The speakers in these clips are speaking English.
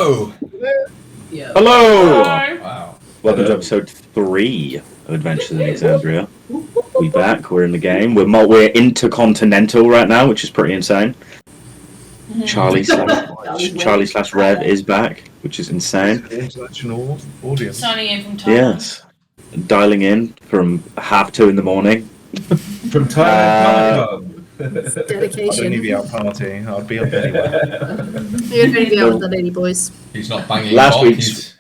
Hello! Yeah. Hello! Wow. Welcome to episode 3 of Adventures in Exandria. We're back, we're in the game. We're intercontinental right now, which is pretty insane. Charlie slash Rev is back, which is insane. International audience. Signing in from Thailand. Yes. Dialing in from 2:30 in the morning. From Thailand. I Dedication. don't need to be out partying. I'd be up anyway. You're going to be out with the lady boys. He's not banging Last off, week's-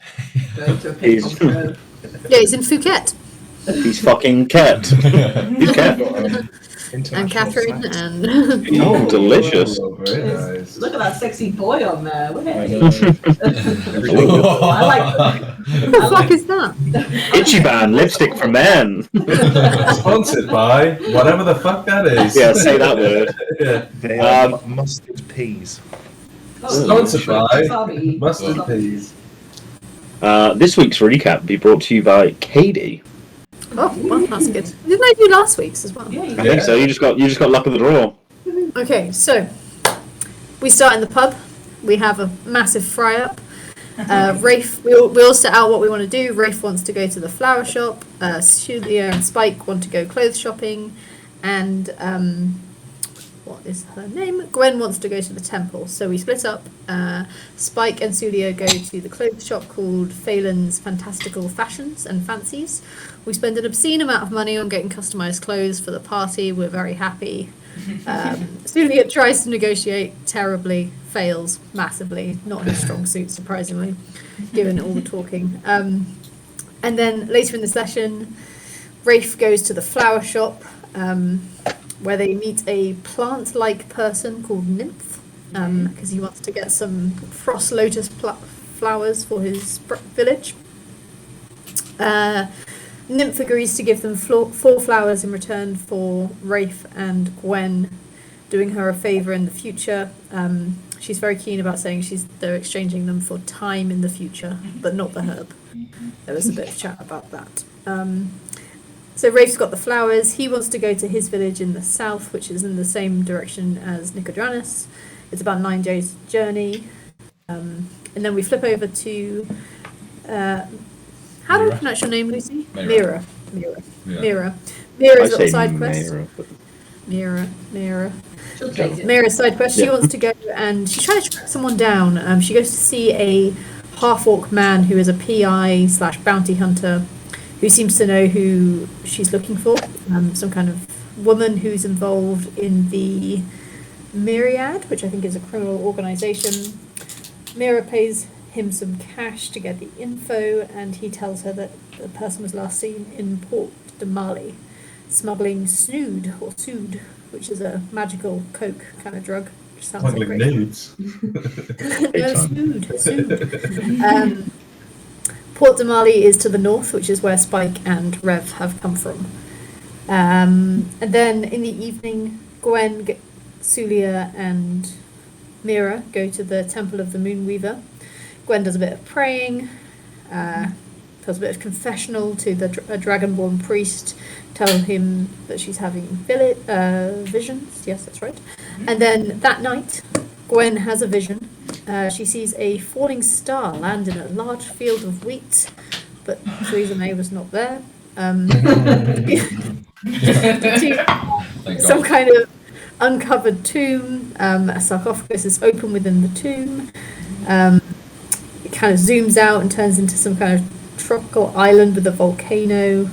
He's, Yeah, he's in Phuket. he's fucking Ket. He's Ket. And Catherine and... Oh, delicious. Very nice. Look at that sexy boy on there. Look at I him. know. I like What the fuck is that? Itchy Ban, lipstick for men. Sponsored by whatever the fuck that is. Yeah, say that word. Yeah. They are mustard peas. Sponsored by Wasabi. mustard peas. This week's recap will be brought to you by Katie. Oh, well, that's good. Didn't I do last week's as well? Yeah, you I think so. You just got luck of the draw. Okay, so we start in the pub. We have a massive fry up. Rafe, we all set out what we want to do. Rafe wants to go to the flower shop. Soulia and Spike want to go clothes shopping, and what is her name? Gwen wants to go to the temple. So we split up. Spike and Soulia go to the clothes shop called Phelan's Fantastical Fashions and Fancies. We spend an obscene amount of money on getting customized clothes for the party. We're very happy. Soulia tries to negotiate terribly, fails massively. Not his strong suit, surprisingly, given all the talking. And then later in the session, Rafe goes to the flower shop, where they meet a plant-like person called Nymph, because he wants to get some frost lotus flowers for his village. Nymph agrees to give them 4 flowers in return for Rafe and Gwen doing her a favour in the future. She's very keen about saying they're exchanging them for time in the future, but not the herb. There was a bit of chat about that. So Rafe's got the flowers. He wants to go to his village in the south, which is in the same direction as Nicodranas. It's about 9 days' journey. And then we flip over to... how do I pronounce your name, Lucy? Meira. Meira's little side quest. Meira. She'll take it. Meira's side quest. She wants to go and she's trying to track someone down. She goes to see a half-orc man who is a PI/bounty hunter who seems to know who she's looking for. Some kind of woman who's involved in the Myriad, which I think is a criminal organisation. Meira pays him some cash to get the info, and he tells her that the person was last seen in Port de Mali, smuggling snood, which is a magical coke kind of drug. Which sounds like Smuggling great. nudes. No, snood. Port de Mali is to the north, which is where Spike and Rev have come from. And then in the evening, Gwen, Soulia, and Meira go to the Temple of the Moonweaver. Gwen does a bit of praying, does a bit of confessional to a dragonborn priest, tell him that she's having visions. Yes, that's right. And then that night, Gwen has a vision. She sees a falling star land in a large field of wheat, but Theresa May was not there. Some kind of uncovered tomb. A sarcophagus is open within the tomb. It kind of zooms out and turns into some kind of tropical island with a volcano.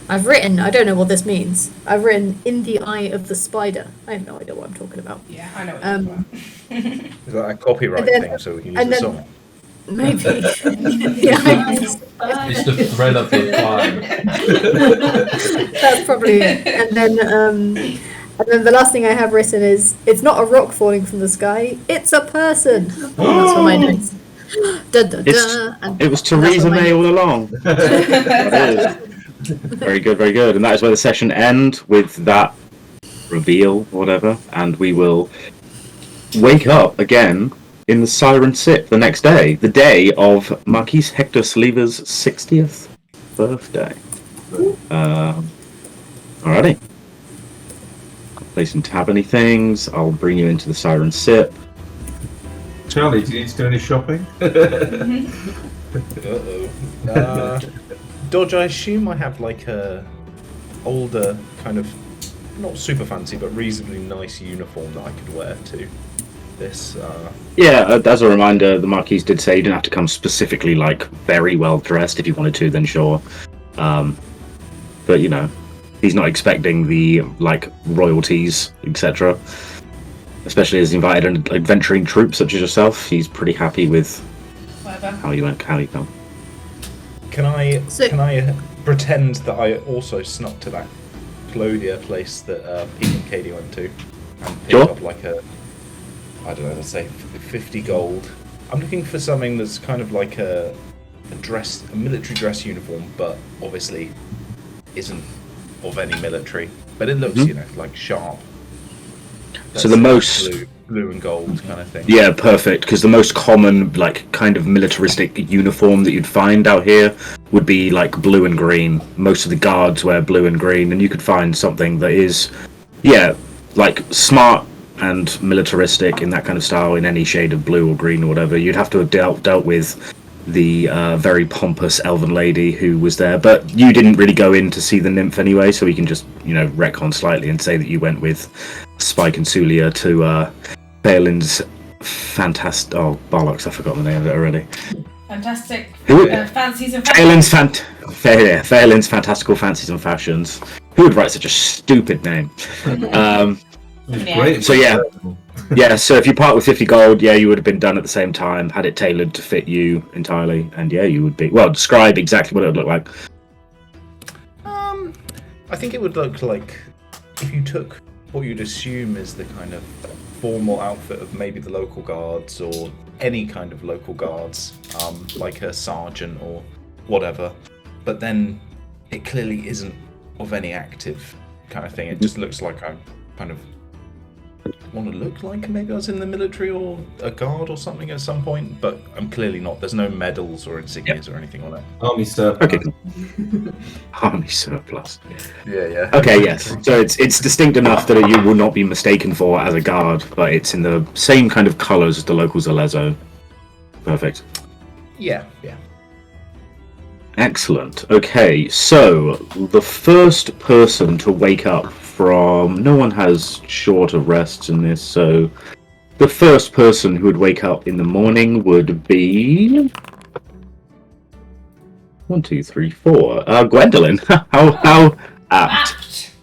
I don't know what this means. I've written in the eye of the spider. I have no idea what I'm talking about. Yeah, I know what you're talking about. Is that a copyright thing so we can use the song? Maybe. It's the thread of the fire. That's probably it. And then the last thing I have written is, it's not a rock falling from the sky, it's a person. That's for my notes. Da, da, da. It was Theresa May all along. Very good, very good. And that is where the session ends, with that reveal, whatever. And we will wake up again in the Siren Sip the next day, the day of Marquis Hector Sleever's 60th birthday. Alrighty. I'll play some taverny things. I'll bring you into the Siren Sip. Charlie, do you need to do any shopping? Dodge, I assume I have like a older kind of, not super fancy, but reasonably nice uniform that I could wear to this. Yeah, as a reminder, the Marquis did say you didn't have to come specifically like very well dressed. If you wanted to, then sure. But you know, he's not expecting the like royalties, etc. Especially as invited an adventuring troop such as yourself. He's pretty happy with Whatever. how you come. Can I So- pretend that I also snuck to that Clothier place that Pete and Katie went to and picked Sure. up like I don't know, let's say 50 gold. I'm looking for something that's kind of like a military dress uniform, but obviously isn't of any military. But it looks, you know, like sharp. So the most blue and gold kind of thing. Yeah, perfect. Because the most common, like, kind of militaristic uniform that you'd find out here would be like blue and green. Most of the guards wear blue and green, and you could find something that is, yeah, like smart and militaristic in that kind of style in any shade of blue or green or whatever. You'd have to have dealt with the very pompous elven lady who was there, but you didn't really go in to see the nymph anyway, so we can just, you know, retcon slightly and say that you went with Spike and Soulia to Balin's fantastic. Oh, bollocks! I forgot the name of it already. Fantastic. Who- Fancies and Phelan's fantastical fancies and fashions. Who would write such a stupid name? Yeah. Great. So yeah. So if you part with 50 gold, yeah, you would have been done at the same time. Had it tailored to fit you entirely, and yeah, you would be. Well, describe exactly what it would look like. I think it would look like if you took what you'd assume is the kind of formal outfit of maybe the local guards or any kind of local guards, like a sergeant or whatever, but then it clearly isn't of any active kind of thing. It just looks like I kind of want to look like maybe I was in the military or a guard or something at some point, but I'm clearly not. There's no medals or insignias or anything on it. Army surplus. Okay. Cool. Harmony surplus. Yeah. Okay, yes. So it's distinct enough that you will not be mistaken for as a guard, but it's in the same kind of colours as the local Zalezo. Perfect. Yeah. Excellent. Okay, so the first person to wake up from... No one has shorter rests in this, so the first person who would wake up in the morning would be... 1, 2, 3, 4. Gwendolyn. How apt.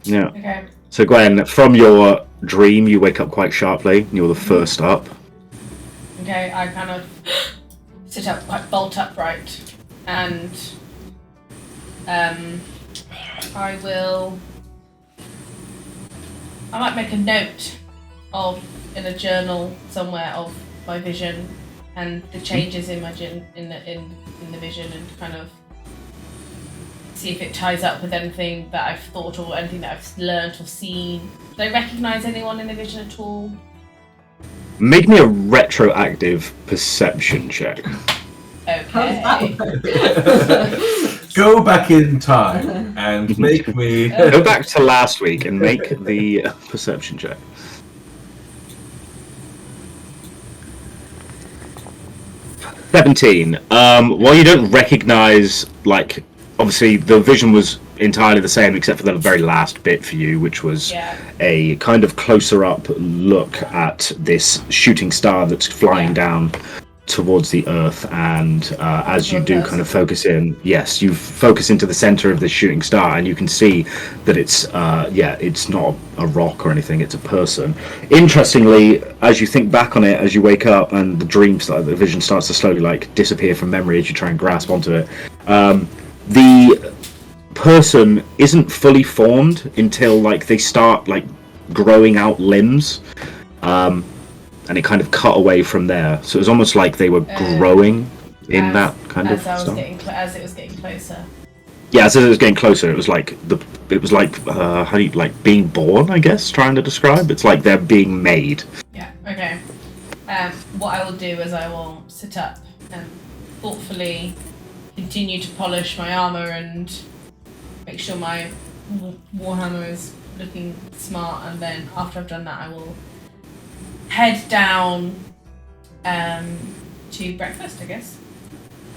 Yeah. Okay. So Gwen, from your dream, you wake up quite sharply, and you're the first up. Okay, I kind of sit up, like bolt upright, and I might make a note in a journal somewhere of my vision and the changes in my in the vision, and kind of see if it ties up with anything that I've thought or anything that I've learnt or seen. Do I recognise anyone in the vision at all? Make me a retroactive perception check. Okay. Go back in time and make me. Go back to last week and make the perception check. (17). While you don't recognise, like, obviously the vision was entirely the same except for the very last bit for you, which was a kind of closer up look at this shooting star that's flying down towards the earth, and as you do kind of focus in, yes, you focus into the center of this shooting star, and you can see that it's it's not a rock or anything, it's a person. Interestingly, as you think back on it, as you wake up and the vision starts to slowly like disappear from memory as you try and grasp onto it, the person isn't fully formed until like they start like growing out limbs, and it kind of cut away from there. So it was almost like they were growing in that kind of as stuff. As it was getting closer. Yeah, as it was getting closer, it was like how do you like being born? I guess trying to describe. It's like they're being made. Yeah. Okay. What I will do is I will sit up and thoughtfully continue to polish my armor and make sure my warhammer is looking smart. And then after I've done that, I will head down to breakfast, I guess.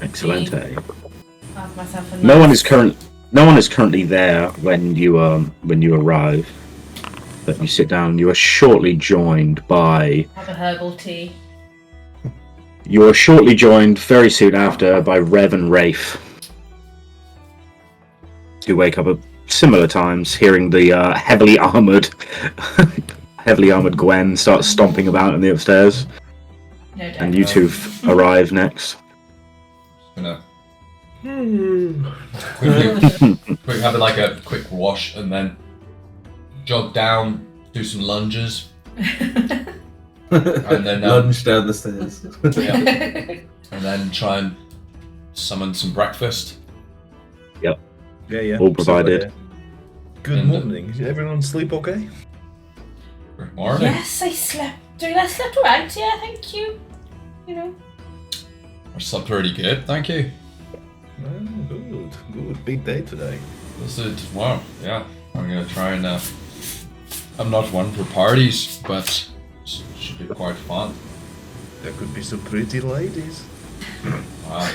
Excellent. Have myself a No one nice- is currently there when you arrive. But you sit down. You are shortly joined by. have a herbal tea. You are shortly joined very soon after by Rev and Rafe, who wake up at similar times, hearing the heavily armored Gwen start stomping about in the upstairs, No doubt. and you two arrive next. Gonna quick have like a quick wash and then jog down, do some lunges, and then Lunge down the stairs. and then try and summon some breakfast. Yeah. All provided. Good And, morning. Did everyone sleep okay? Good morning. Yes, I slept alright, yeah, thank you. You know. I slept pretty good, thank you. Oh, good. Big day today. This is wow, yeah. I'm gonna try and. I'm not one for parties, but it should be quite fun. There could be some pretty ladies. Wow.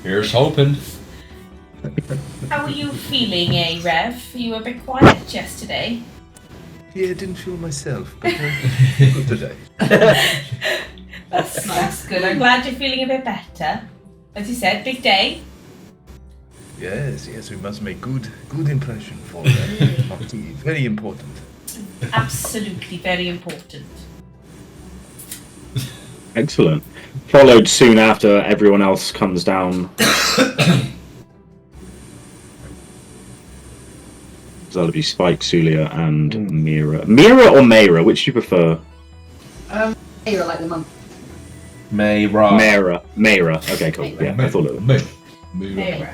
Here's hoping. How are you feeling, Rev? You were a bit quiet yesterday. Yeah, I didn't feel myself, but good today. That's good. I'm glad you're feeling a bit better. As you said, big day. Yes, we must make good impression for the party. Very important. Absolutely very important. Excellent. Followed soon after, everyone else comes down. So that'll be Spike, Soulia, and Meira. Meira or Meira? Which do you prefer? Meira, like the month. Meira. Meira. Okay, cool. Meira. Yeah, I thought it was. Meira.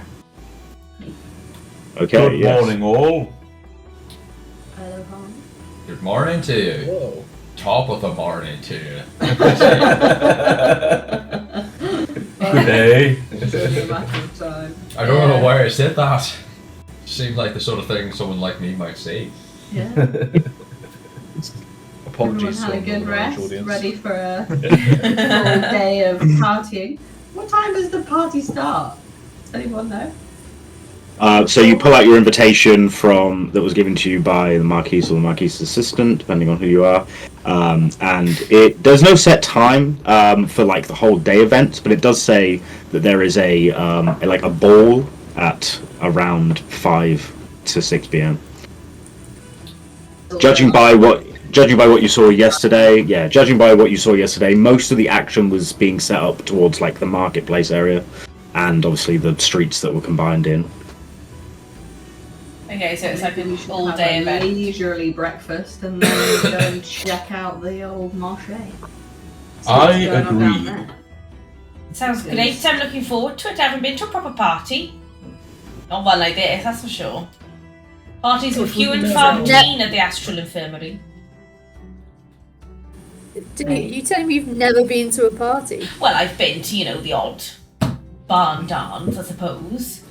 Okay, Good yes. morning, all. Good morning to you. Whoa. Top of the morning to you. Good day. It's only a matter of time. I don't know why I said that. Seemed like the sort of thing someone like me might say. Yeah. Apologies Everyone had a to good the rest, audience. ready for a full day of partying. What time does the party start? Does anyone know? So you pull out your invitation that was given to you by the Marquise or the Marquise's assistant, depending on who you are. And there's no set time for like the whole day event, but it does say that there is a ball at around 5 to 6 p.m. Judging by what you saw yesterday, most of the action was being set up towards like the marketplace area, and obviously the streets that were combined in. Okay, so it's like Maybe we an should all have day a event. leisurely breakfast and then go and check out the old marché. See I what's going on down agree. there. Sounds great. I'm looking forward to it. I haven't been to a proper party. Not one like this, that's for sure. Parties were few and far between at the Astral Infirmary. You telling me you've never been to a party? Well, I've been to, the odd barn dance, I suppose,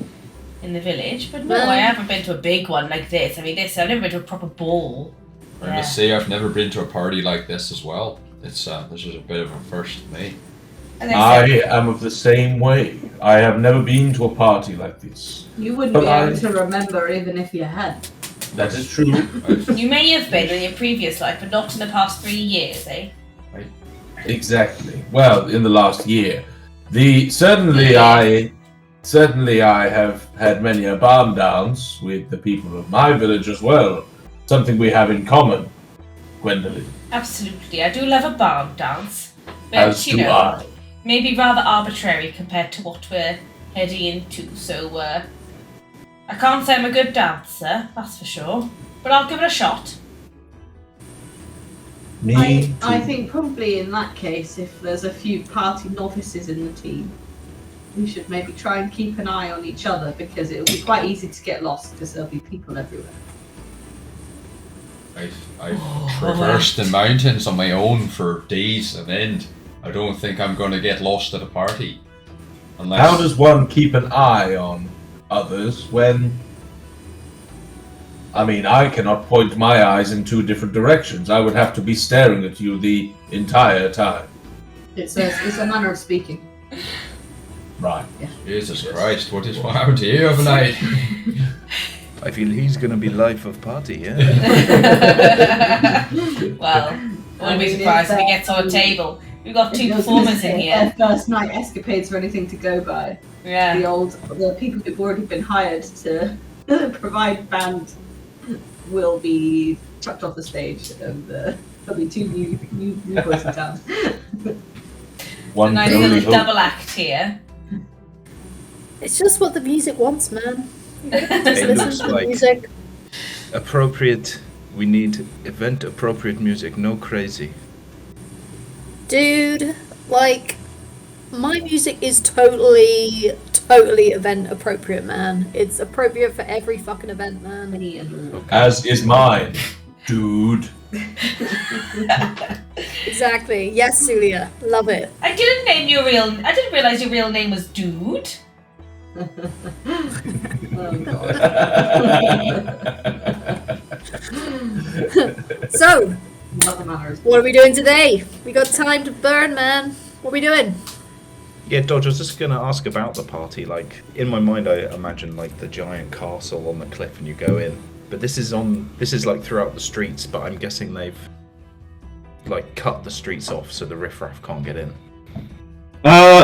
in the village, but no, I haven't been to a big one like this. I mean, I've never been to a proper ball. I must say I've never been to a party like this as well. It's this is a bit of a first for me. And I I said, am of the same way. I have never been to a party like this. You wouldn't But be able I- to remember even if you had. That is true. you may have been in your previous life, but not in the past 3 years, eh? Exactly. Well, in the last year. Certainly I have had many a barn dance with the people of my village as well. Something we have in common, Gwendolyn. Absolutely. I do love a barn dance. But, As do I. maybe rather arbitrary compared to what we're heading into, so I can't say I'm a good dancer, that's for sure. But I'll give it a shot. Me I too. think probably in that case, if there's a few party novices in the team, we should maybe try and keep an eye on each other because it'll be quite easy to get lost because there'll be people everywhere. I've traversed the mountains on my own for days on end. I don't think I'm going to get lost at a party. Unless How does one keep an eye on others when... I mean, I cannot point my eyes in two different directions. I would have to be staring at you the entire time. It's a manner of speaking. Right. Jesus Christ, what happened to you overnight? I feel he's gonna be life of party, yeah. Well, I wouldn't be surprised if he gets on a table. We've got 2 performers in here. First night escapades or anything to go by. Yeah. The people who've already been hired to provide band will be chucked off the stage, and there'll be 2 new boys in town. One Nice can only little hope. double act here. It's just what the music wants, man. You gotta just It listen looks to the like- music. Appropriate. We need event appropriate music. No crazy. Dude, like, my music is totally event appropriate, man. It's appropriate for every fucking event, man. As is mine, dude. Exactly. Yes, Soulia. Love it. I didn't realize your real name was Dude. Oh, God. So, Another manner of what are we doing today? We got time to burn, man. What are we doing? Yeah, Dodge, I was just gonna ask about the party. Like, in my mind, I imagine like the giant castle on the cliff, and you go in. But this is like throughout the streets. But I'm guessing they've like cut the streets off so the riffraff can't get in.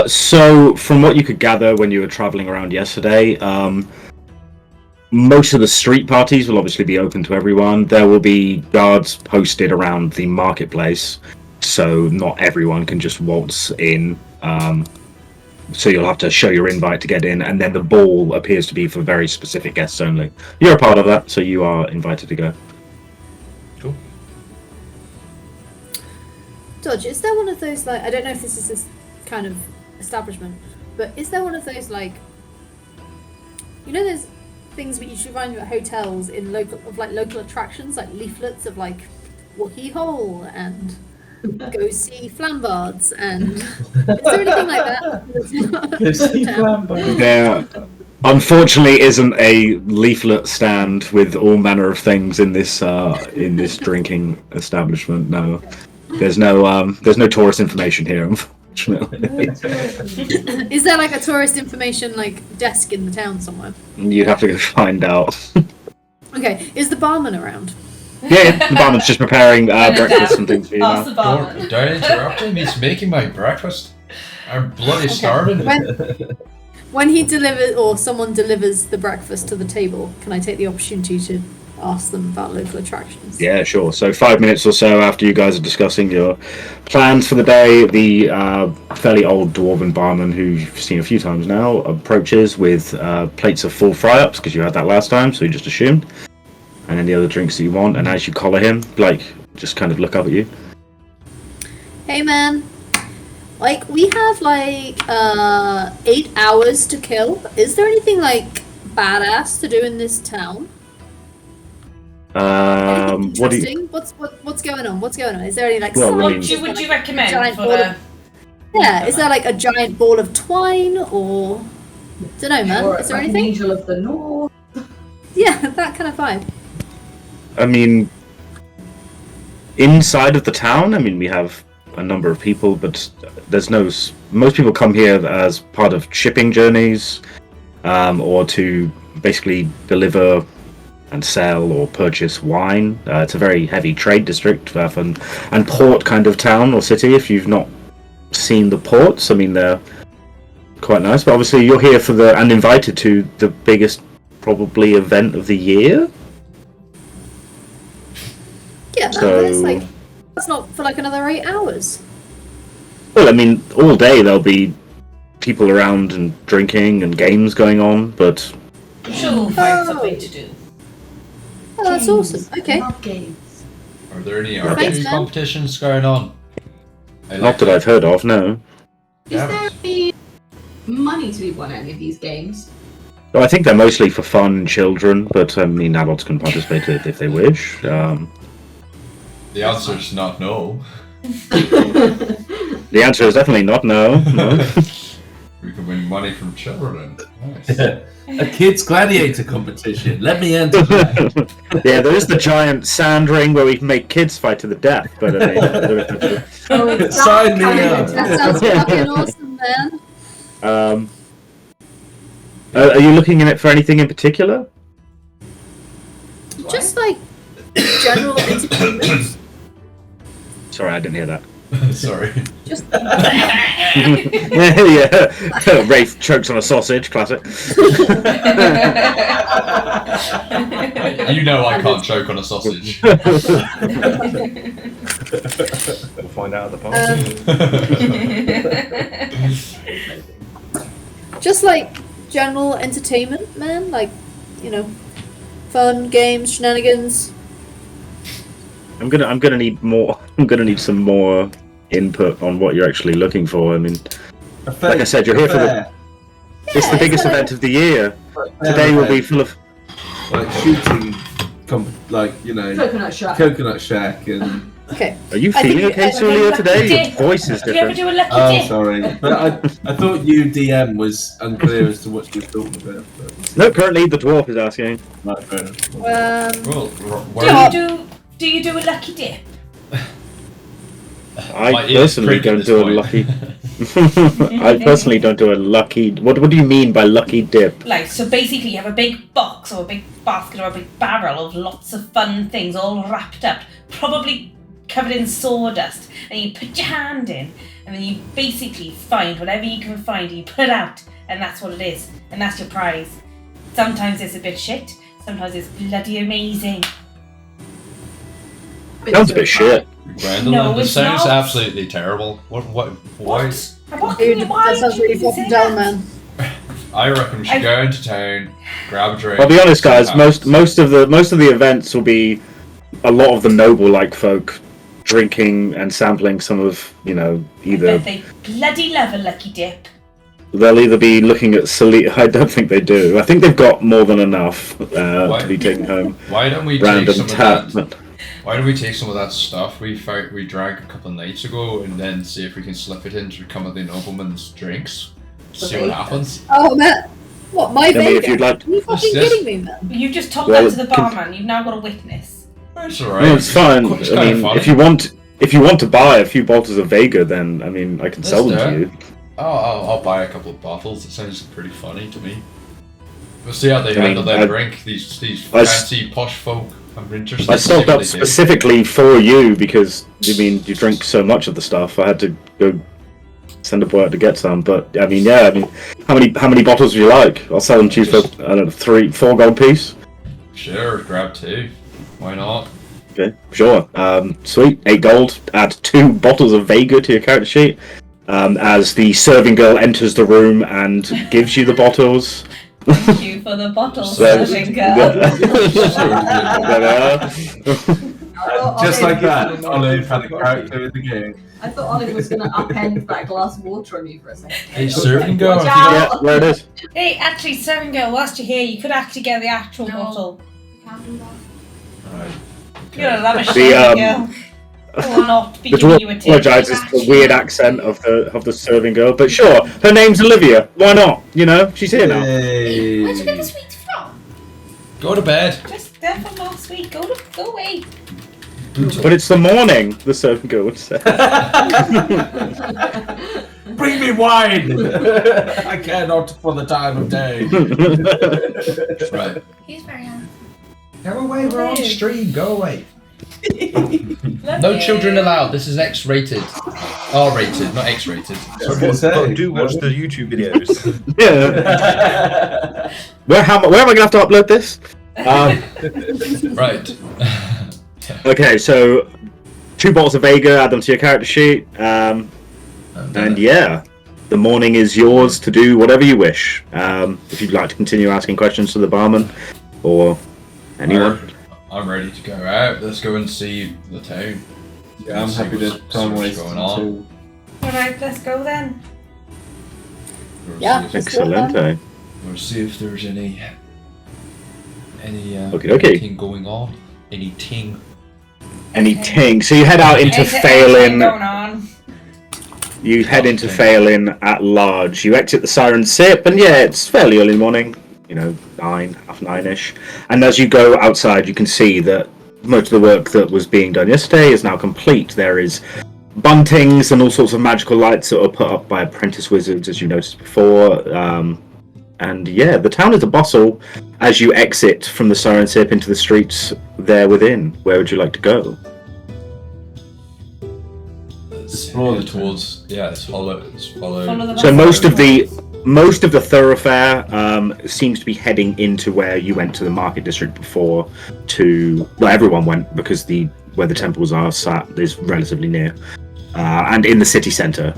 So from what you could gather when you were traveling around yesterday, most of the street parties will obviously be open to everyone. There will be guards posted around the marketplace, so not everyone can just waltz in. So you'll have to show your invite to get in, and then the ball appears to be for very specific guests only. You're a part of that, so you are invited to go. Cool. Dodge, is there one of those, like, I don't know if this is this kind of establishment, but is there one of those, like, you know, there's things that you should find at hotels in local attractions, like leaflets of like Wookie Hole and go see Flambards, and is there anything like that? There, unfortunately, isn't a leaflet stand with all manner of things in this drinking establishment. No, there's no tourist information here, unfortunately. Is there like a tourist information like desk in the town somewhere? You'd have to go find out. Okay, is the barman around? Yeah, the barman's just preparing breakfast and things for you Ask now. the barman. Don't interrupt him, he's making my breakfast. I'm bloody starving. When he delivers, or someone delivers the breakfast to the table, can I take the opportunity to ask them about local attractions? Yeah, sure. So 5 minutes or so after you guys are discussing your plans for the day, the fairly old dwarven barman, who you've seen a few times now, approaches with plates of full fry-ups, because you had that last time, so you just assumed, and any other drinks that you want. And as you collar him, like, just kind of look up at you. Hey man, like, we have like 8 hours to kill. Is there anything like badass to do in this town? Anything What do you? interesting? What's going on? What's going on? Is there any like Well, I signs? mean- Would you recommend Giant for ball the... of- Yeah, is there like a giant ball of twine, or don't know, man? Or Is there like an anything? angel of the north. Yeah, that kind of vibe. I mean, inside of the town, I mean, we have a number of people, but there's no. Most people come here as part of shipping journeys, or to basically deliver and sell or purchase wine. It's a very heavy trade district and port kind of town or city. If you've not seen the ports, I mean, they're quite nice. But obviously, you're here for and invited to the biggest probably event of the year. Yeah, that's not for like another 8 hours. Well, I mean, all day there'll be people around and drinking and games going on, but I'm sure we'll find something to do. Oh, that's Games. awesome. Okay. Love games. Are there any Thanks, archery man. competitions going on? not that I've heard of, no. Is there any money to be won at any of these games? Well, I think they're mostly for fun, children, but I mean, adults can participate if they wish. The answer's not no. The answer is definitely not no. No. We can win money from children. Nice. A kids' gladiator competition. Let me enter that. Yeah, there is the giant sand ring where we can make kids fight to the death. But Sign me up. That sounds fucking awesome, man. Are you looking in it for anything in particular? Just like general entertainment. Sorry, I didn't hear that. Sorry. Just Yeah. Rafe chokes on a sausage. Classic. You know I can't choke on a sausage. We'll find out at the party. just like general entertainment, man. Like, you know, fun games, shenanigans. I'm gonna need more. I'm gonna need some more input on what you're actually looking for. I mean, like I said, you're here for the. It's the biggest event of the year. Today will be full of. Like shooting, like, you know, Coconut Shack. Shack and. Okay. Are you I feeling think- okay, Soulia, today? Your dip. voice is Do you ever different. do a lucky Oh, dip? sorry, but I thought you DM was unclear as to what you were talking about. But No, currently the dwarf is asking. not fair enough. Well, Do you do a lucky dip? I My ears personally prick at don't this do a point. lucky. I personally don't do a lucky. What do you mean by lucky dip? Like, so basically you have a big box or a big basket or a big barrel of lots of fun things all wrapped up, probably covered in sawdust, and you put your hand in, and then you basically find whatever you can find, and you put it out, and that's what it is, and that's your prize. Sometimes it's a bit shit, sometimes it's bloody amazing. Sounds a bit shit. Gwendolyn, No, this it's sounds not. absolutely terrible. Why? What? Dude, Why that sounds do really you fucking say dull, that? man. I reckon we should go into town, grab a drink. I'll be honest, guys. somehow. Most of the events will be a lot of the noble-like folk drinking and sampling some of, you know, either But they bloody love a lucky dip. they'll either be looking at Soulia. I don't think they do. I think they've got more than enough Why? to be taken home. Why don't we take Random some tap. of that? Why don't we take some of that stuff we drank a couple of nights ago and then see if we can slip it into some of the noblemen's drinks? See what happens. Oh man, what my I mean, Vega? if you'd like, Are you fucking Yes. kidding me, man? You've just told Well, that to the barman, you've now got a witness. That's alright. no, it's fine. It's I kinda mean, funny. if you want to buy a few bottles of Vega, then I mean, I can sell them Let's to do you. I'll buy a couple of bottles. It sounds pretty funny to me. We'll see how they I handle mean, their I- drink. These I s- fancy posh folk. I'm interested. I to see stocked what up they do. specifically for you because I mean you drink so much of the stuff. I had to go send a boy out to get some. But I mean, yeah, I mean, how many bottles do you like? I'll sell them to you for I don't know 3-4 gold piece. Sure, grab 2. Why not? Okay, sure. Sweet, 8 gold. Add 2 bottles of Vega to your character sheet. As the serving girl enters the room and gives you the bottles. Thank you for the bottle, So- serving girl. There they are. Just like that, Olive had a character in the game. I thought Olive was going to upend that glass of water on you for a second. Hey, serving girl. Watch if you out. don't- Yeah, there it is. Hey, actually, serving girl, whilst you're here, you could actually get the actual bottle. Can't do that. Right. You're a lavish The, serving girl. Will not be The giving dwarf you a tip. apologises for the weird accent of the serving girl, but sure, her name's Olivia. Why not? You know, she's here now. Yay. Where'd you get the sweets from? Go to bed. Just there from last week. Go away. But it's the morning, the serving girl would say. Bring me wine! I care not for the time of day. Right. He's very handsome. Go away. We're on stream. Go away. Love No you. children allowed. This is X-rated. R-rated, not X-rated. I was gonna say. But do watch the YouTube videos. Yeah. Where am I going to have to upload this? Right. Okay, so 2 bottles of Vega, add them to your character sheet. And yeah, the morning is yours to do whatever you wish. If you'd like to continue asking questions to the barman or anyone. I'm ready to go out. Let's go and see the town. Yeah, I'm See happy to what's time waste going on. until... Alright, let's go then. Yeah. Excellent. We'll see if there's any Okay. anything going on. Anything. Anything. So you head out into Anything Phelan. going on? You head into Phelan at large. You exit the Siren Sip, and yeah, it's fairly early in the morning. 9, half 9-ish. And as you go outside, you can see that most of the work that was being done yesterday is now complete. There is buntings and all sorts of magical lights that were put up by apprentice wizards, as you noticed before. And yeah, the town is a bustle as you exit from the Siren Sip into the streets there within. Where would you like to go? Explore towards let's follow. Follow the So bus. most of the thoroughfare seems to be heading into where you went to the market district before. Everyone went because where the temples are sat is relatively near, and in the city centre.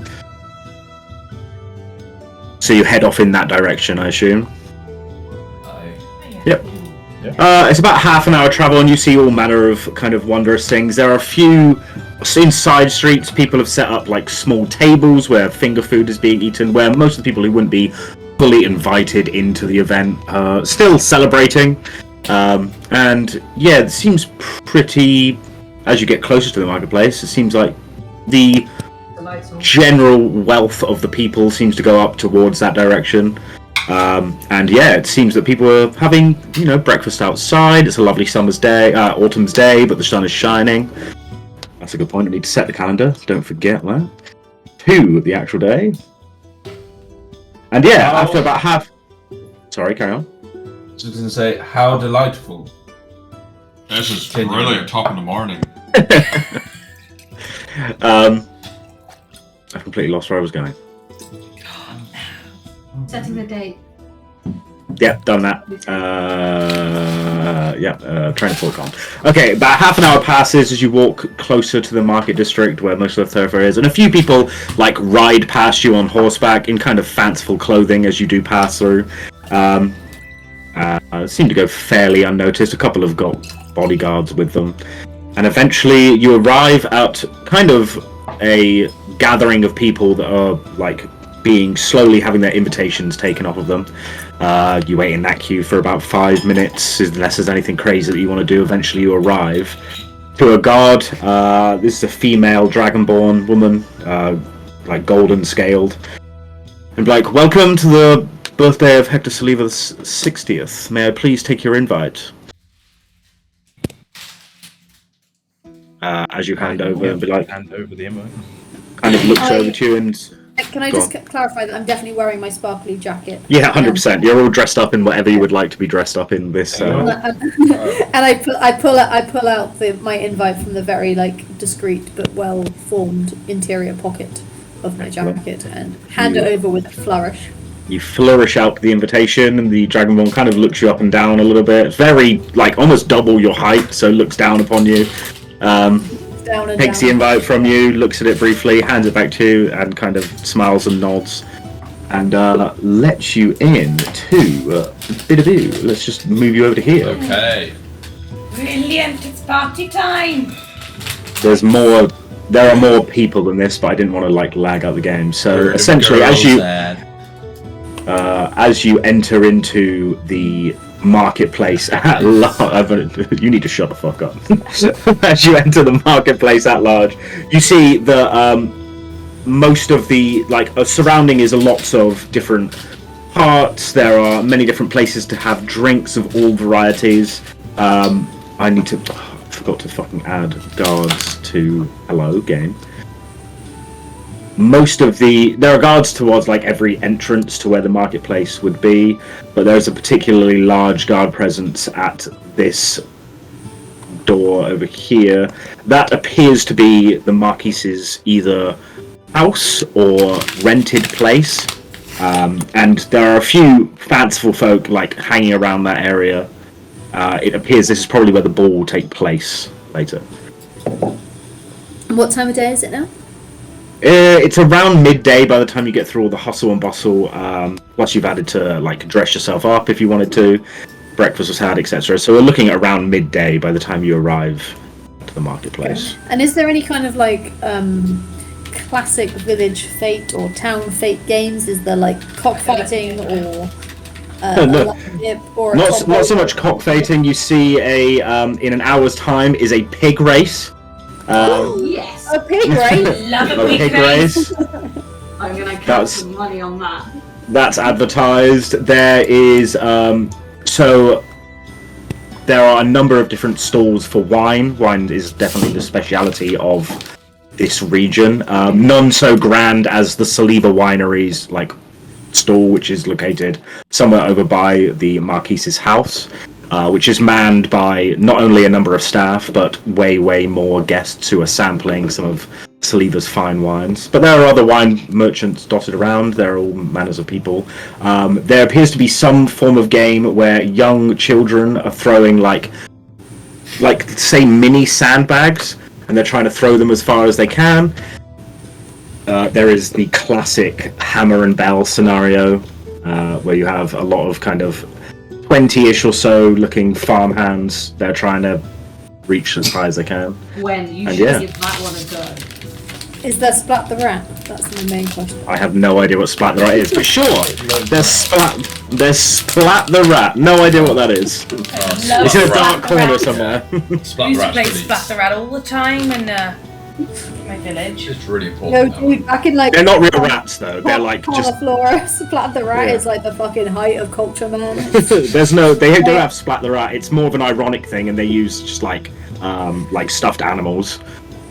So you head off in that direction, I assume. Yep. It's about half an hour travel, and you see all manner of kind of wondrous things. There are a few inside streets. People have set up like small tables where finger food is being eaten, where most of the people who wouldn't be fully invited into the event are still celebrating. And yeah, it seems pretty. As you get closer to the marketplace, it seems like the general wealth of the people seems to go up towards that direction. And yeah, it seems that people are having, breakfast outside. It's a lovely autumn's day, but the sun is shining. That's a good point. I need to set the calendar. Don't forget that. To the actual day. And yeah, after about half... Sorry, carry on. Just going to say, how delightful. This is really a top in the morning. I completely lost where I was going. Setting the date. Yep, done that. Train of thought gone. Okay, about half an hour passes as you walk closer to the market district where most of the thoroughfare is, and a few people ride past you on horseback in kind of fanciful clothing as you do pass through. Seem to go fairly unnoticed. A couple have got bodyguards with them, and eventually you arrive at kind of a gathering of people that are slowly having their invitations taken off of them. You wait in that queue for about 5 minutes, unless there's anything crazy that you want to do. Eventually you arrive to a guard. This is a female dragonborn woman, golden scaled. And welcome to the birthday of Hector Saliva's 60th. May I please take your invite? As you hand over and hand over the invite. Kind of looks over to you and... Can I just clarify that I'm definitely wearing my sparkly jacket? Yeah, 100%. You're all dressed up in whatever you would like to be dressed up in this. And I pull out my invite from the very discreet but well formed interior pocket of my jacket and hand it over with a flourish. You flourish out the invitation, and the Dragonborn kind of looks you up and down a little bit. It's very almost double your height, so looks down upon you. Takes the invite from you, looks at it briefly, hands it back to you, and kind of smiles and nods, and lets you in to Bidaboo. Let's just move you over to here. Okay. Brilliant! It's party time. There are more people than this, but I didn't want to lag out the game. So essentially, as you enter into the marketplace at large, you need to shut the fuck up. As you enter the marketplace at large, you see that most of the surrounding is lots of different parts. There are many different places to have drinks of all varieties. I forgot to fucking add guards to game. There are guards towards every entrance to where the marketplace would be, but there's a particularly large guard presence at this door over here. That appears to be the Marquise's either house or rented place, and there are a few fanciful folk hanging around that area. It appears this is probably where the ball will take place later. And what time of day is it now? It's around midday by the time you get through all the hustle and bustle. Plus, you've added to dress yourself up if you wanted to. Breakfast was had, etc. So we're looking at around midday by the time you arrive to the marketplace. Okay. And is there any kind of classic village fate or town fate games? Is there cockfighting or not so much cockfighting. You see in an hour's time is a pig race. Yes. A pig race. Love a Okay, big race. Grace. I'm gonna count That's- some money on that. That's advertised. There is so there are a number of different stalls for wine. Wine is definitely the speciality of this region. None so grand as the Saliva Winery's stall, which is located somewhere over by the Marquise's house, which is manned by not only a number of staff but way more guests who are sampling some of Saliva's fine wines. But there are other wine merchants dotted around. There are all manners of people. There appears to be some form of game where young children are throwing like say mini sandbags, and they're trying to throw them as far as they can. There is the classic hammer and bell scenario, where you have a lot of kind of 20-ish or so looking farmhands. They're trying to reach as high as they can. When you And should yeah. give that one a go. Is there Splat the Rat? That's my main question. I have no idea what Splat the Rat is, but sure, there's Splat the Rat. No idea what that is. Love It's in a Splat dark the corner Rat. somewhere. Splat I used to Rat's play really, Splat the Rat all the time in my village. it's really No, important. that one. dude, back in They're not real rats though. They're like just. Flora. Splat the Rat Yeah. is like the fucking height of culture, man. There's no. They don't have Splat the Rat. It's more of an ironic thing, and they use just like stuffed animals.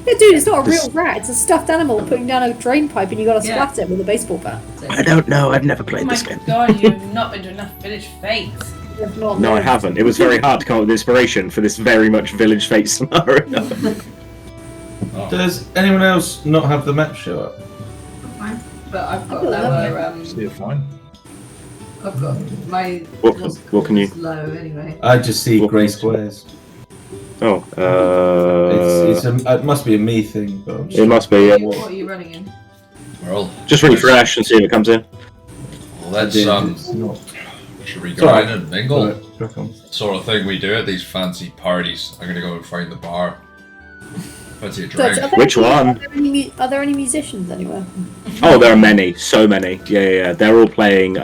Yeah, dude, it's not a real rat. It's a stuffed animal putting down a drain pipe, and you gotta Yeah. splat it with a baseball bat. I don't know. I've never Oh played my this game. god, you've not been to enough village fates. If not, No, I haven't. It was very hard to come up with inspiration for this very much Village Fate scenario. Does anyone else not have the map show up? Fine. But I've got feel lower. So you're fine. I've got my. What can you? Low anyway. I just see What grey can you- squares. Oh, It must be a me thing, but I'm just it must be. What are you running in? Well, Just refresh and see if it comes in. let's It's not. should we It's go alright. in and mingle? Right, crack on. Sort of thing we do at these fancy parties. I'm gonna go and find the bar. Fancy a So, drink. Which one? Are there any musicians anywhere? Oh, there are many, so many. Yeah. They're all playing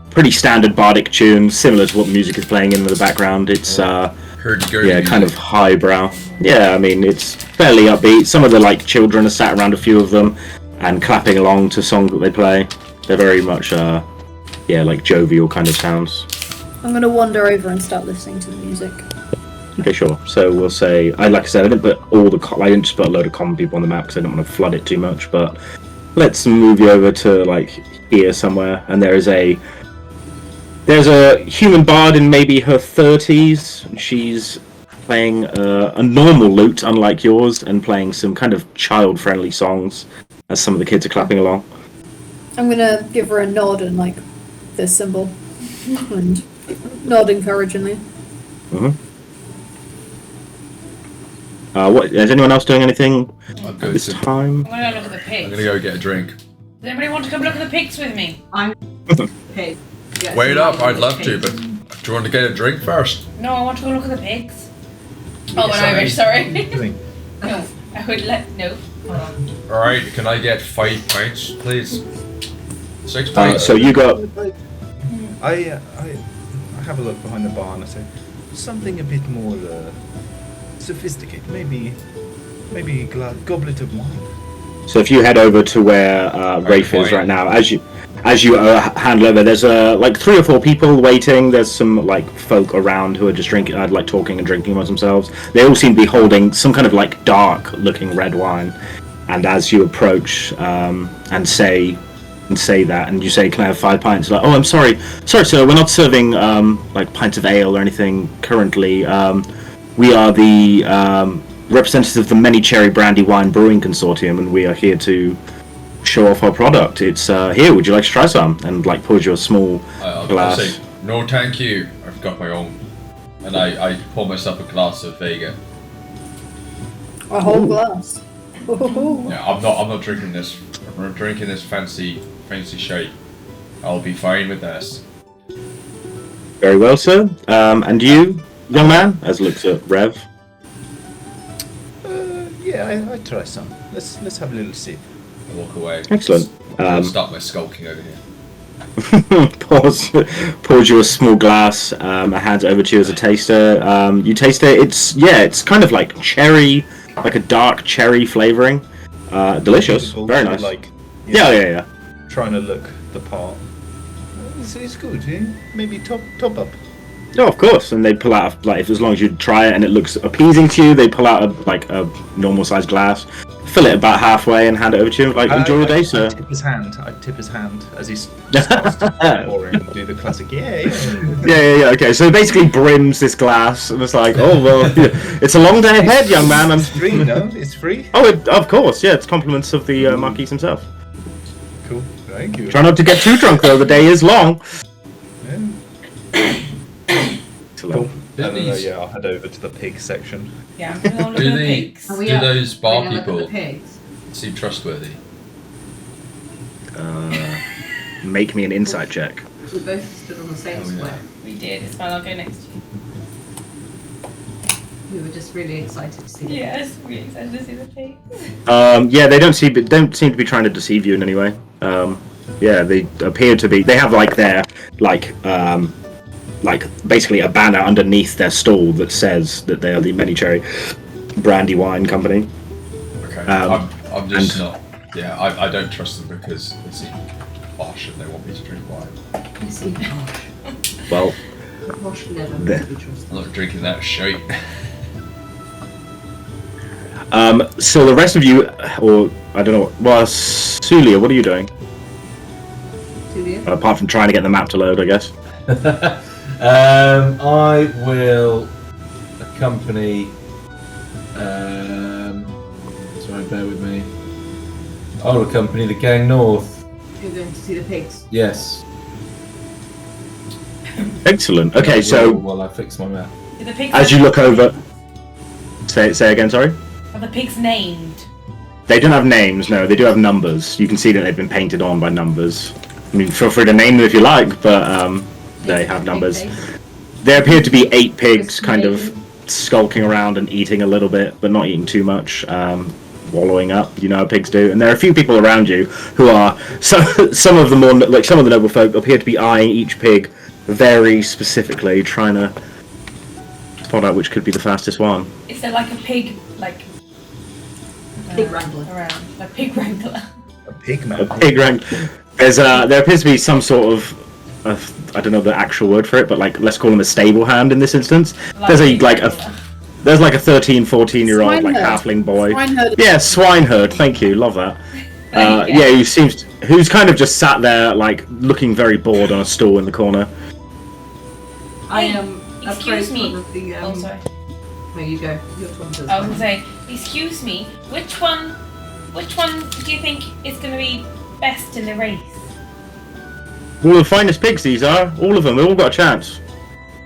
pretty standard bardic tunes, similar to what the music is playing in the background. It's Hurdy-gurdy kind of music. highbrow. Yeah, I mean it's fairly upbeat. Some of the children are sat around, a few of them, and clapping along to songs that they play. They're very much jovial kind of sounds. I'm gonna wander over and start listening to the music. Okay, sure. So we'll say, like I said, I didn't put all the, I didn't just put a load of common people on the map because I didn't want to flood it too much. But let's move you over to here somewhere, and there's a human bard in maybe her 30s. She's playing a normal lute, unlike yours, and playing some kind of child-friendly songs as some of the kids are clapping along. I'm gonna give her a nod and this symbol, and nod encouragingly. What is anyone else doing anything I'm at going this to. time? I'm gonna go look at the I'm pigs. gonna go get a drink. Does anybody want to come look at the pigs with me? Okay. Get Wait some up, money I'd love to, on the but do you want to get a drink first? No, I want to go look at the pigs. Oh, Yes, an Irish, sorry. Think. No, I would no. Hold on. Alright, can I get 5 pints, please? 6 Uh, pints. so you got I have a look behind the bar and I say something a bit more sophisticated. Maybe a goblet of wine. So if you head over to where Rafe is fine. right now, as you handle over, there's 3 or 4 people waiting. There's some folk around who are just drinking, talking and drinking amongst themselves. They all seem to be holding some kind of dark-looking red wine. And as you approach and say that, and you say, "Can I have 5 pints?" Oh, I'm sorry, sir, we're not serving pints of ale or anything currently. We are the representatives of the Many Cherry Brandy Wine Brewing Consortium, and we are here to show off our product. It's here. Would you like to try some? And pours you a small I'll glass. say, no thank you, I've got my own. And I pour myself a glass of Vega. A whole glass. Ooh. Yeah, I'm not drinking this. I'm not drinking this fancy shite. I'll be fine with this. Very well, sir. And you, young man, as looks at Rev. Yeah, I try some. Let's have a little sip. I walk away. Excellent. I'll stop my skulking over here. Pours you a small glass, and hands it over to you as a taster. You taste it. It's kind of like cherry, like a dark cherry flavoring. Delicious, Beautiful, very so, nice. Like, Yeah. Trying to look the part. It's good, yeah? Maybe top up. No, of course. And they pull out like, if as long as you try it and it looks appeasing to you, they pull out a normal sized glass, fill it about halfway, and hand it over to you. Like, enjoy your day, sir. I'd tip his hand as he starts to pouring and do the classic. Yeah. Yeah. Okay, so it basically brims this glass, and it's like, oh well, it's a long day ahead, young man. It's free, no? It's free. Oh, of course, yeah. It's compliments of the Marquis himself. Cool. Thank you. Try not to get too drunk though. The day is long. Yeah. Cool. I'll head over to the pig section. Yeah, I'm gonna look Do at the they? pigs. Are we Do up? those bar Bring a look at the people pigs. seem trustworthy? Make me an insight check. We both stood on the same Oh, yeah. square. We did. It's fine. I'll go next to you. We were just really excited to see them. Yes, really excited to see the pigs. Yeah, they don't seem to be trying to deceive you in any way. Yeah, they appear to be. They have like their like basically a banner underneath their stall that says that they are the Menagerie Brandy Wine Company. Okay. I'm and- just not. Yeah, I don't trust them because they seem posh and they want me to drink wine. You seem posh. Well, Posh never There. to be trusted. I'm not drinking that shit. so the rest of you, or I don't know. Well, Soulia, what are you doing? Soulia? Apart from trying to get the map to load, I guess. I will accompany. Sorry, bear with me. I'll accompany the gang north. You're going to see the pigs. Yes. Excellent. Okay, so While I fix my map. Do the pigs as you look over, say again. Sorry. Are the pigs named? They don't have names. No, they do have numbers. You can see that they've been painted on by numbers. I mean, feel free to name them if you like, but they have numbers. There appear to be 8 pigs kind of skulking around and eating a little bit, but not eating too much, wallowing up, you know how pigs do. And there are a few people around you who are, some of the more, like some of the noble folk appear to be eyeing each pig very specifically, trying to spot out which could be the fastest one. Is there like a pig, Pig wrangler. around? A pig wrangler? A pig A man. pig rank. There appears to be some sort of, I don't know the actual word for it, but like, let's call him a stable hand in this instance. There's a 13, 14-year-old like Swineherd. halfling boy. Swineherd. Yeah, swineherd. Thank you, love that. Yeah. Who's kind of just sat there, like looking very bored on a stool in the corner. I am Excuse approached me. one of the. Oh, sorry. There you go. You're talking to I was gonna say, excuse me, which one do you think is gonna be best in the race? All the finest pigs these are. All of them. They've all got a chance.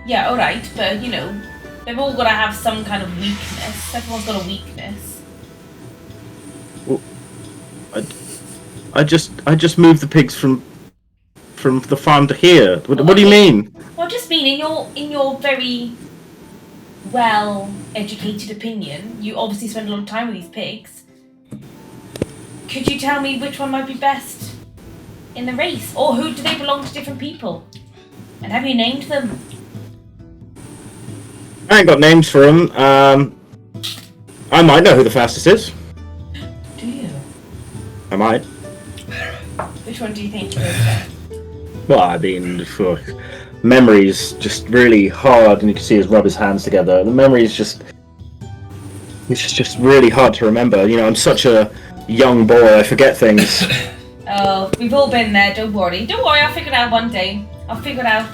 Yeah, alright, but you know, they've all gotta have some kind of weakness. Everyone's got a weakness. I just moved the pigs from the farm to here. What do you mean? Well, just mean in your very well educated opinion, you obviously spend a lot of time with these pigs. Could you tell me which one might be best in the race? Or who do they belong to different people? And have you named them? I ain't got names for them. I might know who the fastest is. Do you? I might. Which one do you think is best? Well, I mean, for memory's just really hard, and you can see his rub his hands together. The memory's just really hard to remember. You know, I'm such a young boy. I forget things. Oh, we've all been there. Don't worry. Don't worry. I'll figure it out one day. I'll figure it out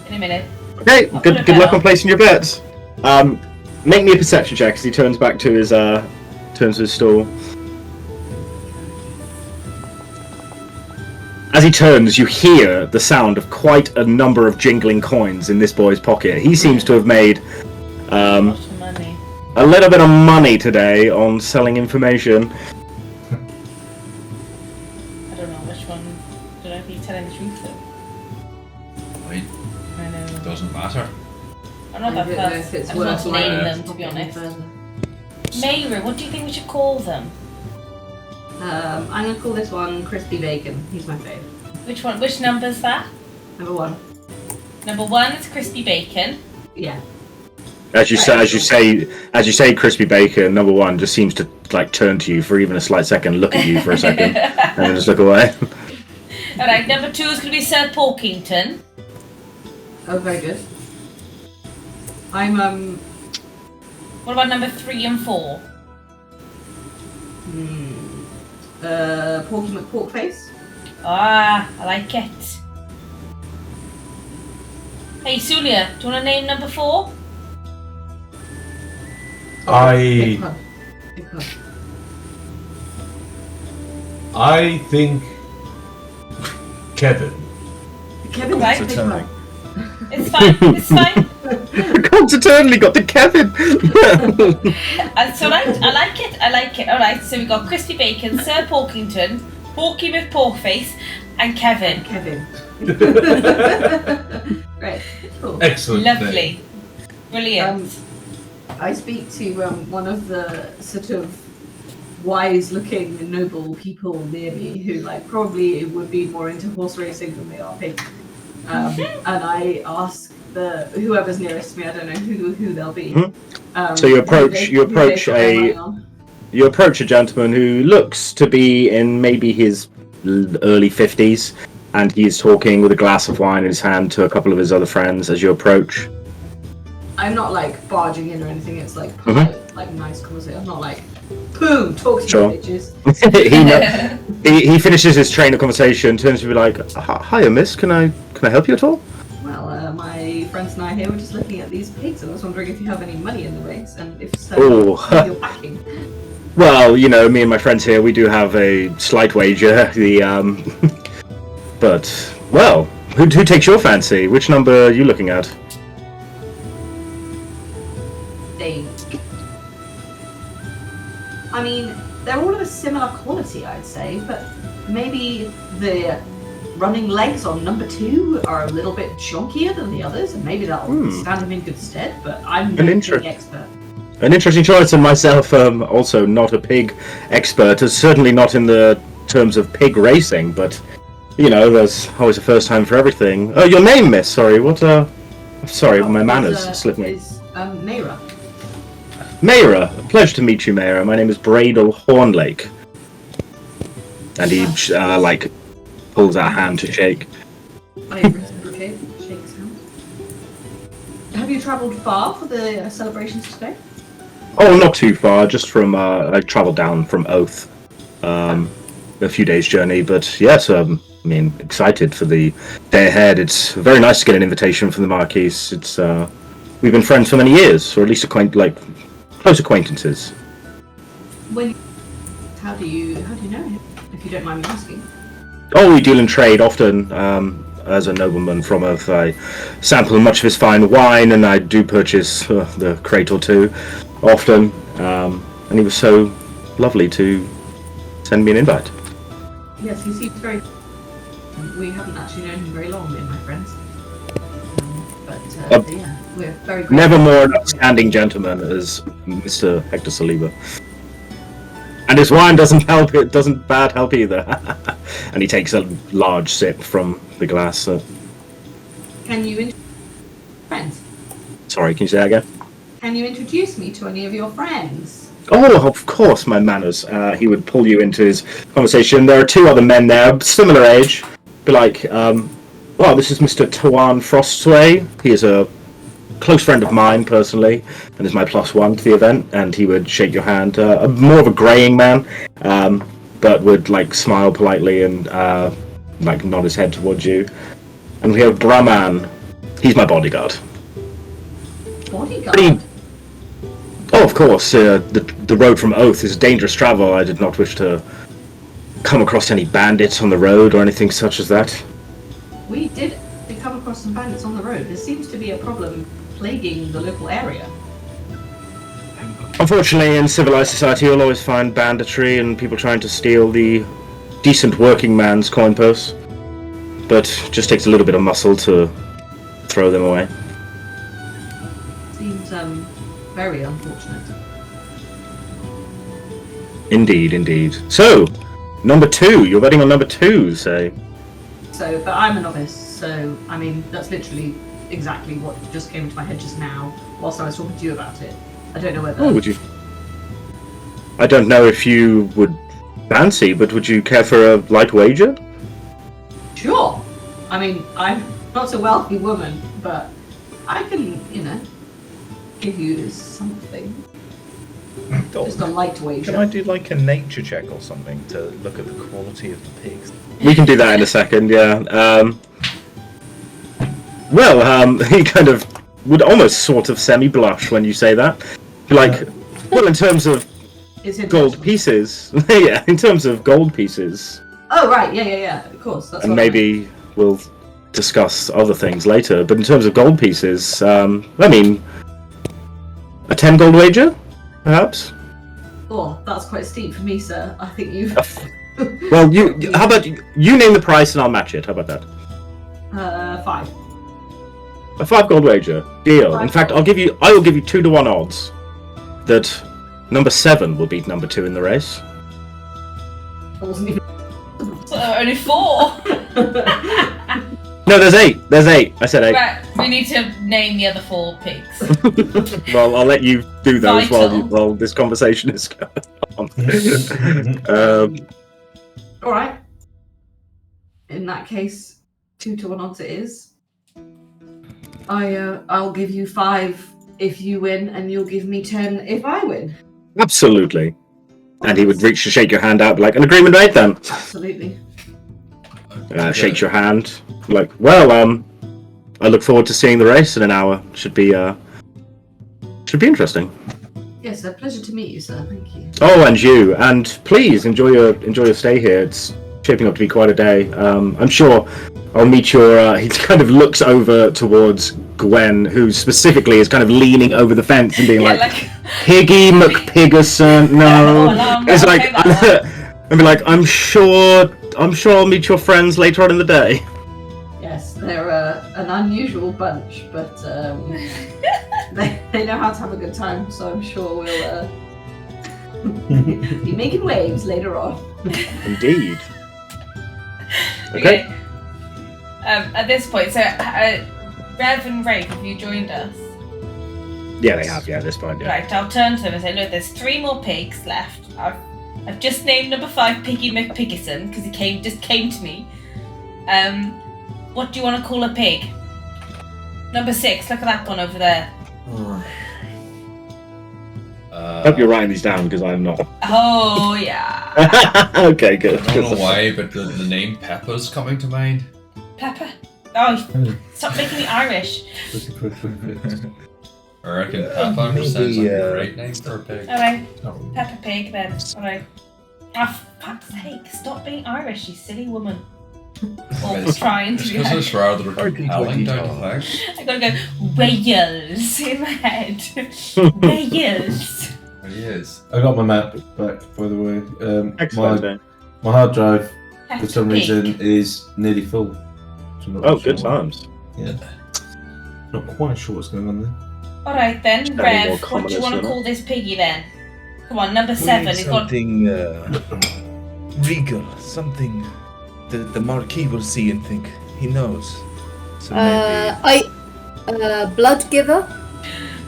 in a minute. Okay, good luck on placing your bets. Make me a perception check as he turns back to his stall. As he turns, you hear the sound of quite a number of jingling coins in this boy's pocket. He seems to have made Lots of money. a little bit of money today on selling information. I don't know which one. I don't know if he's telling the truth though. Wait, I know. it doesn't matter. I'm not I that don't know if fast. it's I'm worth not naming like- them, to be honest. further. Meira, what do you think we should call them? I'm gonna call this one Crispy Bacon. He's my fave. Which one? Which number's that? Number 1. Number 1 is crispy bacon. Yeah. As you say, crispy bacon. Number one just seems to like turn to you for even a slight second, look at you for a second, and then just look away. All right, number 2 is going to be Sir Porkington. Oh, very good. I'm What about number 3 and 4? Porky McPorkface. Ah, I like it. Hey, Soulia, do you want to name number 4? Big pun. Big pun. I think Kevin. Kevin, Right. big Returning. pun. It's fine, it's fine. God's eternally got the Kevin. It's alright, I like it. Alright, so we got Crispy Bacon, Sir Porkington, Porky with Porkface, and Kevin. Kevin. Right. Cool. Excellent. name. Lovely. Brilliant. I speak to one of the sort of wise-looking and noble people near me who, like, probably would be more into horse racing than they are pig. And I ask whoever's nearest to me, I don't know who they'll be. So you approach a gentleman who looks to be in maybe his early 50s, and he's talking with a glass of wine in his hand to a couple of his other friends as you approach. I'm not like barging in or anything. It's like polite, like nice conversation. I'm not like, boom, talk to Sure. you bitches. he finishes his train of conversation, turns to be like, "Hiya, miss. Can I help you at all?" Well, my friends and I here were just looking at these pigs, and I was wondering if you have any money in the race, and if so, Oh. what you're backing. Well, you know, me and my friends here, we do have a slight wager. But well, who takes your fancy? Which number are you looking at? I mean, they're all of a similar quality, I'd say, but maybe the running legs on number 2 are a little bit chunkier than the others, and maybe that'll stand him in good stead, but I'm no pig expert. An interesting choice, and myself also not a pig expert, certainly not in the terms of pig racing, but, you know, there's always a first time for everything. Oh, your name, miss, sorry, what, sorry, my manners slipped me. Is Meira. Meira, a pleasure to meet you, Meira. My name is Bradel Hornlake. And he, pulls out a hand to shake. I reciprocate, shakes hand. Have you travelled far for the celebrations today? Oh, not too far, just from, I travelled down from Oath. A few days' journey, but yes, excited for the day ahead. It's very nice to get an invitation from the Marquise. It's, we've been friends for many years, or at least close acquaintances. How do you know him, if you don't mind me asking? Oh, we deal in trade often. As a nobleman from Earth, I sample much of his fine wine, and I do purchase the crate or two often. And he was so lovely to send me an invite. Yes, he seems very... We haven't actually known him very long, me and my friends. But yeah, we're very grateful. Never more an outstanding gentleman as Mr. Hector Saliba. And his wine doesn't help either. And he takes a large sip from the glass. Can you introduce friends? Sorry, can you say that again? Can you introduce me to any of your friends? Oh, of course, my manners. He would pull you into his conversation. There are 2 other men there, similar age. Be like, well, this is Mr. Tawan Frostsway. He is a close friend of mine, personally, and is my +1 to the event, and he would shake your hand. More of a greying man, but would, smile politely and, nod his head towards you. And we have Brahman. He's my bodyguard. Bodyguard? Oh, of course, the road from Oath is dangerous travel. I did not wish to come across any bandits on the road or anything such as that. We did come across some bandits on the road. There seems to be a problem plaguing the local area. Unfortunately, in civilized society, you'll always find banditry and people trying to steal the decent working man's coin purse. But it just takes a little bit of muscle to throw them away. Seems very unfortunate. Indeed. So, number 2. You're betting on number 2, say. So, but I'm a novice, so, I mean, that's literally exactly what just came into my head just now. whilst I was talking to you about it. I don't know whether. Oh, would you? I don't know if you would fancy, but would you care for a light wager? Sure. I mean, I'm not a wealthy woman, but I can, give you something. Just a light wager. Can I do like a nature check or something to look at the quality of the pigs? We can do that in a second, yeah. He kind of would almost sort of semi-blush when you say that. Like, well, in terms of gold pieces, yeah, in terms of gold pieces. Oh, right, yeah, of course. That's And maybe we'll discuss other things later, but in terms of gold pieces, I mean, a 10 gold wager, perhaps? Oh, that's quite steep for me, sir. I think you've... Well, how about you name the price and I'll match it, how about that? 5. A 5 gold wager. Deal. 5 In fact, gold. I will give you 2-to-1 odds that number 7 will beat number 2 in the race. I wasn't even... Only 4. No, there's 8. There's 8. I said 8. Right, we need to name the other 4 pigs. Well, I'll let you do those Vital. while this conversation is going on. Alright. In that case, 2-to-1 odds it is. I'll give you 5 if you win, and you'll give me 10 if I win. Absolutely. And he would reach to shake your hand out, like, an agreement made then. Absolutely. Shakes your hand, like, well, I look forward to seeing the race in an hour. Should be interesting. Yes, a pleasure to meet you, sir. Thank you. Oh, and you, and please enjoy your stay here. It's shaping up to be quite a day. I'm sure I'll meet your. He kind of looks over towards Gwen, who specifically is kind of leaning over the fence and being like Piggy McPiggerson. No, it's like, and be like, I'm sure I'll meet your friends later on in the day. Yes, they're an unusual bunch, but they know how to have a good time, so I'm sure we'll be making waves later on. Indeed. Okay. At this point, so Rev and Rafe, have you joined us? Yeah, they have. Yeah, at this point. Yeah. Right, I'll turn to them and say, look, there's 3 more pigs left. I've just named number 5 Piggy McPiggerson because he just came to me. What do you want to call a pig? Number 6, look at that one over there. I hope you're writing these down because I'm not. Oh, yeah. Okay, good. I don't know why, but the name Pepper's coming to mind. Pepper? Oh, stop making me Irish. I reckon Pepper just sounds like a great name for a pig. Alright, Pepper Pig then. Alright. Oh, for fuck's sake, stop being Irish, you silly woman. Or trying to It's be because it's Irish. rather compelling, don't you think? I gotta go, Wales in my head. Wales. It is. I got my map back, by the way. Excellent. My hard drive, for Peppa some Pig. reason, is nearly full. So I'm not Oh, sure good why. times. Yeah. Not quite sure what's going on there. Alright then, Any more Rev, what do commoners you want to than call this piggy then? Come on, number We 7. need He's got. something regal, something the Marquis will see and think he knows. So maybe... Blood giver.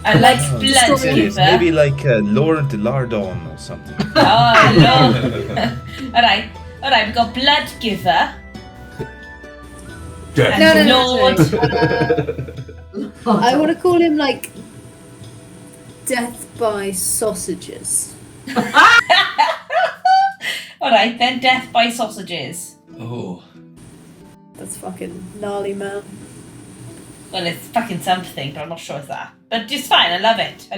I like Oh, blood it is. giver. Maybe like Lord de Lardon or something. Oh, no. Alright, we've got blood giver. Death. And No. Lord. I want to call him like Death by Sausages. Alright then, death by sausages. Oh. That's fucking gnarly, man. Well, it's fucking something, but I'm not sure it's that. But it's fine, I love it.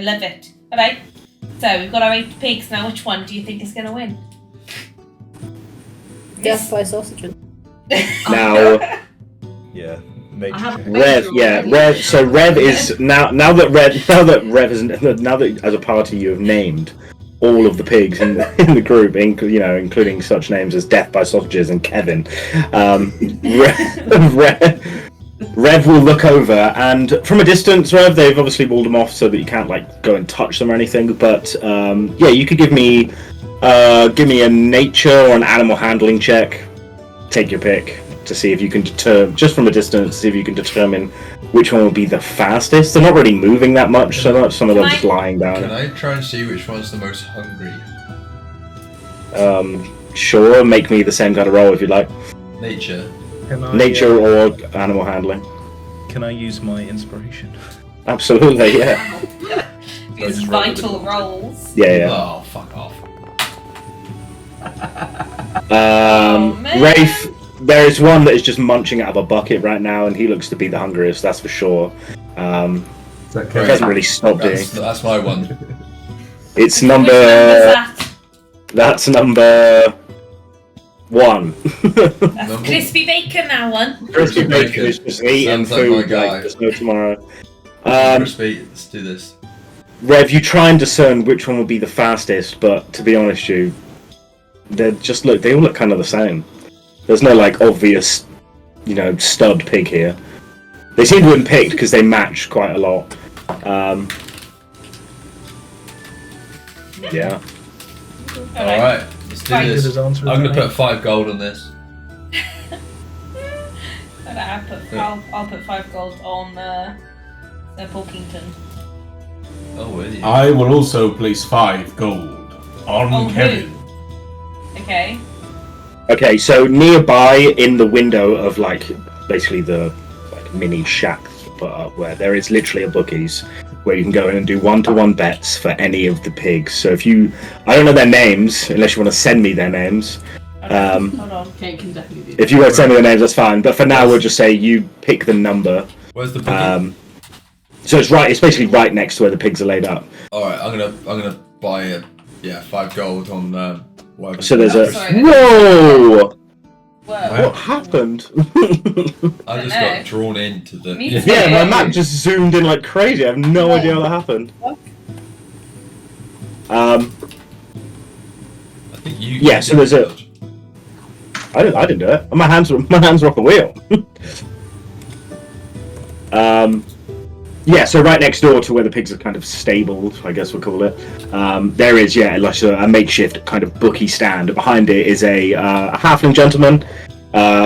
Alright, so we've got our 8 pigs now. Which one do you think is going to win? Death by Sausages. Now, Yeah, nature I have check. Rev, yeah, Rev. So Rev is now that Rev is now that as a party you have named all of the pigs in the group, including such names as Death by Sausages and Kevin. Rev will look over, and from a distance, Rev, they've obviously walled them off so that you can't like go and touch them or anything. But yeah, you could give me a nature or an animal handling check. Take your pick. to see if you can determine, just from a distance, see if you can determine which one will be the fastest. They're not really moving that much so much. Some of them just lying Can down. I try and see which one's the most hungry? Sure, make me the same kind of roll if you like. Nature. Nature or animal handling. Can I use my inspiration? Absolutely, yeah. These vital rolls. Yeah. Oh, fuck off. Man. Rafe, there is one that is just munching out of a bucket right now, and he looks to be the hungriest, that's for sure. He hasn't really stopped doing. That's my one. It's Which number's that? That's number 1. That's crispy bacon, that one. Crispy bacon is just eating Sounds like food my guy. like there's no tomorrow. Crispy, let's do this. Rev, you try and discern which one will be the fastest, but to be honest, they all look kind of the same. There's no like obvious, stud pig here. They seem to have been picked because they match quite a lot. Yeah. Alright, let's do Fine. this. His answer I'm is gonna right. put 5 gold on this. I'll put 5 gold on Porkington. Oh, really? I will also place 5 gold on Kevin. Who? Okay. Okay, so nearby in the window of basically the mini shack put up where there is literally a bookies where you can go in and do 1-to-1 bets for any of the pigs. So I don't know their names unless you want to send me their names. Hold on. Okay, you can definitely do If you want to send me their names, that's fine. But for now, we'll just say you pick the number. Where's the bookie? So it's basically right next to where the pigs are laid up. Alright, I'm gonna buy 5 gold on whatever. So there's Sorry. Whoa! Whoa. What happened? I just got drawn into the. Me too. Yeah, my map just zoomed in like crazy. I have no idea how that happened. I think you. Yeah, so there's a- I didn't do it. My hands were off the wheel. Yeah, so right next door to where the pigs are kind of stabled, I guess we'll call it, there is, like a makeshift kind of bookie stand. Behind it is a halfling gentleman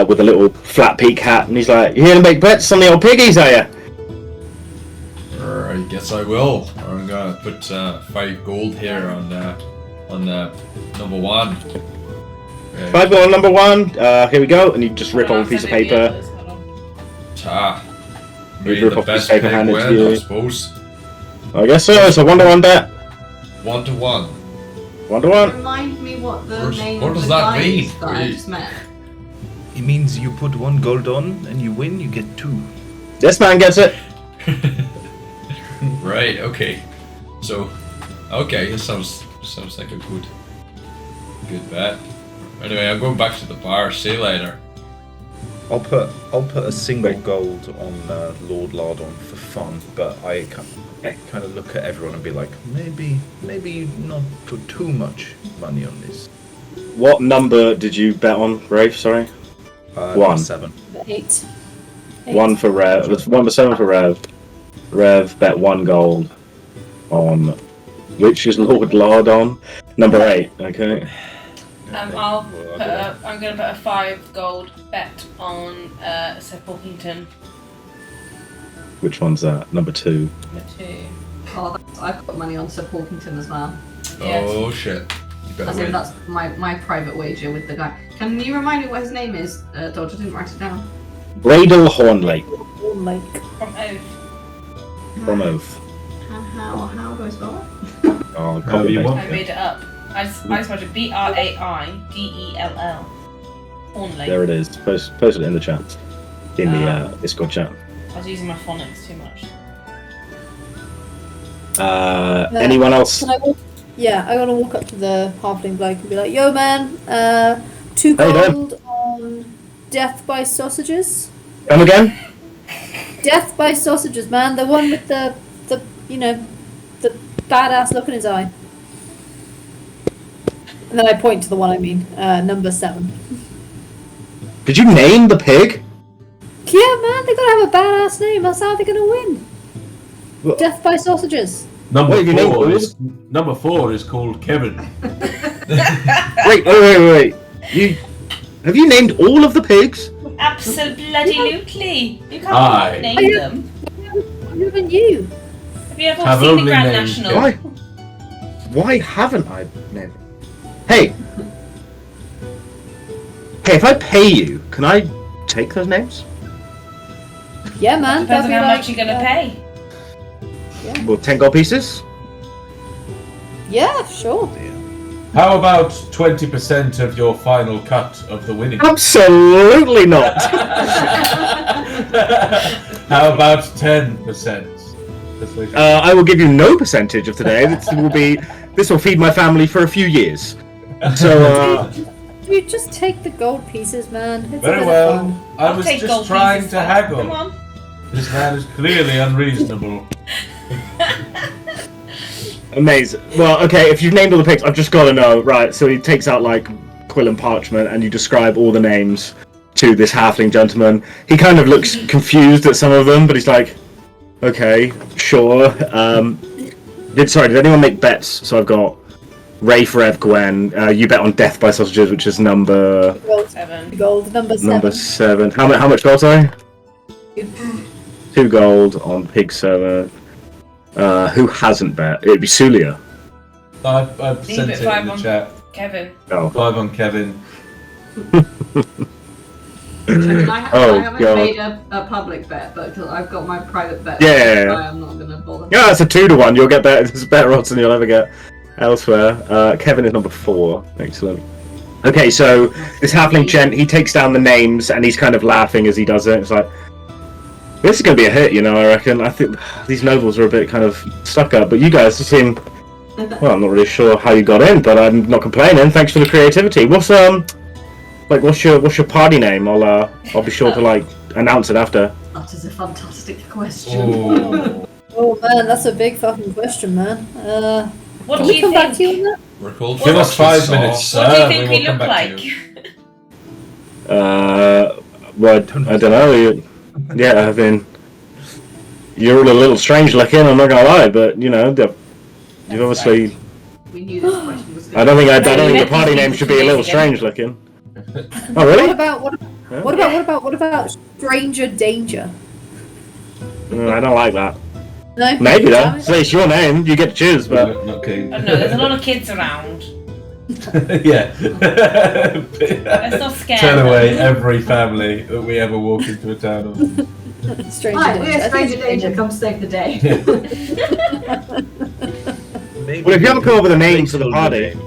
with a little flat peak hat, and he's like, "You here to make bets on the old piggies, are you?" I guess I will. I'm gonna put 5 gold here on number 1. 5 gold on number 1. Here we go, and you just rip on a piece of paper. Maybe rip the off the best paper pig handed to win, I you. suppose. I guess so. It's a 1-to-1 bet. 1-to-1. 1-to-1. Remind me what the name what of does the that guy mean? is that I just met. It means you put 1 gold on and you win, you get 2. This man gets it. Right. Okay. So, this sounds like a good bet. Anyway, I'm going back to the bar. See you later. I'll put a single gold on Lord Lardon for fun, but I kind of look at everyone and be like, maybe not put too much money on this. What number did you bet on, Rafe? Sorry. 1. 7. 8. 1 for Rev. It was 1-7 for Rev. Rev bet 1 gold on which is Lord Lardon. Number 8. Okay. I'm going to put a 5 gold bet on Sir Porkington. Which one's that? Number 2. Number 2. Oh, I've got money on Sir Porkington as well. Yes. Oh shit! You better As in, win. that's my private wager with the guy. Can you remind me what his name is, Dodge? I didn't write it down. Bradle Hornlake Like, From Oath. from Oath. How do I spell that? Oh, However you copy want. I made it up. I spelled it Braidell. Hornlake. There it is. Post it in the chat. In the Discord chat. I was using my phonics too much. Anyone else? can I walk? Yeah, I gotta walk up to the halfling bloke and be like, "Yo, man, 2 How you doing? gold on death by sausages. Come again? Death by sausages, man. The one with the the badass look in his eye." And then I point to the one I mean, number 7. Did you name the pig? Yeah, man, they gotta have a badass name. That's how they're gonna win. What? Death by sausages. Number Wait, you named 4 all is number 4 is called Kevin. Wait. You have you named all of the pigs? Absolutely. You Aye. can't name them. Who than you? Have you ever Have seen the only Grand named National? Why haven't I named? Hey, if I pay you, can I take those names? Yeah, man. Depends on that'd be how like, much you're gonna pay. Well, 10 gold pieces. Yeah, sure. How about 20% of your final cut of the winnings? Absolutely not. How about 10%? I will give you no percentage of today. This will feed my family for a few years. So, Dude, just take the gold pieces, man. It's a Very bit well. of fun. I I'll was take just gold trying pieces, to then. haggle. Come on. This man is clearly unreasonable. amazing. Well, okay, if you've named all the pigs, I've just got to know. Right, so he takes out, like, quill and parchment, and you describe all the names to this halfling gentleman. He kind of looks confused at some of them, but he's like, okay, sure. Did anyone make bets? So I've got Rafe, Rev, Gwen. You bet on Death by Sausages, which is number... Gold. 7. Gold. Number 7. Number 7. How much gold, sorry? 2 gold on Pig Server. Who hasn't bet? It'd be Soulia. I've Leave sent it it 5 in the on chat. Kevin. Oh. 5 on Kevin. I Oh, haven't God. made a public bet, but I've got my private bet. Yeah. So I'm not going to bother. Yeah, it's a 2-1. You'll get better. There's better odds than you'll ever get elsewhere. Kevin is number 4. Excellent. Okay, so this halfling gent, he takes down the names and he's kind of laughing as he does it. It's like, this is going to be a hit, you know, I reckon. I think these nobles are a bit kind of stuck up, but you guys seem... Well, I'm not really sure how you got in, but I'm not complaining. Thanks for the creativity. What's your party name? I'll be sure to like announce it after. That is a fantastic question. Oh. Oh man, that's a big fucking question, man. What Can do we you come back to think? you on that? We're called Give us Fox's 5 minutes, Sauce. sir. What do you think we we will come look back like? to you. Well, I don't know. Yeah, I mean, you're all a little strange looking. I'm not gonna lie, but you know, you've obviously. We knew this question was I don't think the met party these name people should be a 2 little days ago. strange looking. Oh really? What about stranger danger? I don't like that. No. Maybe though. Damn it. So it's your name. You get to choose, but. Not keen. I don't know, there's a lot of kids around. Yeah. Let's not scare Turn them. away every family that we ever walk into a town of. Stranger Hi, danger. we're I think Stranger it's Danger. Come save the day. Maybe Well, if you haven't come up with a name for the placeholder party, name.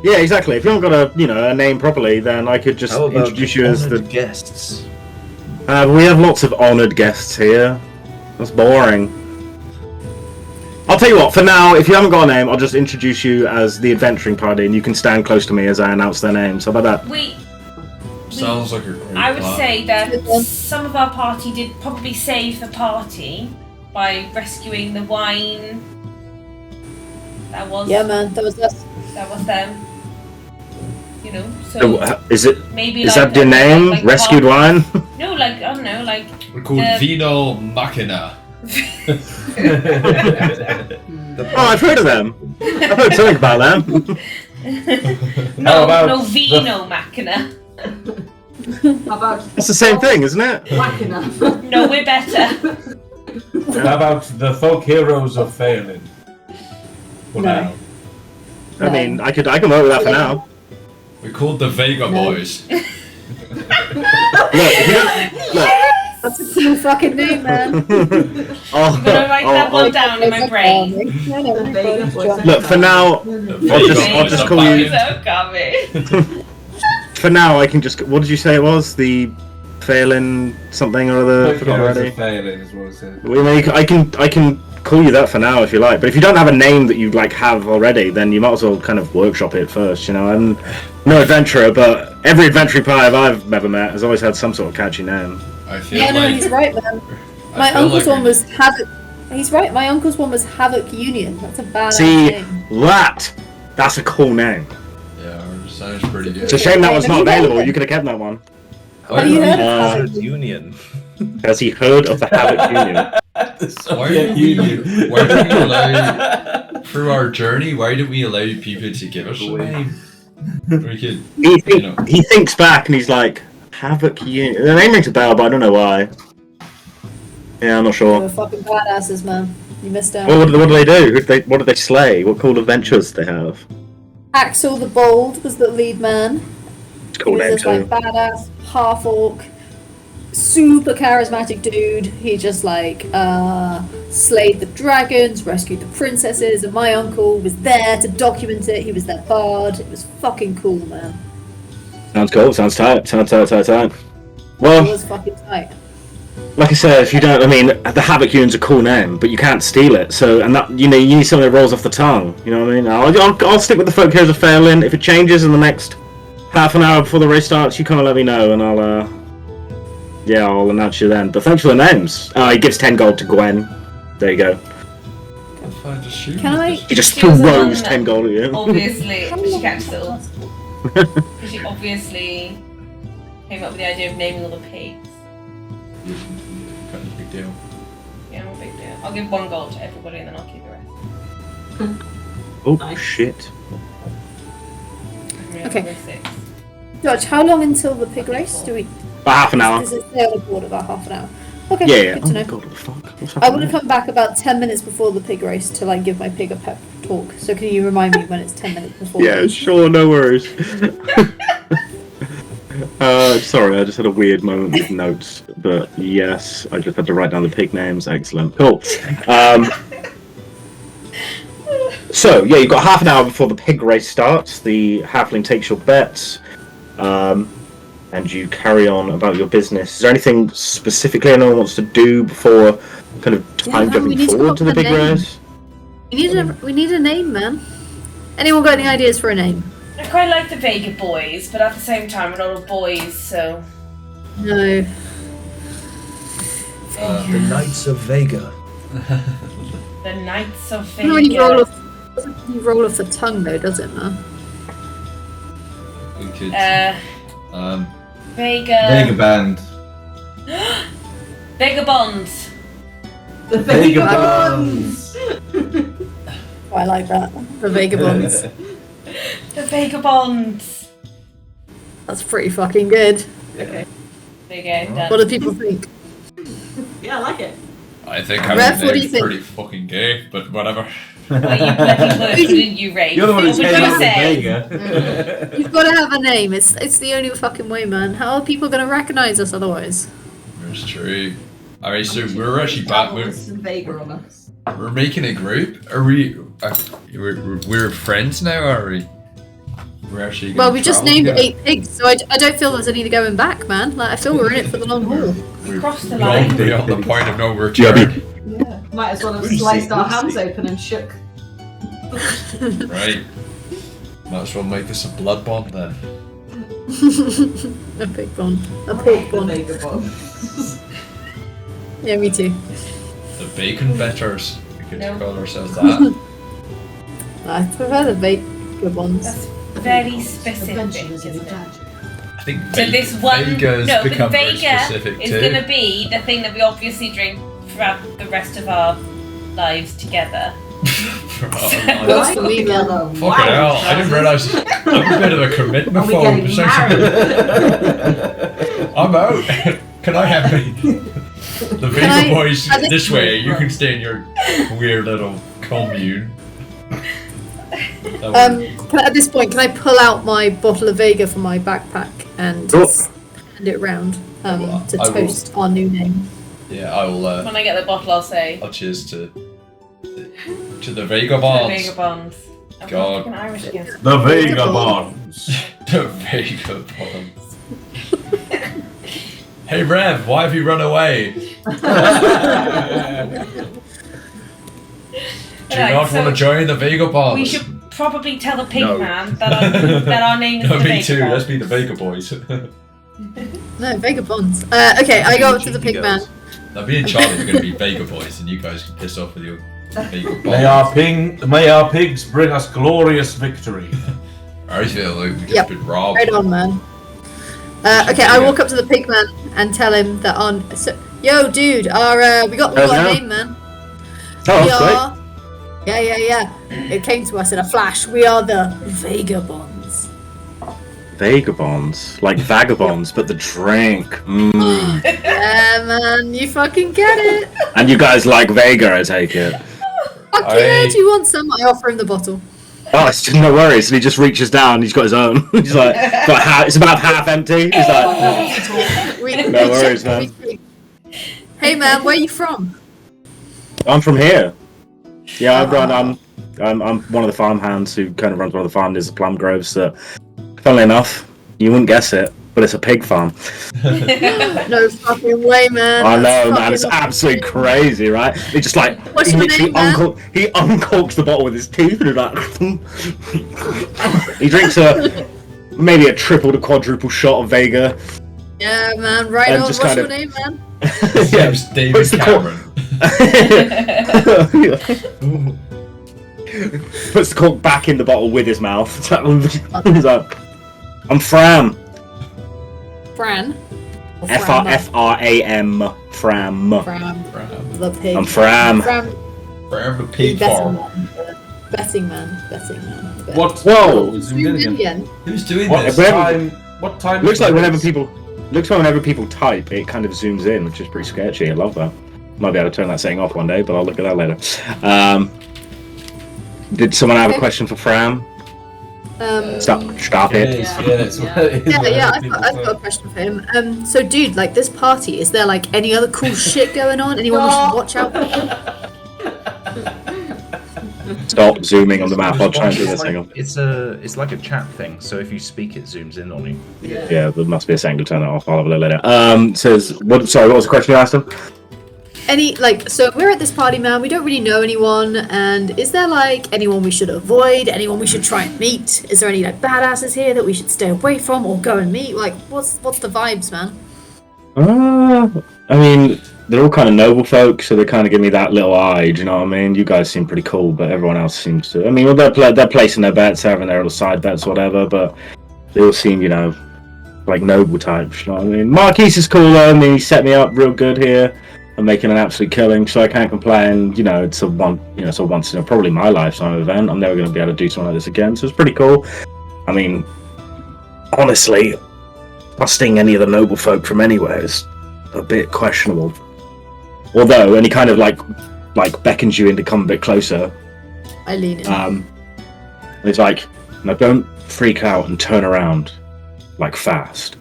yeah, exactly. If you haven't got a name properly, then I could just How about introduce you as the. honoured guests? We have lots of honoured guests here. That's boring. I'll tell you what, for now, if you haven't got a name, I'll just introduce you as the adventuring party and you can stand close to me as I announce their names. How about that? Sounds like a great I would plan. say that some of our party did probably save the party by rescuing the wine. That was Yeah, man, that was us. that was them. You know, so Is it? maybe Is like that your name? like Rescued Wine? No, like I don't know, like We're called Vino Machina. Oh, I've heard of them. I've heard something about them. no, about no vino machina. How about It's the same thing, isn't it? Whackina? No, we're better. How about the folk heroes of Phelan? For No. now. I mean, I can work with that for now. We're called the Vega No. Boys. Look, if you don't, look. That's a cool fucking name, man. I'm gonna write that one down in my brain. Look, for now, I'll just call you. So coming. For now, I can just. What did you say it was? The Phelan something or other. I Folk forgot heroes already. of Phelan is what it said. Well, I can call you that for now if you like. But if you don't have a name that you like have already, then you might as well kind of workshop it first. You know, I'm no adventurer, but every adventuring party I've ever met has always had some sort of catchy name. I feel Yeah, no, like he's right, man. I My feel uncle's like one was Havoc. He's right. My uncle's one was Havoc Union. That's a bad See, name. that's a cool name. Yeah, it sounds pretty good. It's a shame that one's not Have you heard available. of You could have kept that one. Have you heard of Honoured Union. Has he heard of the Havoc Union? Why did we allow, through our journey, why did we allow people to give us a name? We could, He you know. he thinks back and he's like, Havoc Unit. The name rings a bell, but I don't know why. Yeah, I'm not They sure. were fucking badasses, man. You missed out. What do they do? What did they slay? What cool adventures do they have? Axel the Bold was the lead man. It's a He cool was name this like too. badass half orc, super charismatic dude. He just like slayed the dragons, rescued the princesses, and my uncle was there to document it. He was their bard. It was fucking cool, man. Sounds cool. Sounds tight. Sounds tight. It Well, was fucking tight. like I said, if you don't, I mean, the Havoc Unit's a cool name, but you can't steal it. So, and that you need something that rolls off the tongue. You know what I mean? I'll stick with the Folk Heroes of Fairlin. If it changes in the next half an hour before the race starts, you kind of let me know, and I'll announce you then. But thanks for the names. He gives 10 gold to Gwen. There you go. Can I? He just She was the one throws that 10 gold at you. Obviously, she catches it all. She obviously came up with the idea of naming all the pigs. Kind of big deal. Yeah, no big deal. I'll give 1 gold to everybody and then I'll keep the rest. Oh Nice. shit! Okay. We're 6. George, how long until the pig race? Do we? About half an hour. Does it stay on the board about half an hour? Okay. Yeah. Good Oh to my know. god, what the fuck? What's I happening? want to come back about 10 minutes before the pig race to like give my pig a pep talk. So can you remind me when it's 10 minutes before? Yeah, sure, no worries. Sorry, I just had a weird moment with notes, but yes, I just had to write down the pig names. Excellent, cool. So yeah, you've got half an hour before the pig race starts. The halfling takes your bets, and you carry on about your business. Is there anything specifically anyone wants to do before kind of time man, we jumping need to forward to the put the big name. race? We need a name, man. Anyone got any ideas for a name? I quite like the Vega boys, but at the same time, we're not all boys, so. No. The Knights of Vega. The Knights of Not when you roll Vega. off. Doesn't when you roll off the tongue though, does it, man? We could. Vega. Vagabond. Vagabonds. The Vagabonds. Oh, I like that. The Vagabonds. The Vagabonds. That's pretty fucking good. Okay. There you go, done. What do people think? Yeah, I like it. I think Rev, I'm what do you think? pretty fucking gay, but whatever. Well, you bloody would, didn't you, Rafe? You're the one who's What would heading you up the say? Vega. You've got to have a name. It's the only fucking way, man. How are people going to recognize us otherwise? That's true. Alright, so we're actually back. With some Vega on us. We're making a group. Are we? We're friends now, are we? We're actually. Well, gonna we just travel named together? 8 pigs, so I don't feel there's any going back, man. Like I feel we're in it for the long haul. We crossed the We're line. already on the point of no return. Yeah. Might as well have Lucy, sliced our Lucy. hands open and shook. Right. Might as well make this a blood bond then. A pig bond. A pork The bond. Vega bomb. Yeah, me too. The bacon betters. We could No. call ourselves that. I prefer the Vega bonds. That's very specific, Adventurers in isn't it? Exandria. I think So this one, Vega's no, but become very Vega specific is too. going to be the thing that we obviously drink throughout the rest of our lives together. Oh, Goes for me, man. Together. fucking hell! I didn't realise I'm a bit of a commitment Are we phobe. getting married? I'm out. Can I have me? The Vega I- boys I think- this way. You can stay in your weird little commune. At this point, can I pull out my bottle of Vega from my backpack and Sure. hand it round Well, to I will- toast our new name? Yeah, I'll. When I get the bottle, I'll say I'll cheers to the Vega the bonds. Vagabonds. I'm God. fucking Irish again. The Vagabonds. The Vega bonds. Hey Rev, why have you run away? Do you Right, not so want to join the Vega bonds? We should probably tell the pig No. man that our name is No, the me too. Vagabond. Let's be the Vega boys. No, Vega bonds. Okay, I go up to the pig man. Now, me and Charlie are going to be Vega boys, and you guys can piss off with your Vega bonds. May our pigs bring us glorious victory. I feel like we've just Yep. been robbed. Right on, man. Okay, I walk up to the pig man and tell him that yo, dude, we got a Hello. name, man. Oh, We that's great. are. Yeah. It came to us in a flash. We are the Vagabonds. vagabonds, like vagabonds, but the drink. Yeah, man, you fucking get it. And you guys like Vega, I take it. Fuck yeah, do you want some? I offer him the bottle. Oh, it's just no worries. And he just reaches down. He's got his own. He's like, it's about half empty. He's like, no worries, man. Hey, man, where are you from? I'm from here. Yeah, I'm one of the farm hands who kind of runs one of the farms. There's the plum groves that, funnily enough, you wouldn't guess it, but it's a pig farm. No fucking way, man. I know, man. It's absolutely crazy, right? He just like What's he your literally name, he uncorks the bottle with his teeth and he's like he drinks maybe a triple to quadruple shot of Vega. Yeah, man. Right And on. just What's kind your of- name, man? Yeah, It's David Cameron. Puts the cork back in the bottle with his mouth. He's like, I'm Fram. Fran. F-R-A-M. Fram. Fram. The pig. I'm Fram. Forever pig farm. Betting man. What? Whoa. Zoom in again. Million. Who's doing What this? time? What time? Looks is like it? whenever people type, it kind of zooms in, which is pretty sketchy. I love that. Might be able to turn that setting off one day, but I'll look at that later. Did someone have a question for Fram? Stop it. Yes, Yeah, I've got a question for him. So, dude, like this party, is there like any other cool shit going on? Anyone we should watch out for? Stop zooming on the map. I'll try and do this thing. It's like a chat thing. So if you speak, it zooms in on you. Yeah, there must be a setting to turn it off. I'll have a look later. Says what? Sorry, what was the question you asked him? So we're at this party, man. We don't really know anyone, and is there like anyone we should avoid? Anyone we should try and meet? Is there any like badasses here that we should stay away from or go and meet? Like, what's the vibes, man? I mean, they're all kind of noble folk, so they kind of give me that little eye. Do you know what I mean? You guys seem pretty cool, but everyone else seems to. I mean, well, they're placing their bets, having their little side bets, whatever. But they all seem, like noble types. You know what I mean? Marquis is cool though. I mean, he set me up real good here. I'm making an absolute killing, so I can't complain. It's a once in probably my lifetime event. I'm never going to be able to do something like this again, so it's pretty cool. I mean, honestly, trusting any of the noble folk from anywhere is a bit questionable. Although, and he kind of like beckons you in to come a bit closer. I lean in. And he's like, now don't freak out and turn around like fast.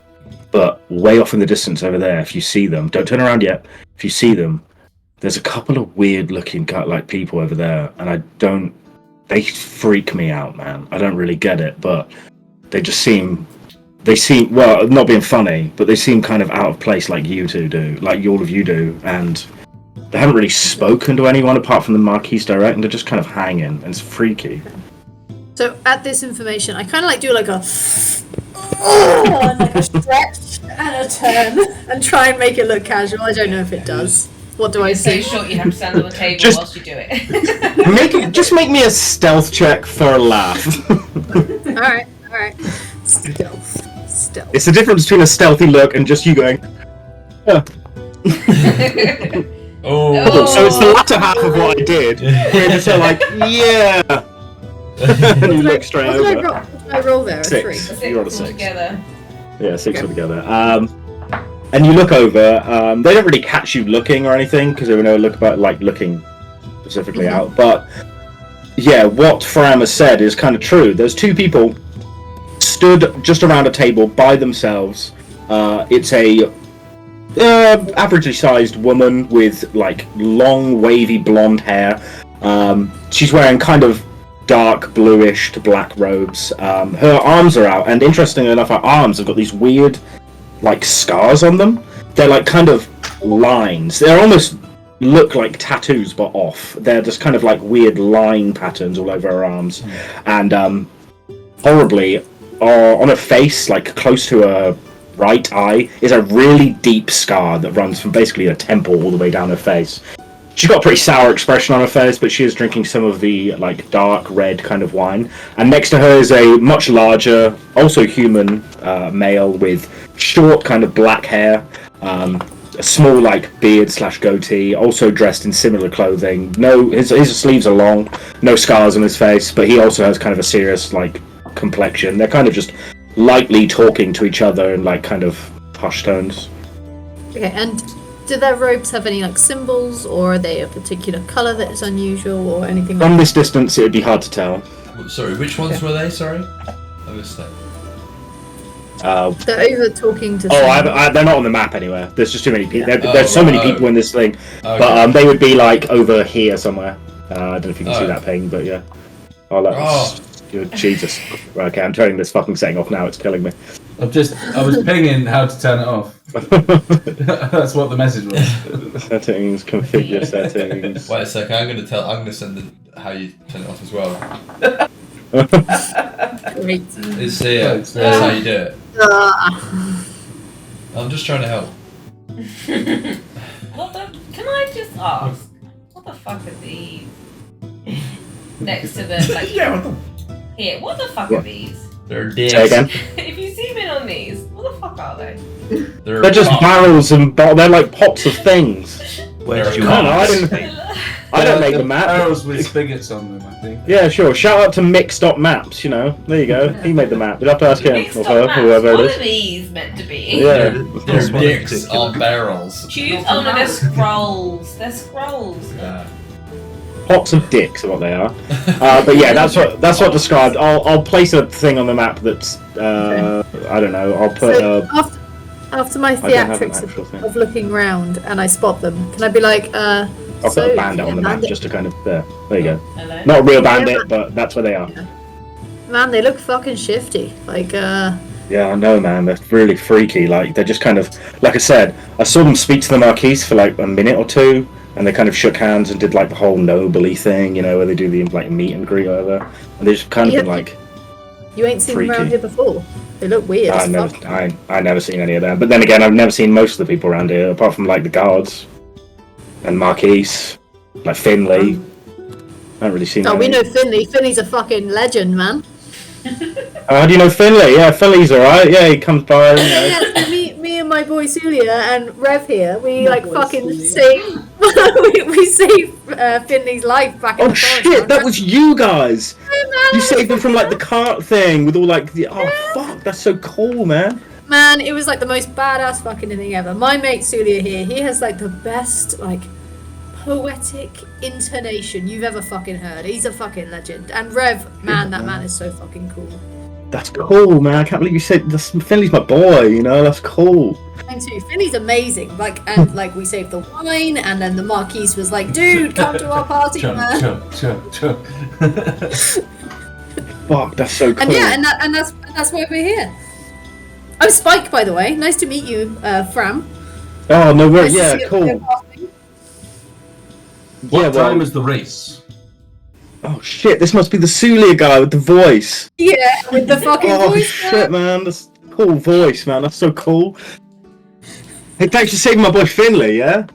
But way off in the distance over there, if you see them, don't turn around yet. If you see them, there's a couple of weird-looking like people over there, and they freak me out, man. I don't really get it, but they seem, well, not being funny, but they seem kind of out of place like you two do, like all of you do, and they haven't really spoken to anyone apart from the Marquis direct, and they're just kind of hanging, and it's freaky. So at this information, I kind of like do like a and like a stretch and a turn and try and make it look casual. I don't know if it does. What do I So see? short you have to stand on the table Just- whilst you do it. Make me a stealth check for a laugh. All right. Stealth. It's the difference between a stealthy look and just you going. Oh. So it's the latter half of what I did. Where you're just like, yeah. And you look straight What did over. I roll there? A 6. 3. You rolled a All 6. together. Yeah, 6 altogether. And you look over. They don't really catch you looking or anything because they don't know looking specifically out. But yeah, what Fram has said is kind of true. There's two people stood just around a table by themselves. It's a averagely sized woman with like long wavy blonde hair. She's wearing kind of dark bluish to black robes. Her arms are out, and interestingly enough, her arms have got these weird like scars on them. They're like kind of lines. They almost look like tattoos but off. They're just kind of like weird line patterns all over her arms. And horribly on her face, like close to her right eye, is a really deep scar that runs from basically her temple all the way down her face. She's got a pretty sour expression on her face, but she is drinking some of the like dark red kind of wine. And next to her is a much larger, also human male with short kind of black hair, a small like beard / goatee, also dressed in similar clothing. His sleeves are long, no scars on his face, but he also has kind of a serious like complexion. They're kind of just lightly talking to each other in like kind of hushed tones. Okay, and do their robes have any like symbols, or are they a particular colour that is unusual, or anything like From that? this distance, it would be hard to tell. Sorry, which ones were they? Sorry, I missed that. They're over talking to. They're not on the map anywhere. There's just too many people. Yeah. There's so many people in this thing, Okay. but they would be like over here somewhere. I don't know if you can see that ping, but yeah. Jesus. Okay, I'm turning this fucking setting off now. It's killing me. I was pinging how to turn it off. That's what the message was. Settings, configure settings. Wait a second. I'm gonna send how you turn it off as well. Great. It's here. That's how you do it. I'm just trying to help. Can I just ask, what the fuck are these? Next to the like. Here, what the fuck are these? They're dicks. Say again? If you zoom in on these, what the fuck are they? They're just barrels and they're like pots of things. Where did you I don't know, ask? I don't make the map. Barrels with spigots on them, I think. Yeah, sure. Shout out to Mix.maps, you know. There you go. He made the map. You'd have to ask him Mixed or up her, maps. whoever What it are is. these meant to be? Yeah. They're dicks on barrels. Choose. Oh no, they're scrolls. They're scrolls. Yeah. Pots of dicks are what they are. But yeah, that's what described. I'll place a thing on the map that's I don't know. I'll put. So after my I don't have an theatrics actual thing. of looking round and I spot them, can I be like, I'll put a bandit on the map just to kind of there you go. Hello. Not a real bandit, but that's where they are. Man, they look fucking shifty. Like, Yeah, I know, man. They're really freaky. Like they're just kind of like I said. I saw them speak to the Marquise for like a minute or two, and they kind of shook hands and did like the whole noble-y thing, you know, where they do the like meet and greet or whatever. And they just kind of been like. you ain't seen them around Freaky. here before. They look weird as fuck. I never seen any of them. But then again, I've never seen most of the people around here, apart from like the guards and Marquise, like Finley. I haven't really seen. Oh, we any. know Finley. Finley's a fucking legend, man. How do you know Finley? Yeah, Finley's alright. Yeah, he comes by. You know. Yeah, me and my boy Soulia and Rev here, we My like boy fucking Soulia. saved we saved Finley's life back in Oh the forest. shit, that was you guys! Man, You saved him from like the cart thing with all like the. Oh fuck, that's so cool, man. Man, it was like the most badass fucking thing ever. My mate Soulia here, he has like the best like poetic intonation you've ever fucking heard. He's a fucking legend. And Rev, man, that man is so fucking cool. That's cool, man. I can't believe you said this. Finley's my boy. You know, that's cool. Mine too. Finley's amazing. Like, and like we saved the wine, and then the Marquise was like, "Dude, come to our party, man." Chug. Fuck, that's so cool. And yeah, and that's why we're here. I'm Spike, by the way. Nice to meet you, Fram. Oh no, Nice to yeah, see you cool. at the casting. What Yeah, well- time is the race? Oh shit, this must be the Soulia guy with the voice. Yeah, with the fucking Oh voice. shit, man, that's a cool voice, man. That's so cool. Hey, thanks for saving my boy Finley, yeah?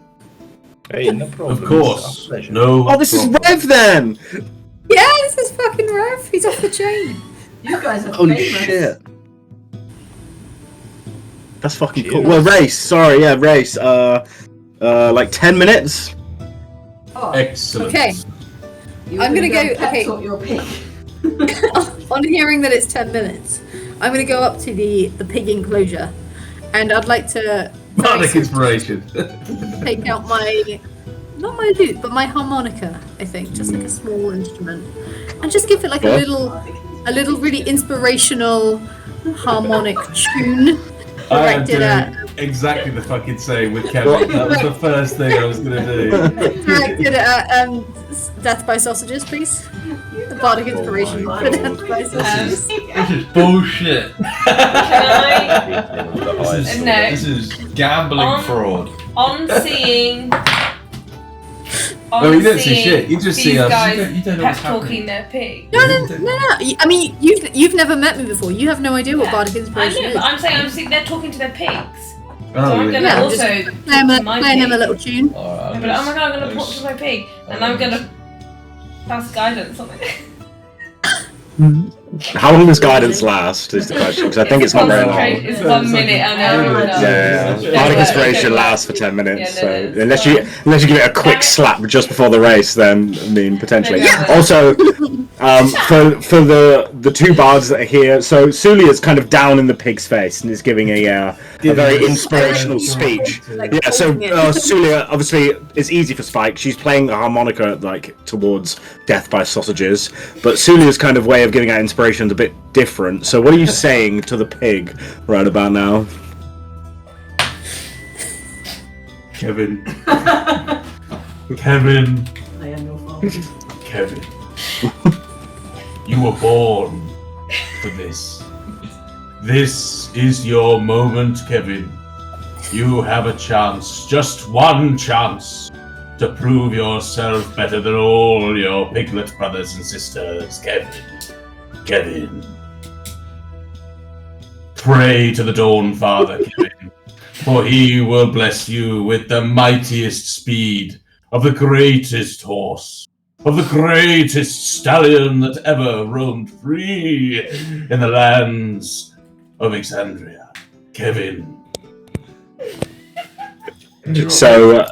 Hey, no problem. Of course. Our pleasure. No. Oh, this is problem. Rev then! Yeah, this is fucking Rev. He's off the chain. You guys are Holy famous. shit. That's fucking Cheers. cool. Well, race, sorry, yeah, race. Like 10 minutes? Oh, Excellent. Okay. you I'm were gonna go- pet okay. talk your pig. On hearing that it's 10 minutes, I'm going to go up to the pig enclosure, and I'd like to Bardic inspiration. take out not my lute, but my harmonica, I think, just like a small instrument, and just give it like Yeah. a little really inspirational harmonic tune I am directed doing at exactly the fucking same with Kevin. That was the first thing I was going to do. Death by Sausages, please. The bardic inspiration for Death by Sausages. This is bullshit. This is gambling fraud. On seeing. Oh, you don't see shit. You just see these us. guys You don't know pep what's happening. talking their pig. No. I mean, you've never met me before. You have no idea what bardic I inspiration know, is. but I'm saying they're talking to their pigs. So Oh, I'm yeah. gonna Yeah, also just play him a little tune. Alright, I'll be like, oh my god, I'm gonna talk to my pig, and I'm gonna pass guidance on it. How long does guidance last, is the question, because I think it's not very long. It's 1 minute, I know. Yeah, Yeah. bardic inspiration Okay. lasts for 10 minutes, Yeah, so no, unless fine. you give it a quick slap just before the race, then I mean potentially. Yeah. Also, For the two bards that are here, so Soulia's kind of down in the pig's face and is giving a very inspirational speech. Yeah, so Soulia, obviously, it's easy for Spike. She's playing the harmonica, like, towards Death by Sausages, but Soulia's kind of way of giving out inspiration is a bit different. So what are you saying to the pig right about now? Kevin. Kevin. I am your father. Kevin. You were born for this. This is your moment, Kevin. You have a chance, just one chance, to prove yourself better than all your piglet brothers and sisters, Kevin. Kevin. Pray to the Dawn Father, Kevin, for he will bless you with the mightiest speed of the greatest horse, of the greatest stallion that ever roamed free in the lands of Exandria. Kevin. So,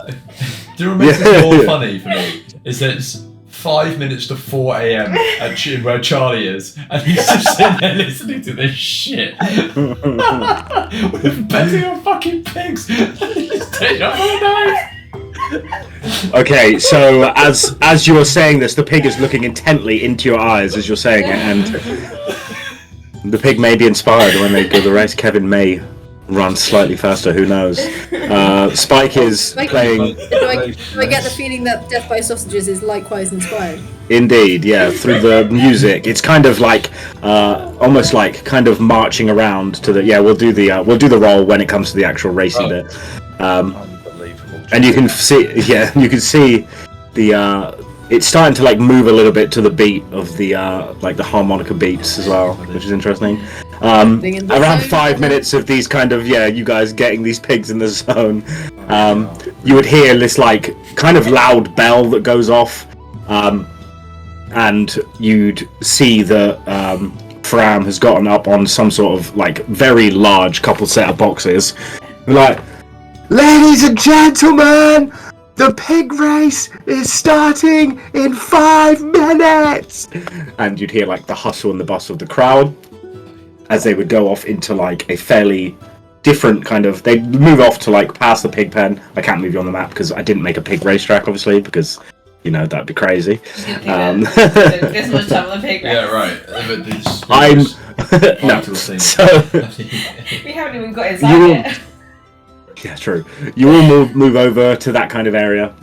do you remember what's more funny for me? Is that it's 5 minutes to 4 a.m. at where Charlie is, and he's just sitting there listening to this shit. We're betting on fucking pigs. He's staying up all night. okay, so as you are saying this, the pig is looking intently into your eyes as you're saying it, and the pig may be inspired when they go the race. Kevin may run slightly faster, who knows. Spike is playing... Do I get the feeling that Death by Sausages is likewise inspired? Indeed, yeah, through the music. It's kind of like, almost like kind of marching around to the... Yeah, we'll do the roll when it comes to the actual racing bit. Unbelievable. And you can see the... it's starting to like move a little bit to the beat of the like the harmonica beats as well, which is interesting. Around 5 minutes of these kind of you guys getting these pigs in the zone, you would hear this like kind of loud bell that goes off, and you'd see that Fram has gotten up on some sort of like very large couple set of boxes, like, ladies and gentlemen, the pig race is starting in 5 minutes! And you'd hear like the hustle and the bustle of the crowd as they would go off into like a fairly different kind of... They'd move off to like past the pig pen. I can't move you on the map because I didn't make a pig racetrack, obviously, because, you know, that'd be crazy. This much time on the pig race. Yeah, right. But No. So... We haven't even got inside yet. Yeah, true. You all move over to that kind of area.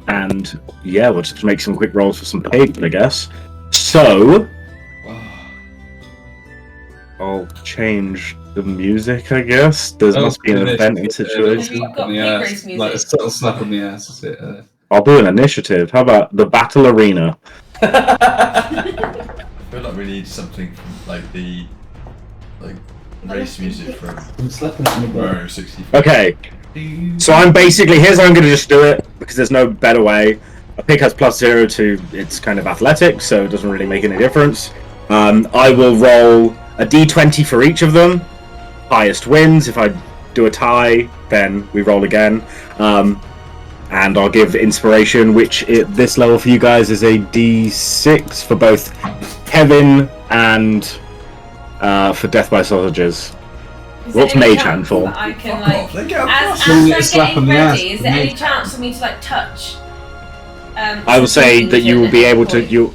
And yeah, we'll just make some quick rolls for some pig, I guess. So... I'll change the music, I guess. There must be an event situation. You've got pig race music. Like a subtle slap on the ass, that's it. I'll do an initiative. How about the Battle Arena? I feel like we need something from like the race music from Mario 64. Okay, so I'm basically... Here's how I'm going to just do it, because there's no better way. A pig has +0 to its kind of athletics, so it doesn't really make any difference. I will roll a d20 for each of them. Highest wins. If I do a tie, then we roll again. And I'll give inspiration, which at this level for you guys is a d6 for both Kevin and for Death by Sausages. What's Mage Hand for? I can like, as slap on I'm the getting ass. ready, is there any chance for me to like touch? I will say that you will be able to...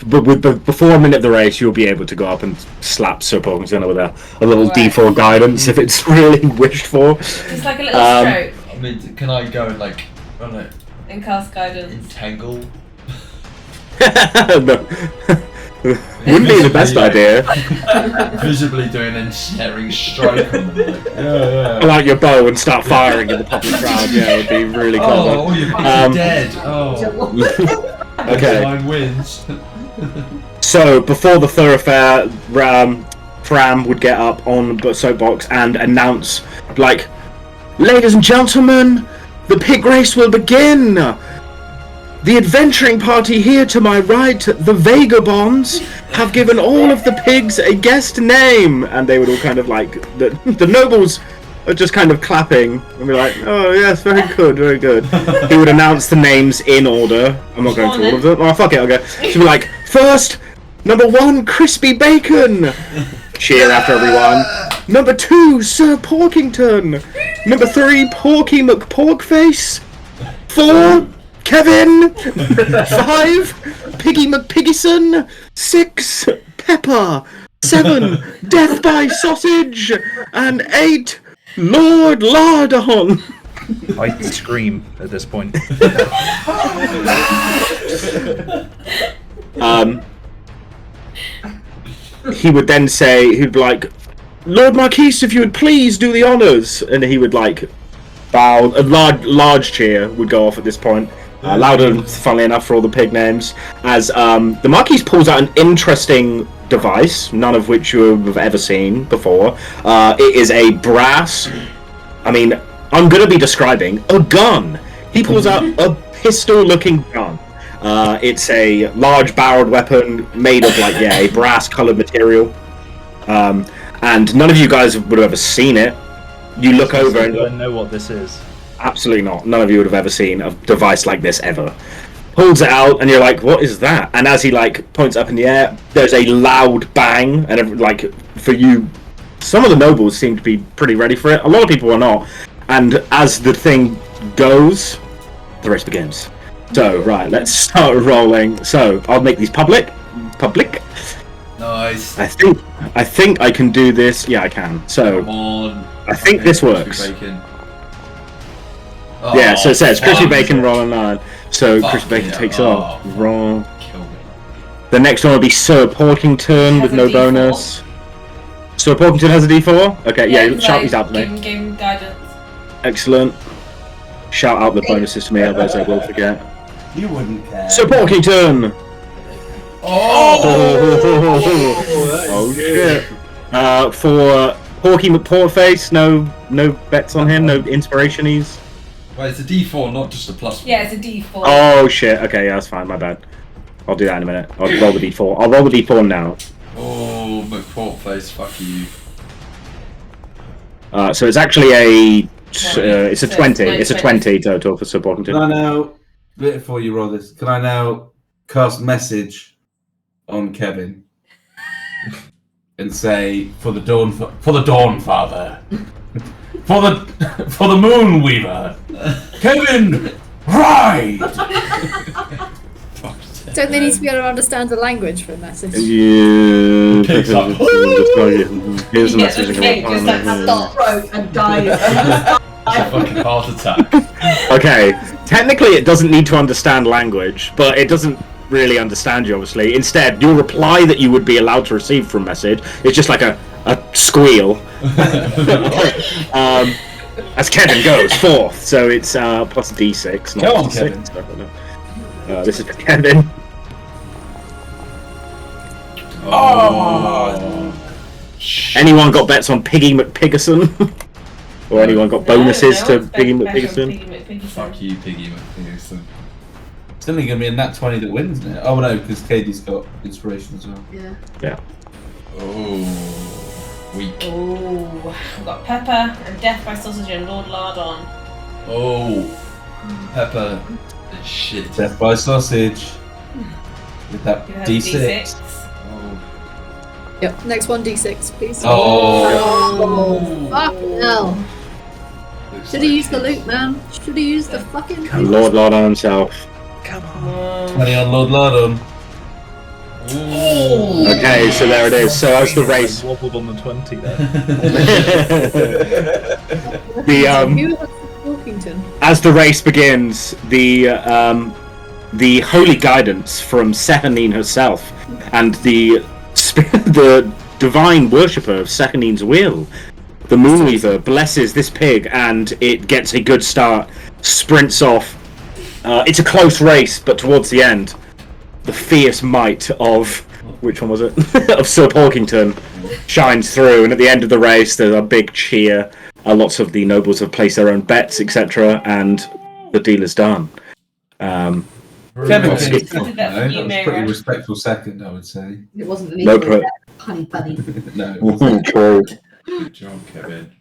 Before a minute of the race, you'll be able to go up and slap Sir Porkington with a little D4 guidance if it's really wished for. Just like a little stroke. I mean, can I go and like run it? And cast guidance. Entangle? No. Wouldn't be the best idea. Visibly doing an ensnaring strike on them. Like, Pull out your bow and start firing in the public crowd. Yeah, it would be really clever. Oh, you're dead. Oh. Okay. Mine wins. So before the thoroughfare, Fram would get up on the soapbox and announce, like, ladies and gentlemen, the pig race will begin. The adventuring party here to my right, the Vagabonds, have given all of the pigs a guest name. And they would all kind of like, the nobles just kind of clapping and be like, "Oh yes, very good, very good." He would announce the names in order. I'm not going through all of them. Oh fuck it, I'll go. She'd be like, "First, number 1, Crispy Bacon." Cheer after everyone. Number 2, Sir Porkington. Number 3, Porky McPorkface. 4, Kevin. 5, Piggy McPiggison. 6, Pepper. 7, Death by Sausage. And 8, Lord Lardon. I scream at this point. He would then say, he'd be like, "Lord Marquise, if you would please do the honours," and he would like bow. A large cheer would go off at this point, louder, funnily enough, for all the pig names. As the Marquise pulls out an interesting device, none of which you have ever seen before. It is a brass. I mean, I'm going to be describing a gun. He pulls out a pistol-looking gun. It's a large barreled weapon made of a brass coloured material. And none of you guys would have ever seen it. You look over and I know what this is. absolutely not. None of you would have ever seen a device like this ever. Pulls it out and you're like, "What is that?" And as he points up in the air, there's a loud bang, and for you, some of the nobles seem to be pretty ready for it. A lot of people are not. And as the thing goes, the race begins. So, right, let's start rolling. So, I'll make these public. Nice. I think I can do this. Yeah, I can. So, Come on. I think this works. Bacon. Yeah, so it says Crispy fuck. Bacon roll a 9. So, Fuck Crispy Bacon yeah. takes off. Roll. Kill me. The next one will be Sir Porkington with Has a no D4. bonus. Sir Porkington has a D4? Okay, yeah, shout these out to me. Give him guidance. Excellent. Shout out the bonuses to me, otherwise I will forget. You wouldn't care. Sir Porkington! Oh! Oh shit. For Porky McPorkface, no bets on him, no inspiration he's. Wait, it's a D4, not just a +1. Yeah, it's a D4. Oh shit, okay, yeah, that's fine, my bad. I'll do that in a minute. I'll roll the D4. I'll roll the D4 now. Oh, McPorkface, fuck you. So it's actually it's a 20. It's a 20 total for Sir Porkington. Can I now, before you roll this, can I now cast message on Kevin and say, for the Dawn Father, for the Moon Weaver, Kevin, ride! Don't they need to be able to understand the language for a message? Yeah. Picks up. Here's the Yeah, message. okay, just like stop. Throat and dies. It's a fucking heart attack. Okay, technically it doesn't need to understand language, but it doesn't really understand you, obviously. Instead, your reply that you would be allowed to receive from message is just like a squeal. As Kevin goes forth, so it's plus D6. Not Go on, D6, Kevin. this is for Kevin. Oh. Anyone got bets on Piggy McPiggison? Or anyone got bonuses to Piggy McPiggison? Fuck you, Piggy McPherson. It's only going to be a nat 20 that wins, isn't it? Oh no, because Katie's got inspiration as well. Yeah. Oh. Weak. Oh, we've got Pepper and Death by Sausage and Lord Lardon. Oh. Pepper. Shit. Death by Sausage. With that You have D6. Oh. Yep. Next one, D6, please. Oh. Fucking hell. Looks Should like have used the shit. loot, man. Should have used the fucking And loot. Lord on himself. Come on. 20 on Lord Lardon. Ooh. Okay, so there it is. So as the race, Wobbled on the 20 there. the Who was Porkington? as the race begins, the holy guidance from Sehanine herself and the divine worshipper of Sehanine's will, the Moonweaver, blesses this pig and it gets a good start, sprints off. It's a close race, but towards the end, the fierce might of, which one was it? of Sir Porkington shines through, and at the end of the race there's a big cheer. Lots of the nobles have placed their own bets, etc., and the deal is done. Kevin Nice. did Did that for you, that was a Meira. pretty respectful second, I would say. It wasn't an No equal pro- honey bunny. No. True. Good job, Kevin.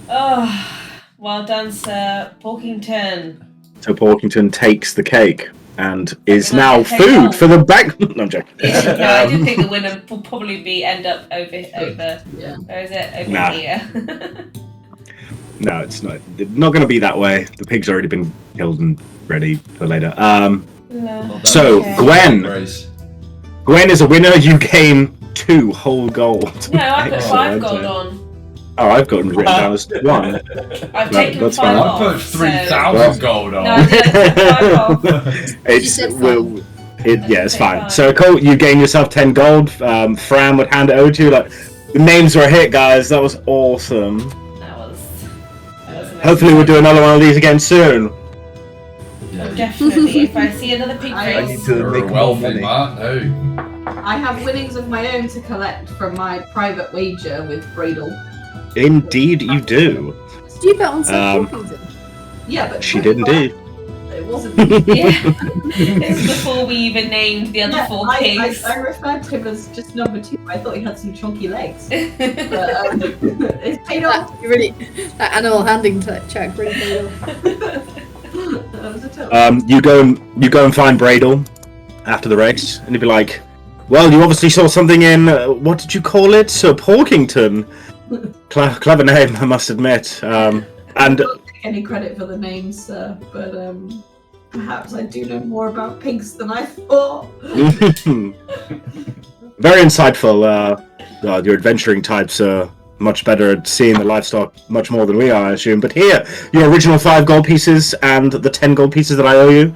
Oh, well done, Sir Porkington. So Porkington takes the cake and is Can I now take food all? for the back. No, I'm joking. Yeah, no, I did think the winner will probably end up over. Yeah. Where is it? Over Nah. here. No, it's not. It's not going to be that way. The pig's already been killed and ready for later. No. So, Okay. Gwen. Grace. Gwen is a winner. You gain 2 whole gold. No, I put Excellent. 5 gold on. Oh, I've got it written down as 1. I've No, taken that's 5 fine. I off. put so- 3,000 gold on. No, I did. I took 5 off. It's said yeah, it's Okay, fine. fine. So cool. You gain yourself 10 gold. Fran would hand it over to you. Like, the names were a hit, guys. That was awesome. That was amazing. Hopefully, we'll do another one of these again soon. Yeah, Definitely. If I see another pig I face. need to you're make a more wealthy money. man. No. I have winnings of my own to collect from my private wager with Bradle. Indeed, you do. Did you bet on Sir Um, Porkington? Yeah, but She did indeed. It wasn't. Yeah. This is before we even named the other 4 pigs. I referred to him as just number 2. I thought he had some chunky legs. But it's paid off. That, really, that animal handling check really paid off. That was a total. You go and find Bradle after the race, and he'd be like, "Well, you obviously saw something in what did you call it? Sir Porkington. Clever name, I must admit. And I don't take any credit for the names, sir, but perhaps I do know more about pigs than I thought. very insightful. Your adventuring types are much better at seeing the livestock much more than we are, I assume. But here, your original 5 gold pieces and the 10 gold pieces that I owe you.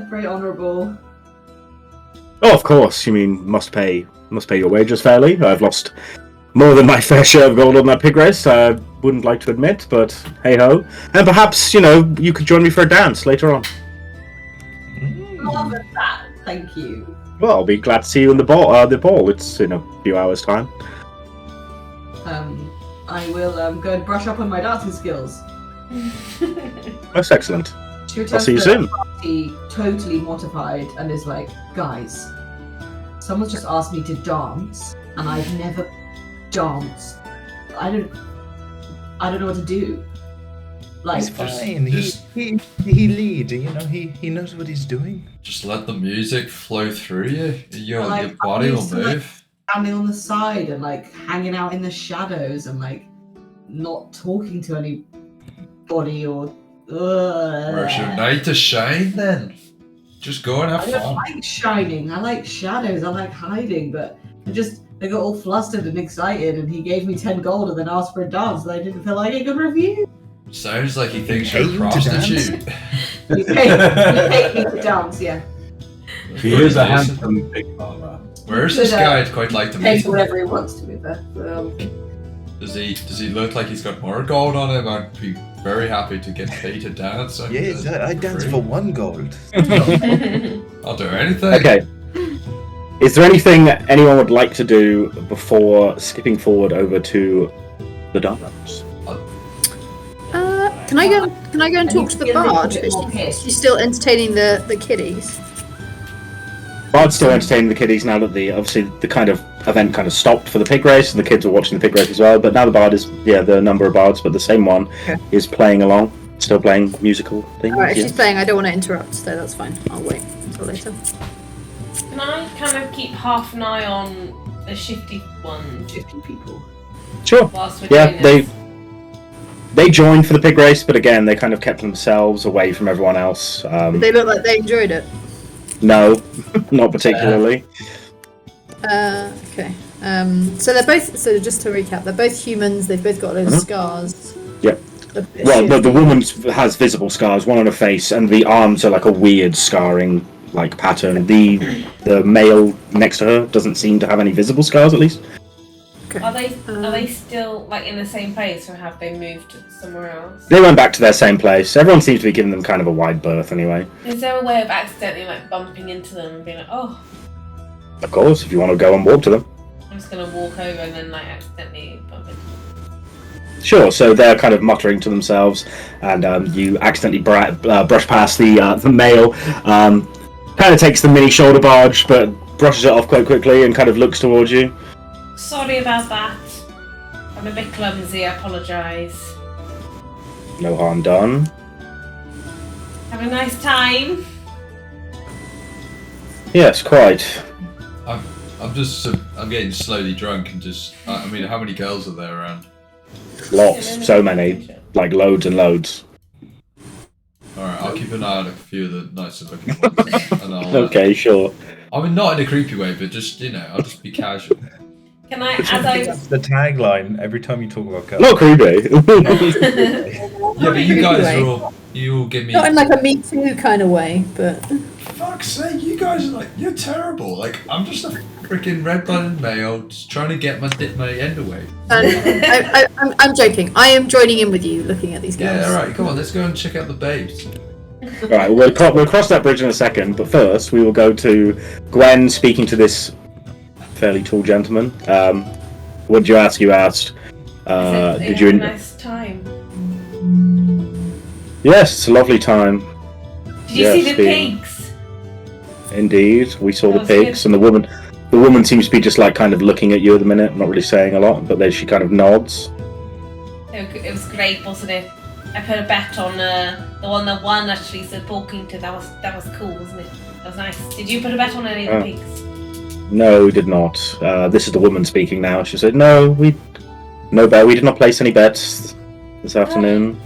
Very honourable. Oh, of course. You mean must pay your wages fairly. I've lost more than my fair share of gold on that pig race. I wouldn't like to admit, but hey ho. And perhaps you could join me for a dance later on. Love that. Thank you. Well, I'll be glad to see you in the ball. It's in a few hours' time. I will go and brush up on my dancing skills. Most excellent. She I'll returns see you to soon. the party totally mortified and is like, guys, someone's just asked me to dance and I've never danced. I don't know what to do. Like, He's fine. just- He lead. He knows what he's doing. Just let the music flow through you. Your Like, body I'm will used to, like, move. standing on the side and like hanging out in the shadows and like not talking to anybody or. Where's your night to shine then? Just go and have I don't fun. like shining. I like shadows. I like hiding. But I got all flustered and excited, and he gave me 10 gold and then asked for a dance, and I didn't feel like it could refuse. Sounds like he thinks Pay you're a you to dance? prostitute. You paid me to dance, yeah. He is a handsome pig farmer. Where's this Good, guy? I'd quite like to Pay meet for him. whatever he wants to be fair. Does he look like he's got more gold on him? I'd be very happy to get paid to dance. Yes, I dance for 1 gold. I'll do anything. Okay. Is there anything anyone would like to do before skipping forward over to the dance? Can I go and talk to the Get a little bard? bit Is more pissed. she still entertaining the kiddies? Bard's still entertaining the kiddies now that the kind of event kind of stopped for the pig race, and the kids were watching the pig race as well. But now the bard is the number of bards, but the same one is playing along, still playing musical things. Alright, if yeah. she's playing, I don't want to interrupt, so that's fine. I'll wait until later. Can I kind of keep half an eye on the shifty ones 50 people. Sure. whilst we're Yeah, doing this? they joined for the pig race, but again, they kind of kept themselves away from everyone else. They look like they enjoyed it. No, not particularly. Okay. So they're both. So just to recap, they're both humans. They've both got those scars. Yep. A bit Well, the shifty. woman has visible scars, one on her face, and the arms are like a weird scarring like pattern. The male next to her doesn't seem to have any visible scars, at least. Are they still like in the same place, or have they moved somewhere else? They went back to their same place. Everyone seems to be giving them kind of a wide berth anyway. Is there a way of accidentally like bumping into them and being like, oh, Of course, if you want to go and walk to them. I'm just gonna walk over and then like accidentally bump into them? Sure, so they're kind of muttering to themselves, and you accidentally brush past the male. Kind of takes the mini shoulder barge, but brushes it off quite quickly and kind of looks towards you. Sorry about that. I'm a bit clumsy, I apologise. No harm done. Have a nice time. Yes, quite. I'm getting slowly drunk and just. I mean, how many girls are there around? Lots, so many, like loads and loads. All right, I'll keep an eye on a few of the nicer looking ones. And I'll, Okay, sure. I mean, not in a creepy way, but just I'll just be casual. Can I, as I... That's the tagline every time you talk about girls. Not creepy. Yeah, but you guys are all. You all give me. Not in like a Me Too kind of way, but. Fuck's sake, you guys are like, you're terrible. Like, I'm just a freaking red-blooded male just trying to get my end away. I'm joking. I am joining in with you looking at these girls. Yeah, alright, come on, let's go and check out the babes. Right, we'll cross that bridge in a second, but first we will go to Gwen speaking to this fairly tall gentleman. What did you ask? You asked, did you... Have a nice time. Yes, it's a lovely time. Did you see the pigs? Indeed, we saw the was pigs, good. and the woman seems to be just like kind of looking at you at the minute, not really saying a lot, but then she kind of nods. It was great, wasn't it? I put a bet on the one that won actually, so Porkington. That was cool, wasn't it? That was nice. Did you put a bet on any of the pigs? No, we did not. This is the woman speaking now. She said, "No, we did not place any bets this afternoon."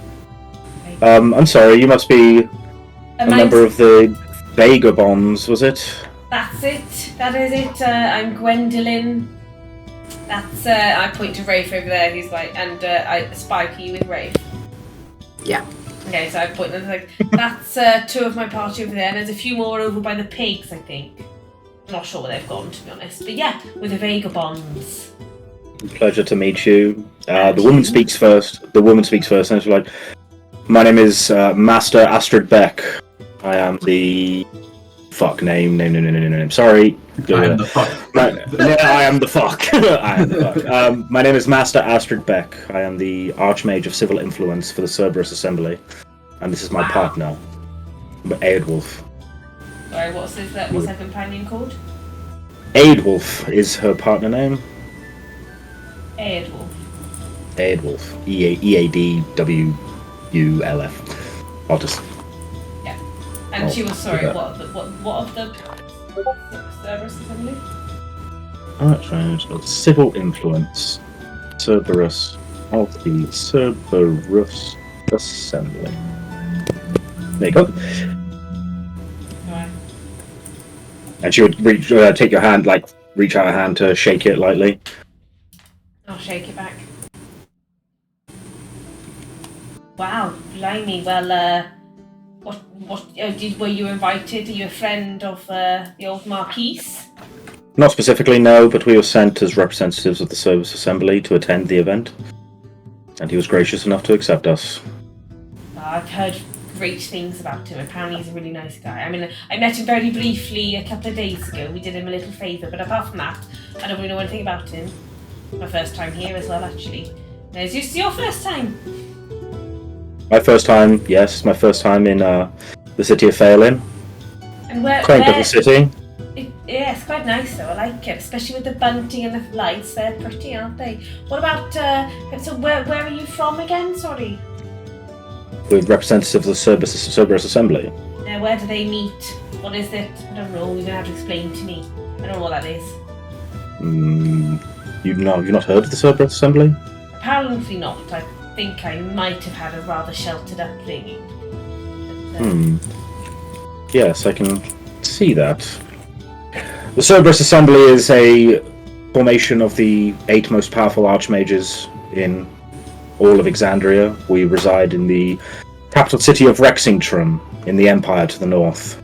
I'm sorry, you must be a member of the Vagabonds, was it? That's it. That is it. I'm Gwendolyn. That's I point to Rafe over there. He's like, and I spike you with Rafe. Yeah. Okay, so I point and like, that's two of my party over there, and there's a few more over by the pigs, I think. I'm not sure where they've gone, to be honest. But yeah, with the Vagabonds. Pleasure to meet you. The woman speaks first. And she's like, "My name is Master Astrid Beck. I am the name. Sorry. I am the fuck. I am the fuck. I am the fuck. My name is Master Astrid Beck. I am the Archmage of Civil Influence for the Cerberus Assembly, and this is my partner, Aedwulf. Sorry, what's her companion called? Aedwulf is her partner name. Aedwulf. Aedwulf. EADWULF. I'll just. And she was sorry. yeah. What of the Cerberus Assembly? Archmage, Civil Influence, Cerberus of the Cerberus Assembly. There you go. Alright. And she would take your hand, like reach out her hand to shake it lightly. I'll shake it back. Wow, blimey. Well, were you invited? Are you a friend of the old Marquise? Not specifically, no, but we were sent as representatives of the Service Assembly to attend the event, and he was gracious enough to accept us. I've heard great things about him. Apparently he's a really nice guy. I mean, I met him very briefly a couple of days ago. We did him a little favour, but apart from that, I don't really know anything about him. My first time here as well, actually. Is this your first time? My first time, yes, my first time in the city of Phelan. And where? Quaint little city. Yeah, it's quite nice though. I like it, especially with the bunting and the lights. They're pretty, aren't they? What about? So where are you from again? Sorry. With representatives of the Cerberus Assembly. Where do they meet? What is it? I don't know. You're gonna have to explain to me. I don't know what that is. You've not heard of the Cerberus Assembly? Apparently not. I think I might have had a rather sheltered upbringing. But, Yes, I can see that. The Cerberus Assembly is a formation of the 8 most powerful archmages in all of Exandria. We reside in the capital city of Rexingtrum in the Empire to the north.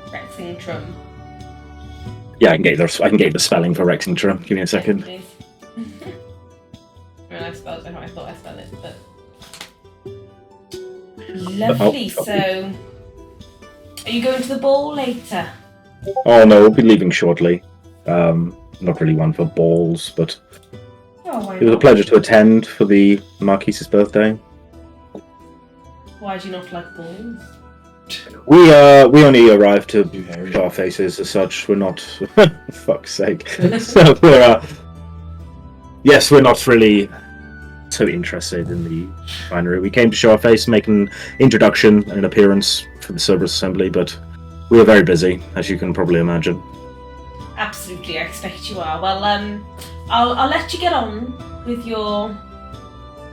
Rexingtrum. Yeah, I can get you the spelling for Rexingtrum. Give me a second. Yes, please. I mean, I spelled it how I thought I spelled it, but... Lovely, so... Are you going to the ball later? Oh no, we'll be leaving shortly. Not really one for balls, but Oh, why it was a not? pleasure to attend for the Marquise's birthday. Why do you not like balls? We only arrived to show our faces as such. We're not, for fuck's sake. So Yes, we're not really so interested in the binary. We came to show our face, make an introduction and an appearance for the Cerberus Assembly, but we are very busy, as you can probably imagine. Absolutely, I expect you are. Well, I'll let you get on with your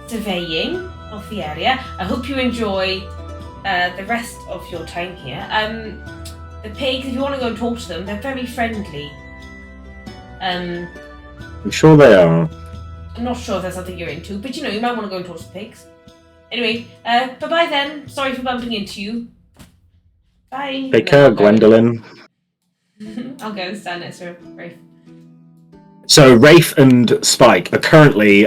surveying of the area. I hope you enjoy the rest of your time here. The pigs, if you want to go and talk to them, they're very friendly. I'm sure they are. I'm not sure if that's something you're into, but you might want to go and talk to the pigs. Anyway, bye-bye then. Sorry for bumping into you. Bye. Take care, Gwendolyn. I'll go and stand next to Rafe. So Rafe and Spike are currently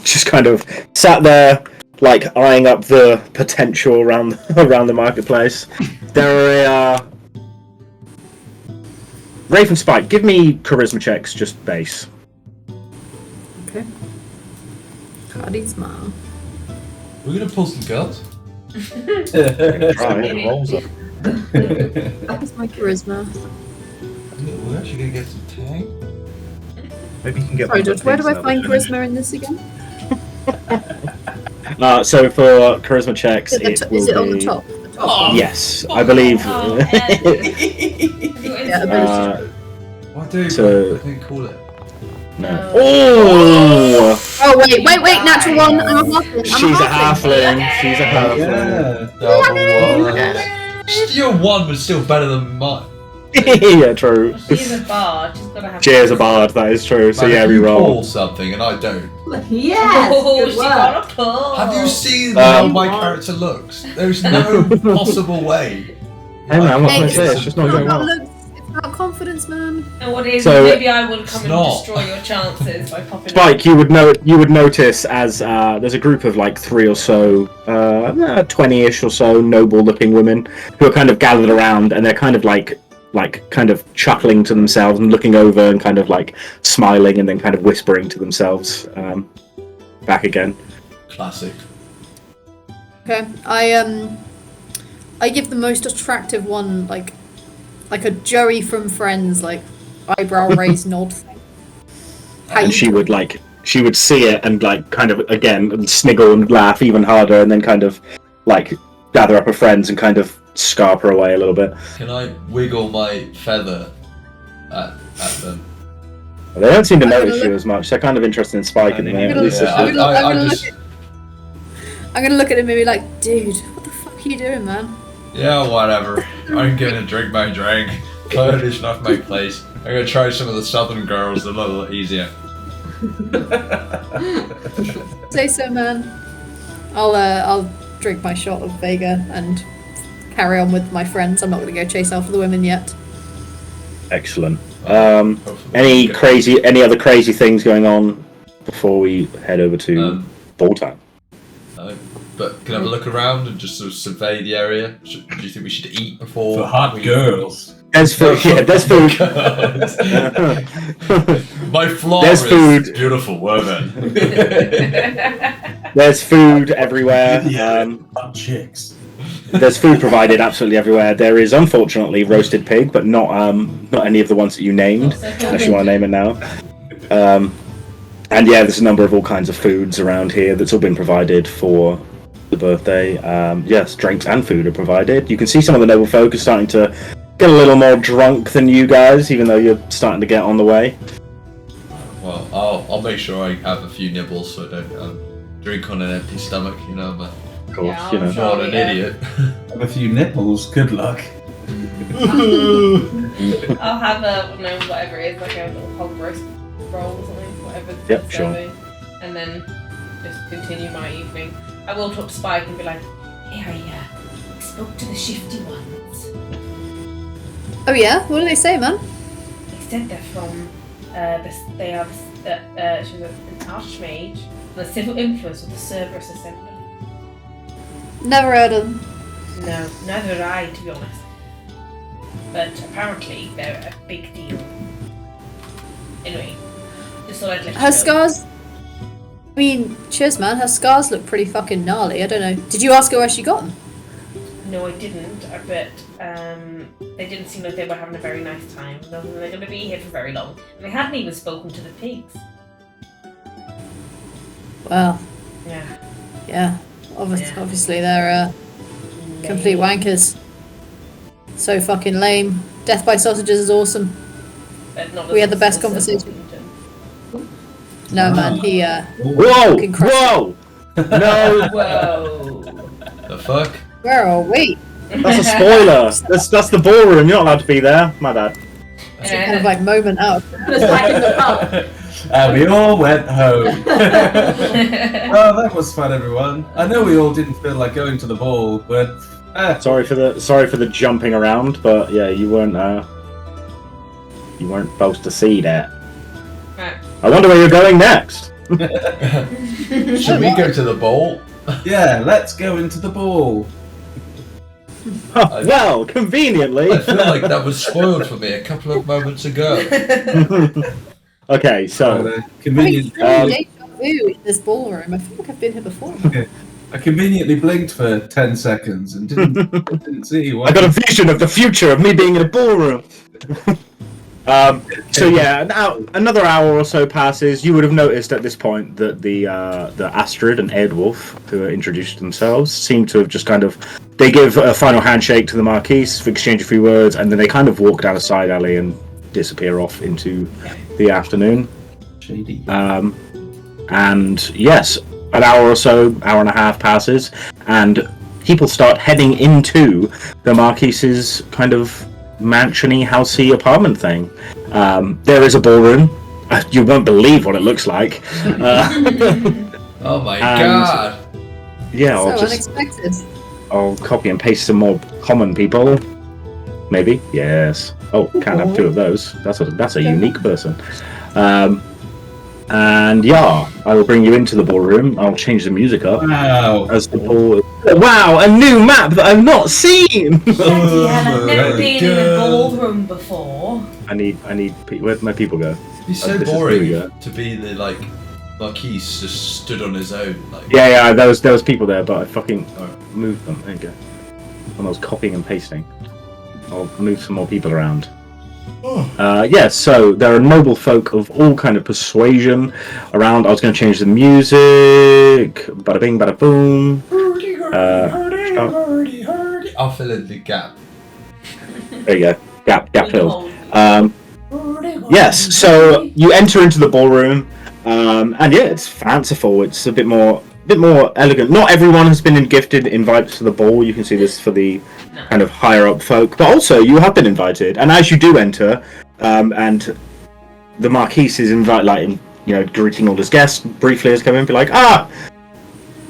just kind of sat there, like eyeing up the potential around the marketplace. There are Rafe and Spike. Give me charisma checks, just base. Okay. Charisma. We're gonna pull some guns. Right, rolls up. That's my charisma. We're actually gonna get some tang. Maybe you can get. Sorry, one of George, the where pigs do I now find that charisma in this again? So for charisma checks, Is it on the top? The top Oh, one? Yes, I believe. Oh, Yeah, ability. What do? So- I didn't call it. No. Oh, Oh wait, natural one. I'm a halfling. she's a halfling. She's a halfling. Double one. Your one was still better than mine. Yeah, true. She's a bard. She's gotta have. She is a bard. That is true. So Man, yeah, if we you roll. pull something and I don't. Yes! Oh, good she work. got a pull. Have you seen how my wow. character looks? There's no possible way. Hey man, what can I Hey, say? It's just not going well. It's about confidence, man. And what is? So- Maybe I will come and Not. destroy your chances by popping. Spike, you would notice as there's a group of like 3 or so, 20-ish or so noble-looking women who are kind of gathered around, and they're kind of like kind of chuckling to themselves and looking over and kind of like smiling and then kind of whispering to themselves back again. Classic. Okay, I give the most attractive one like a Joey from Friends, like eyebrow raised nod thing. And she would see it and like kind of again sniggle and laugh even harder, and then kind of like gather up her friends and kind of scarp her away a little bit. Can I wiggle my feather at them? They don't seem to I'm gonna notice you as much. They're kind of interested in Spike in the I'm at gonna least. Yeah, I'm gonna look at him and be like, dude, what the fuck are you doing, man? Yeah, whatever. I'm gonna drink my drink. Clearly not my place. I'm gonna try some of the southern girls a little easier. Say so, man. I'll drink my shot of Vega and carry on with my friends. I'm not gonna go chase after the women yet. Excellent. Hopefully Any we can- any other crazy things going on before we head over to ball time? No. But can I have a look around and just sort of survey the area? Do you think we should eat before? For hot we... girls. There's food. Yeah, there's food. My flaw There's is food. beautiful woman. There's food everywhere. Hot chicks. There's food provided absolutely everywhere. There is unfortunately roasted pig, but not any of the ones that you named, unless you want to name it now. And yeah, there's a number of all kinds of foods around here that's all been provided for the birthday. Yes, drinks and food are provided. You can see some of the noble folk are starting to get a little more drunk than you guys, even though you're starting to get on the way. Well, I'll make sure I have a few nibbles so I don't drink on an empty stomach. You know, but Of course, Yeah, you know. I'm I'm not an idiot. Have a few nipples. Good luck. I'll have whatever it is, like a little hog roast roll or something, whatever. Yep, it's sure. serving, and then just continue my evening. I will talk to Spike and be like, "Hey, I spoke to the shifty ones. Oh yeah? What do they say, man? They said they're from they are she's an archmage, the civil influence of the Cerberus Assembly. Never heard of them. No, neither did I, to be honest. But apparently they're a big deal. Anyway, just thought I'd let you Her know. scars. I mean, cheers, man. Her scars look pretty fucking gnarly. I don't know. Did you ask her where she got them? No, I didn't. But they didn't seem like they were having a very nice time. They're going to be here for very long. And they hadn't even spoken to the pigs. Well, Yeah. yeah. Obviously they're complete wankers. So fucking lame. Death by sausages is awesome. But not We had the as best awesome as conversation. Porkington. No man, he Whoa! fucking crushed Whoa! No, Whoa. The fuck? Where are we? that's a spoiler. That's the ballroom. You're not allowed to be there. My bad. It's a kind of like moment out. Put us back in the pub. And we all went home. Oh, that was fun, everyone. I know we all didn't feel like going to the ball, but Sorry for the jumping around, but yeah, you weren't supposed to see that. Right. I wonder where you're going next. Should we go to the bowl? yeah, let's go into the ball. Well, conveniently. I feel like that was spoiled for me a couple of moments ago. Okay, so Convenient. Deja vu in this ballroom. I feel like I've been here before. I conveniently blinked for 10 seconds and didn't see what. I got a vision of the future of me being in a ballroom. So yeah, now another hour or so passes. You would have noticed at this point that the Astrid and Edwolf, who introduced themselves, seem to have just kind of they give a final handshake to the Marquise, exchange a few words, and then they kind of walk down a side alley and disappear off into the afternoon. Shady. And yes, an hour or so, hour and a half passes, and people start heading into the Marquise's kind of mansiony, housey apartment thing. There is a ballroom. You won't believe what it looks like. Oh my god. Yeah, So unexpected. I'll copy and paste some more common people. Maybe. Yes. Oh, can't have two of those. That's a unique person. And yeah, I will bring you into the ballroom. I'll change the music up. Wow. As the ball. Wow, a new map that I've not seen. Bloody hell, I've never been in a ballroom before. I need. Where'd my people go? It's so This is boring really good. to be the Marquise just stood on his own. Like, Yeah. There was people there, but I fucking moved them. There you go. When I was copying and pasting, I'll move some more people around. Yes, so there are noble folk of all kind of persuasion around. I was going to change the music. Bada bing, bada boom. I'll fill in the gap. There you go. Gap filled. Yes, so you enter into the ballroom, and yeah, it's fanciful. It's a bit more elegant. Not everyone has been gifted invites to the ball. You can see this for the kind of higher up folk, but also you have been invited. And as you do enter, and the Marquise is greeting all his guests briefly as come in, be like,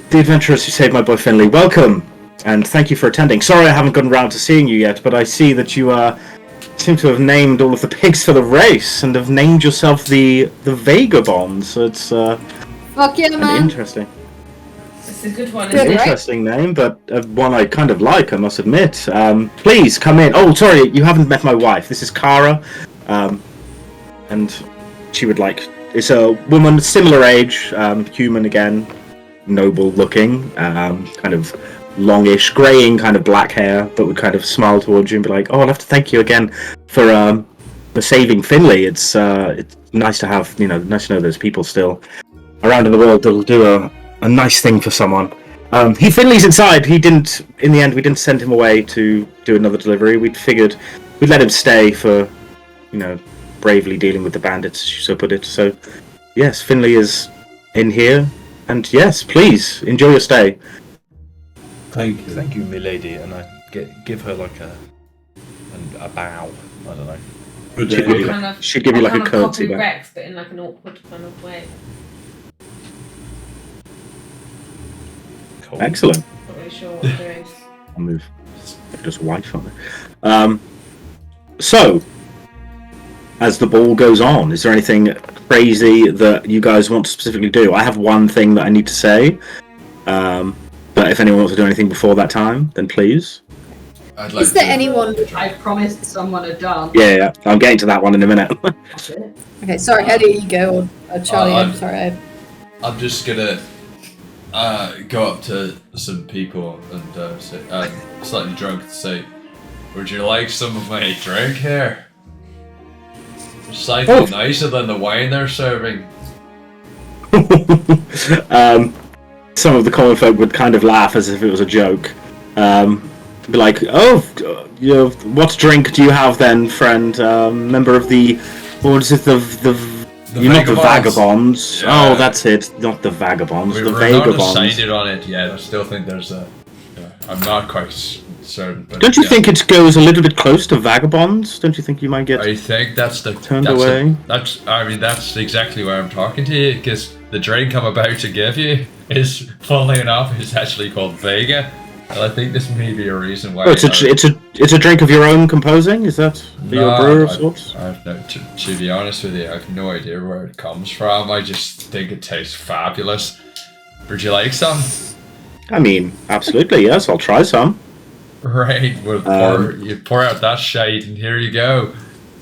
the adventurers who saved my boy Finley, welcome, and thank you for attending. Sorry I haven't gotten around to seeing you yet, but I see that you seem to have named all of the pigs for the race and have named yourself the Vagabond. So it's Fuck yeah, man. interesting. It's a good one, Good, isn't it? right? Interesting name, but one I kind of like, I must admit. Please come in. Oh, sorry, you haven't met my wife. This is Kara, and she would like. It's a woman similar age, human again, noble looking, kind of longish, greying, kind of black hair, but would kind of smile towards you and be like, "Oh, I'll have to thank you again for saving Finley. It's nice to have nice to know there's people still around in the world that'll do a nice thing for someone." Finley's inside. In the end, we didn't send him away to do another delivery. We'd figured we'd let him stay for, bravely dealing with the bandits, as you so put it. So, yes, Finley is in here, and yes, please enjoy your stay. Thank you, milady, and I give her like a bow. I don't know. Good She'd day. give you like, she'd give you like a curtsy copy back. Rex, but in like an awkward kind of way. Cool. Excellent. Not really sure what I'm doing. I'll move. Just wife on it. So, as the ball goes on, is there anything crazy that you guys want to specifically do? I have one thing that I need to say, but if anyone wants to do anything before that time, then please. I'd like Is there to- anyone? I promised someone a dance. Yeah, I'm getting to that one in a minute. Okay, sorry, how do you go? Charlie, I'm I'm- sorry. I'm just gonna go up to some people and say, slightly drunk, to say, "Would you like some of my drink here? Slightly nicer than the wine they're serving." Some of the common folk would kind of laugh as if it was a joke. Be like, "Oh, you know, what drink do you have then, friend? Member of the, what is it? You're not the vagabonds. Yeah. Oh, that's it. Not the vagabonds. We're the not vagabonds. decided on it yet. I still think there's a. I'm not quite certain. But Don't you think it goes a little bit close to vagabonds? Don't you think you might get I think that's the turned that's away? That's exactly why I'm talking to you, because the drink I'm about to give you is, funnily enough, is actually called Vega, and I think this may be a reason why. Oh, it's a drink of your own composing. Is that your brewer of sorts? I've no, to be honest with you, I have no idea where it comes from. I just think it tastes fabulous. Would you like some? I mean, absolutely. Yes, I'll try some. Right, well, you pour out that shade, and here you go.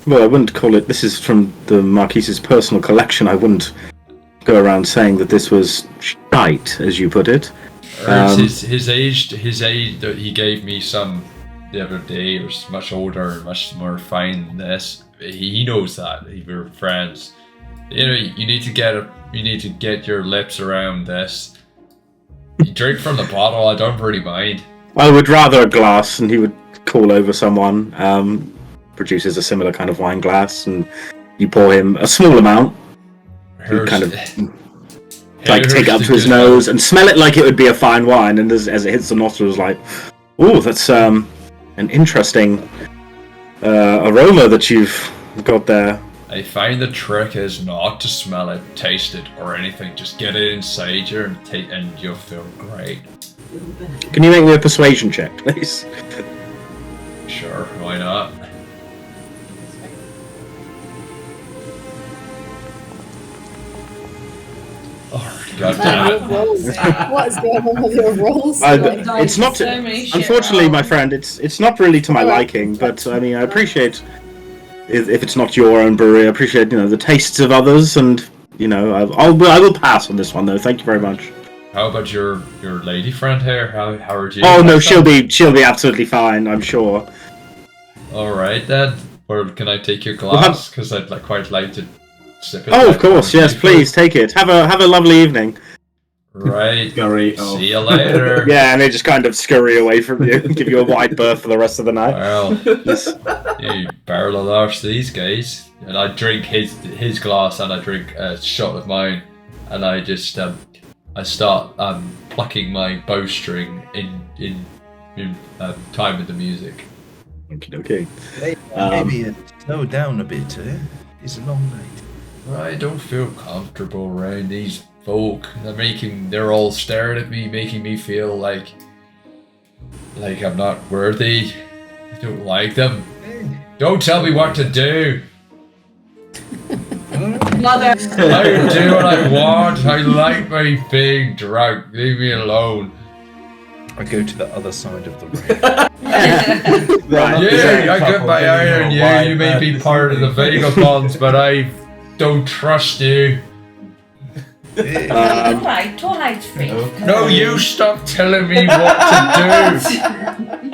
Well, I wouldn't call it. This is from the Marquise's personal collection. I wouldn't go around saying that this was shite, as you put it. His age. He gave me some the other day. It was much older and much more fine than this. He knows that. We were friends. You know, you need to get your lips around this. You drink from the bottle. I don't really mind. I would rather a glass, and he would call over someone. Produces a similar kind of wine glass, and you pour him a small amount. He kind of like take it up to his nose and smell it like it would be a fine wine, and as it hits the nostrils, like, oh, that's an interesting aroma that you've got there. I find the trick is not to smell it, taste it, or anything. Just get it inside you and you'll feel great. Can you make me a persuasion check, please? Sure, why not? Oh, God damn it. What is going on with your rolls? It's not. So many shit Unfortunately, rolls. my friend, it's not really to my liking. But I mean, I appreciate if it's not your own brewery. I appreciate the tastes of others, and I will pass on this one though. Thank you very much. How about your lady friend here? How are you? Oh no, she'll be absolutely fine. I'm sure. All right then. Or can I take your glass? Because I'd quite like to sip it. Oh, of course, yes. Please take it. Have a lovely evening. Right. Scurry. See you later. Yeah, and they just kind of scurry away from you, give you a wide berth for the rest of the night. Well, you barrel of laughs these guys, and I drink his glass, and I drink a shot of mine, and I just I start plucking my bowstring in time with the music. Okay. Maybe slow down a bit, eh? It's a long night. I don't feel comfortable around these folk. They're all staring at me, making me feel like I'm not worthy. I don't like them. Don't tell me what to do. Mother. I can do what I want. I like my being drunk. Leave me alone. I go to the other side of the room. Right. Yeah, I got my eye on you. You may be part of the vagabonds, but I don't trust you. Alright, free. No, you stop telling me what to do.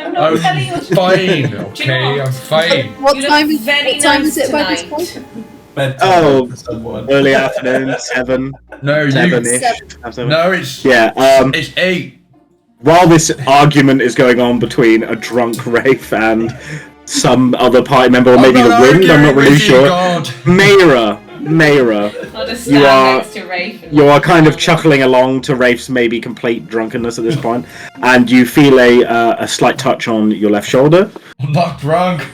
I'm not telling you what to do. Fine, Do you okay, know I'm fine. What You look time is very what time nice is it by this tonight. point? Bedtime Oh, for someone. early afternoon, 7, No, you. 7-ish. No, it's Yeah. it's 8. While this argument is going on between a drunk Rafe and some other party member, or maybe the wind, I'm not really sure. God. Meira. I'll just You stand are- next to Rafe. And You are kind of chuckling along to Rafe's maybe complete drunkenness at this point, and you feel a slight touch on your left shoulder. I'm not drunk.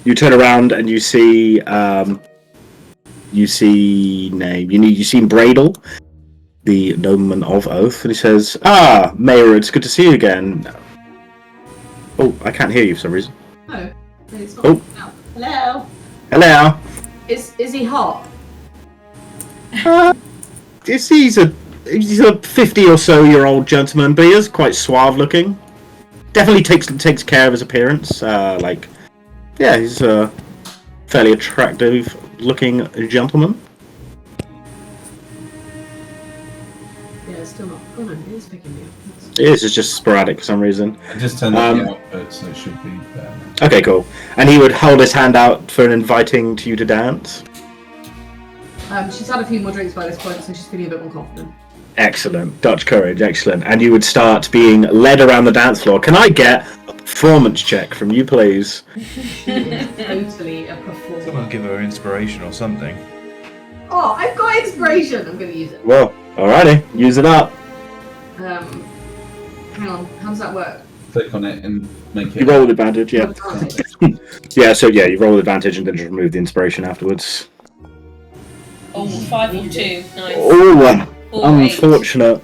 You turn around and you see you see Bradle, the Gnomon of Oath, and he says, "Ah, Meira, it's good to see you again." Oh, I can't hear you for some reason. No, it's not. Oh. No. Hello. Hello. Is he hot? He's a 50 or so year old gentleman, but he is quite suave looking. Definitely takes care of his appearance. He's a fairly attractive looking gentleman. Yeah, it's still not. Oh no, it is picking me up. It's just sporadic for some reason. I just turned up the output, so it should be there. Okay, cool. And he would hold his hand out for an inviting to you to dance. She's had a few more drinks by this point, so she's feeling a bit more confident. Excellent. Dutch courage, excellent. And you would start being led around the dance floor. Can I get a performance check from you, please? Totally a performance. Someone give her inspiration or something. Oh, I've got inspiration. I'm going to use it. Well, alrighty, use it up. Hang on. How does that work? Click on it and make You it. roll with advantage, yeah. Alright. Yeah, so yeah, you roll with advantage and then just remove the inspiration afterwards. Oh, 5 or 2. Nice. Oh, 4 or 8. unfortunate.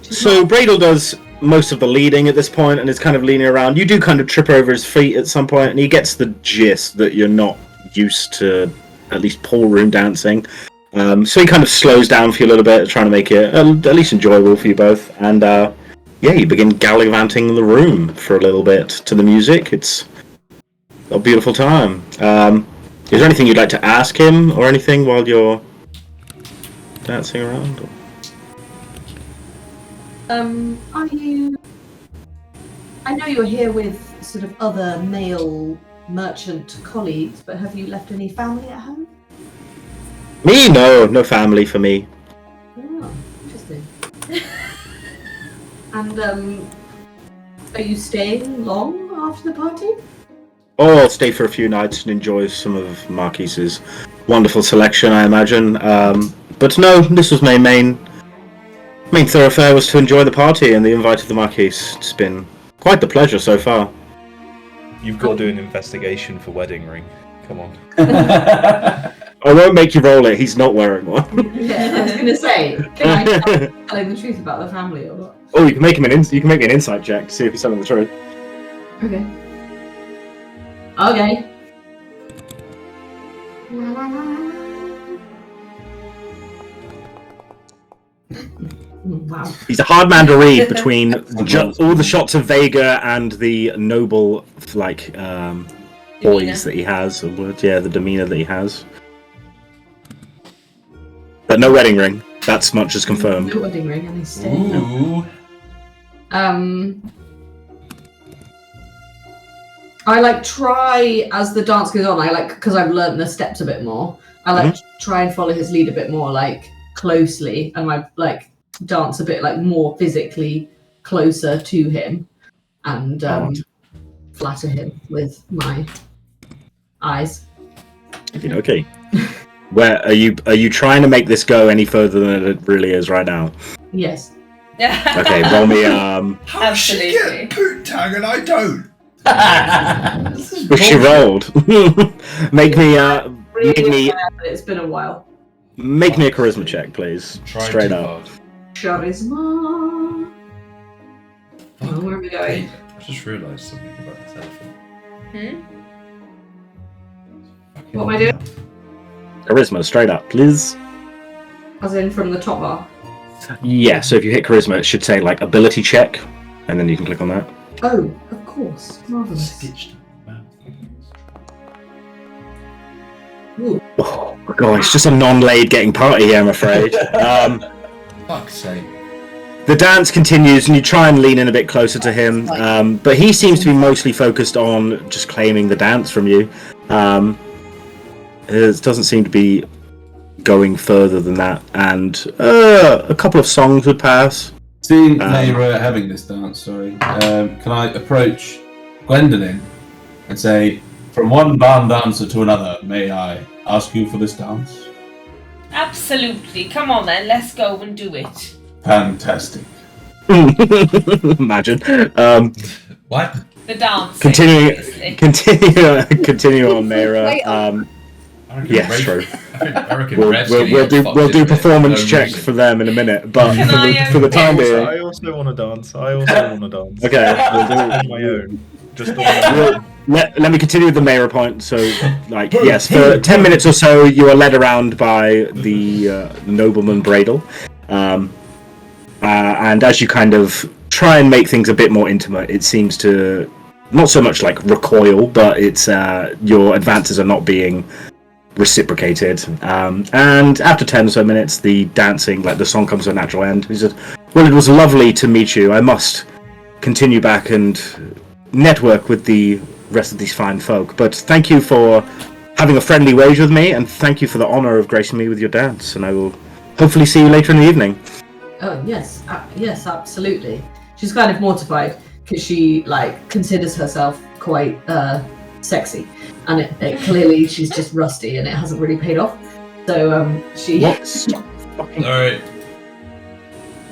So Bradle does most of the leading at this point and is kind of leaning around. You do kind of trip over his feet at some point, and he gets the gist that you're not used to at least ballroom dancing. So he kind of slows down for you a little bit, trying to make it at least enjoyable for you both. And yeah, you begin gallivanting the room for a little bit to the music. It's a beautiful time. Is there anything you'd like to ask him or anything while you're dancing around? Are you... I know you're here with sort of other male merchant colleagues, but have you left any family at home? Me? No family for me. Oh, interesting. And, are you staying long after the party? Oh, I'll stay for a few nights and enjoy some of Marquise's wonderful selection, I imagine. But no, this was my main thoroughfare was to enjoy the party and the invite of the Marquise. It's been quite the pleasure so far. You've got to do an investigation for wedding ring. Come on. I won't make you roll it. He's not wearing one. Yeah, I was going to say, can I tell him the truth about the family or what? Oh, you can make him you can make me an insight check to see if he's telling the truth. Okay. Okay. Wow. He's a hard man to read between all the shots of Vega and the noble, like, poise that he has, or the demeanor that he has. But no wedding ring. That's much as confirmed. No wedding ring, and he's staying. Ooh. I like try as the dance goes on. I like because I've learned the steps a bit more. I like try and follow his lead a bit more like closely, and I like dance a bit like more physically closer to him, and flatter him with my eyes. Okay. Where are you trying to make this go any further than it really is right now? Yes. Okay, roll me How does she get poot tang and I don't? which she rolled. make me It's been a while. make me a charisma check, please. Trying Straight too up. hard. Charisma. Oh, where are we going? Hey, I just realised something about this elephant. What am I doing? Charisma, straight up, please. As in from the top bar. Yeah, so if you hit charisma, it should say like ability check, and then you can click on that. Oh, of course. Marvelous. Stitched. Ooh. Oh god, it's just a non-laid getting party here, I'm afraid. Fuck's sake. The dance continues, and you try and lean in a bit closer to him, but he seems to be mostly focused on just claiming the dance from you. It doesn't seem to be going further than that, and a couple of songs would pass. Seeing Meira having this dance, can I approach Gwendolyn and say, from one barn dancer to another, may I ask you for this dance? Absolutely. Come on then, let's go and do it. Fantastic. Imagine. What? The dance. Continue on, Meira. I reckon Yes, Rafe- true. I reckon We'll Rev's gonna get fucked do in there performance for no check reason. for them in a minute, but Can I, for the time I being, also want to dance. I also want to dance. okay, we'll do On my own. Just on my own. Let me continue with the Meira point. So, like, yes, for 10 minutes or so, you are led around by the nobleman Bradle. And as you kind of try and make things a bit more intimate, it seems to not so much like recoil, but it's your advances are not being reciprocated. And after 10 or so minutes, the dancing, like the song comes to a natural end. He said, well, it was lovely to meet you. I must continue back and network with the rest of these fine folk, but thank you for having a friendly wage with me, and thank you for the honour of gracing me with your dance. And I will hopefully see you later in the evening. Oh yes, yes, absolutely. She's kind of mortified because she considers herself quite sexy, and it clearly she's just rusty, and it hasn't really paid off. So she. All right.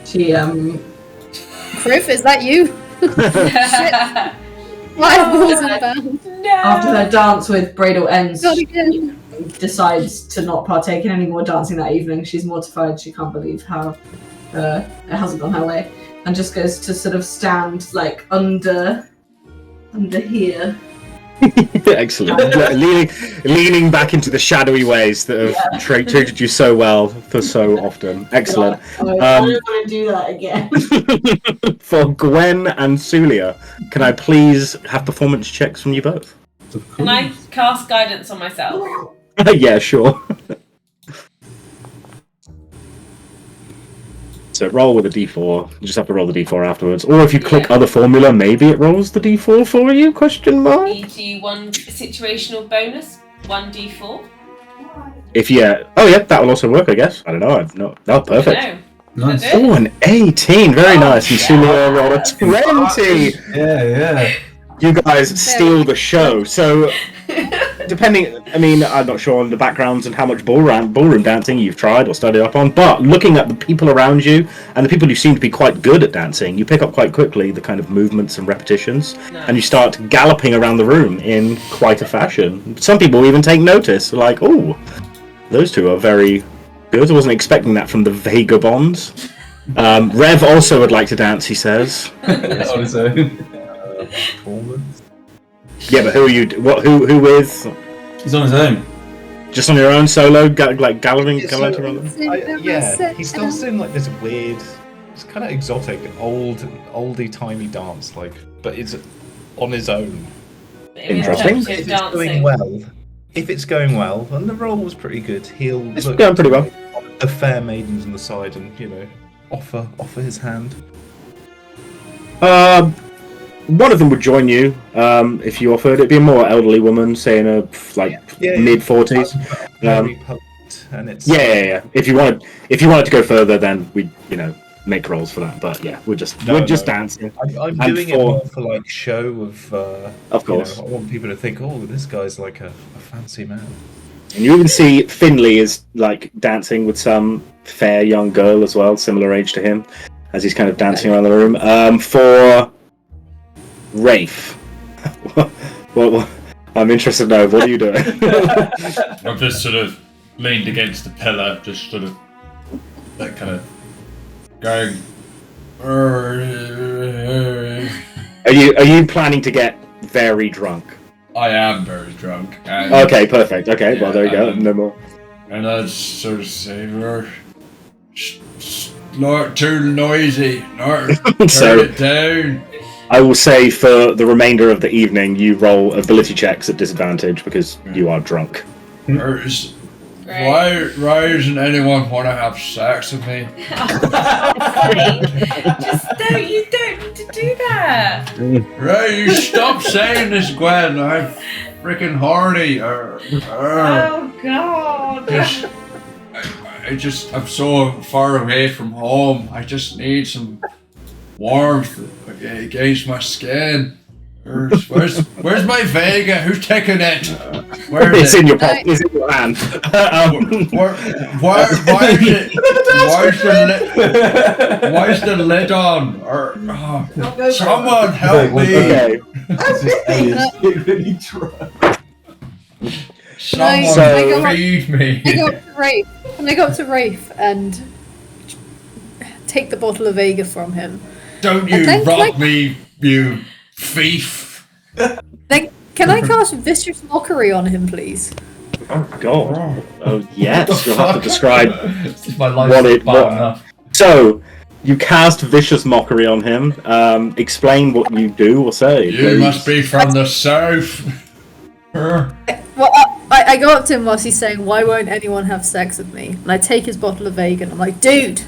She Rafe, is that you? Shit. 5 balls in bounds. No. after her dance with Bradle ends, God again. decides to not partake in any more dancing that evening. She's mortified. She can't believe how it hasn't gone her way, and just goes to sort of stand under here. Excellent. leaning back into the shadowy ways that have treated you so well for so often. Excellent. I don't want to do that again. For Gwen and Soulia, can I please have performance checks from you both? Can I cast guidance on myself? Yeah, sure. So roll with a d4. You just have to roll the d4 afterwards. Or if you click other formula, maybe it rolls the d4 for you, question mark? E.g. one situational bonus, 1d4. If oh yeah, that will also work, I guess. I don't know. No, perfect. No. Nice. Oh, an 18. Very nice. And yeah. Soulia rolled a 20. Yeah. You guys steal the show. So, depending, I mean, I'm not sure on the backgrounds and how much ballroom dancing you've tried or studied up on, but looking at the people around you and the people who seem to be quite good at dancing, you pick up quite quickly the kind of movements and repetitions, and you start galloping around the room in quite a fashion. Some people even take notice, like, oh, those two are very good. I wasn't expecting that from the vagabonds. Rev also would like to dance, he says. On his own. Performance. Yeah, but who are you? Who with? He's on his own. Just on your own solo, galloping around. Yeah, he's still doing like this weird, it's kind of exotic, oldie timey dance, but it's on his own. Interesting. If it's going well, and the roll was pretty good, he'll It's look going pretty well. at the fair maidens on the side and offer his hand. One of them would join you if you offered. It'd be a more elderly woman, say in a mid 40s. Very potent, and it's Yeah. If you wanted to go further, then we'd make rolls for that. But yeah, we're just dancing. I'm And doing it more for show Of course. I want people to think, oh, this guy's like a fancy man. And you even see Finley is dancing with some fair young girl as well, similar age to him, as he's kind of dancing around the room. For Rafe, well, I'm interested to know, what are you doing? I've just sort of leaned against the pillar, just sort of kind of going. Are you planning to get very drunk? I am very drunk. And, Okay, perfect. Okay, well there you go. No more. And I'd sort of say, not too noisy. Turn So- it down. I will say for the remainder of the evening, you roll ability checks at disadvantage because you are drunk. Why doesn't anyone want to have sex with me? You don't need to do that. Right, you stop saying this, Gwen. I'm freaking horny. Oh God. I'm so far away from home. I just need some warmth against my skin. Where's my Vega? Who's taking it? Where is It's it? in your pocket. It's in your hand. Why is the lid on? Someone help me! Okay. Someone feed me! I go up to Rafe and take the bottle of Vega from him. Don't you rob me, you thief! Then can I cast Vicious Mockery on him, please? Oh god. Oh yes. You'll have to describe My what enough. So you cast Vicious Mockery on him. Explain what you do or say. You please. must be from the south. Well, I go up to him whilst he's saying, "Why won't anyone have sex with me?" And I take his bottle of Vega and I'm like, "Dude,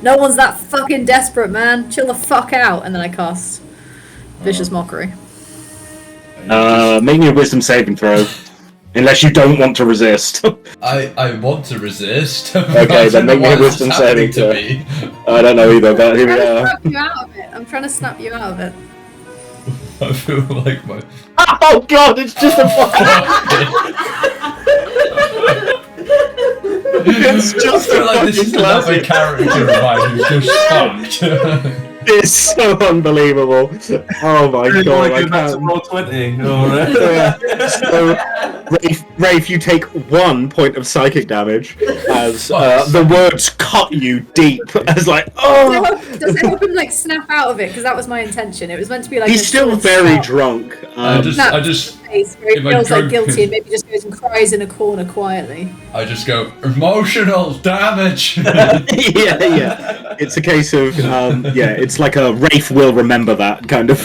no one's that fucking desperate, man. Chill the fuck out." And then I cast Vicious Mockery. Make me a wisdom saving throw. Unless you don't want to resist. I want to resist. Okay, then make me a wisdom saving to throw. me. I don't know either, but here we I'm trying to snap you out of it. I feel like my. Oh god, it's just a It's I just feel a like this fucking is another classic. character of mine who's just fucked. It's so unbelievable. Oh my god, I can't. roll 20. Alright. So, Rafe, you take 1 point of psychic damage as the words cut you deep. As like, oh. Does it help him like snap out of it? Because that was my intention. It was meant to be like. He's a still sort of very shout. drunk. I just Face where he if I feels like drunk- guilty and maybe just goes and cries in a corner quietly. I just go emotional damage. yeah. It's a case of it's like a Rafe will remember that kind of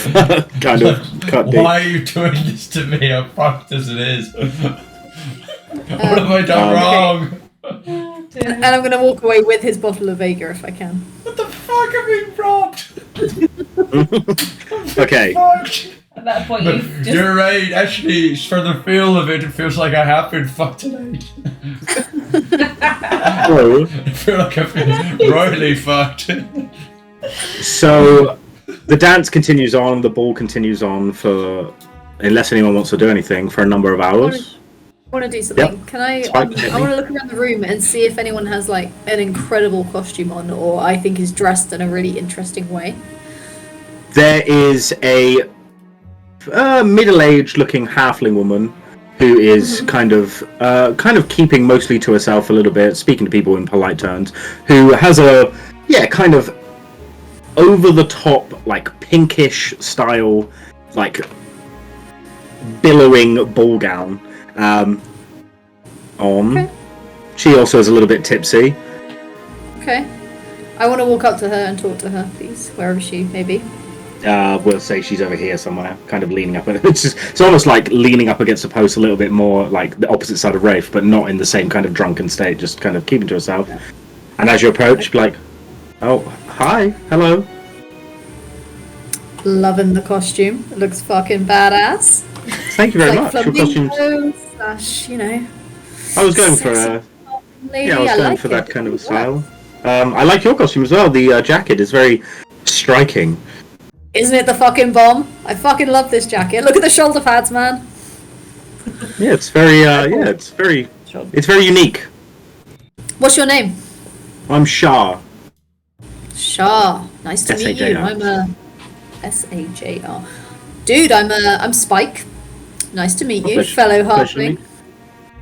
cut deep. Why are you doing this to me? I'm fucked as it is. What have I done wrong? And I'm going to walk away with his bottle of Vega if I can. What the fuck? I'm being robbed. Okay. Fucked. At that point, But you just you're right. Actually, for the feel of it, it feels like I have been fucked tonight. So, I feel like I've been royally fucked. so the dance continues on, the ball continues on for, unless anyone wants to do anything, for a number of hours. I want to do something. Yep. Can I? Spike, hit I me. want to look around the room and see if anyone has like an incredible costume on, or I think is dressed in a really interesting way. There is a middle-aged looking halfling woman who is kind of keeping mostly to herself a little bit, speaking to people in polite terms, who has a kind of over the top like pinkish style like billowing ball gown on. Okay. She also is a little bit tipsy. Okay. I want to walk up to her and talk to her, please, wherever she may be. We'll say she's over here somewhere, kind of leaning up. It's almost like leaning up against a post a little bit more, like the opposite side of Rafe, but not in the same kind of drunken state, just kind of keeping to herself. And as you approach, be like, oh, hi, hello. Loving the costume. It looks fucking badass. Thank you very It's much. like Your costume's... flamingo slash, you know. I was going for sexy lady. yeah, I was I going like for it. that kind of a style. I like your costume as well. The jacket is very striking. Isn't it the fucking bomb? I fucking love this jacket. Look at the shoulder pads, man. Yeah, it's very it's very unique. What's your name? I'm Shah. Shah. Nice to meet you. S-A-J-R. I'm a S-A-J-R. Dude, I'm Spike. Nice to meet you, Pleasure- fellow pleasure to halfling.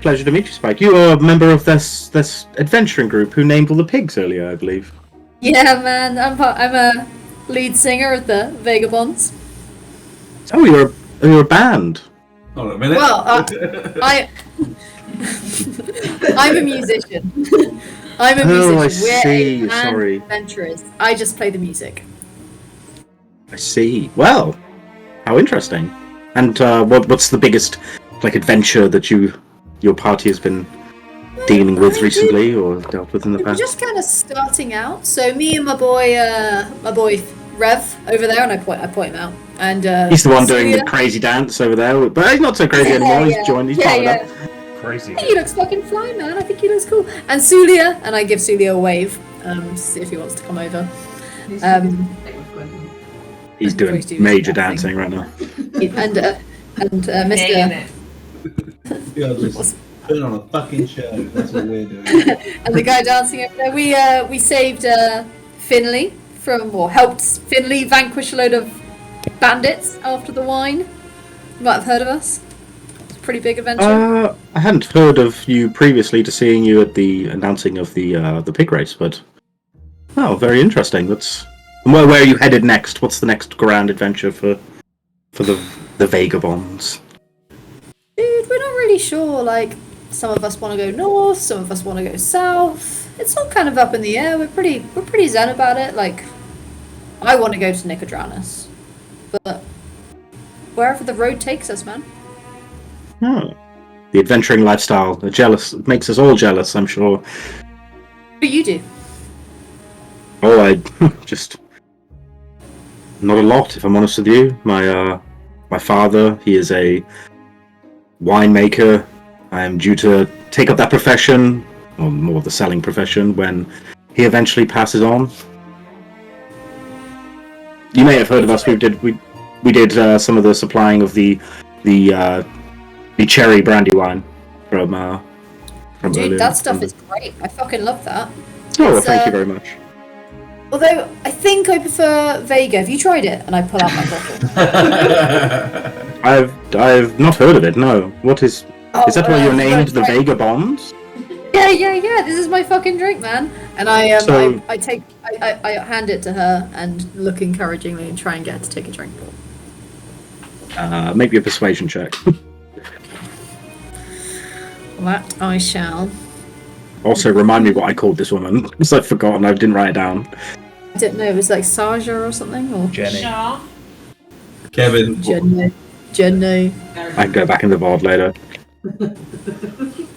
Pleasure to meet you, Spike. You are a member of this adventuring group who named all the pigs earlier, I believe. Yeah, man. I'm a lead singer of the Vagabonds. Oh, you're a band. Hold on a minute. Well, I'm a musician. I'm a musician. Oh, I We're see. a band Sorry. of adventurers. I just play the music. I see. Well, how interesting. And what's the biggest like adventure that your party has been dealing with recently or dealt with in the We're past? just kind of starting out. So me and my boy Rev over there, and I point him out. And He's the one doing the Soulia. crazy dance over there, but he's not so crazy anymore. He's joined. He's part of that. Crazy. I think he looks fucking fly, man. I think he looks cool. And Soulia, and I give Soulia a wave to see if he wants to come over. He's Um, Gwendolyn. He's doing He's doing major dancing. dancing right now. And nailing Mr. it. Yeah, just put on a fucking show. That's what we're doing. and the guy dancing over there. We saved Finley helped Finley vanquish a load of bandits after the wine. You might have heard of us. It's a pretty big adventure. I hadn't heard of you previously to seeing you at the announcing of the pig race, but very interesting. That's where are you headed next? What's the next grand adventure for the Vagabonds? Dude, we're not really sure. Like, some of us want to go north, some of us want to go south. It's all kind of up in the air. We're pretty zen about it. Like, I want to go to Nicodranus, but wherever the road takes us, man. The adventuring lifestyle, makes us all jealous, I'm sure. What do you do? Oh, I just not a lot, if I'm honest with you. My father, he is a winemaker I am due to take up that profession, or more the selling profession, when he eventually passes on. You may have heard of us. We did some of the supplying of the cherry brandy wine from Dude, earlier. that stuff is great. I fucking love that. Oh, It's, thank you very much. Although, I think I prefer Vega. Have you tried it? And I pull out my bottle. I've not heard of it. No. What is? Is that why you're named the right. Vega Bonds? Yeah. This is my fucking drink, man. And I hand it to her and look encouragingly and try and get her to take a drink. Make me a persuasion check. That I shall. Also, remind me what I called this woman, because I've forgotten. I didn't write it down. I don't know. It was like Saja or something, or Jenny. Shah. Kevin. Jenno. I can go back in the VOD later.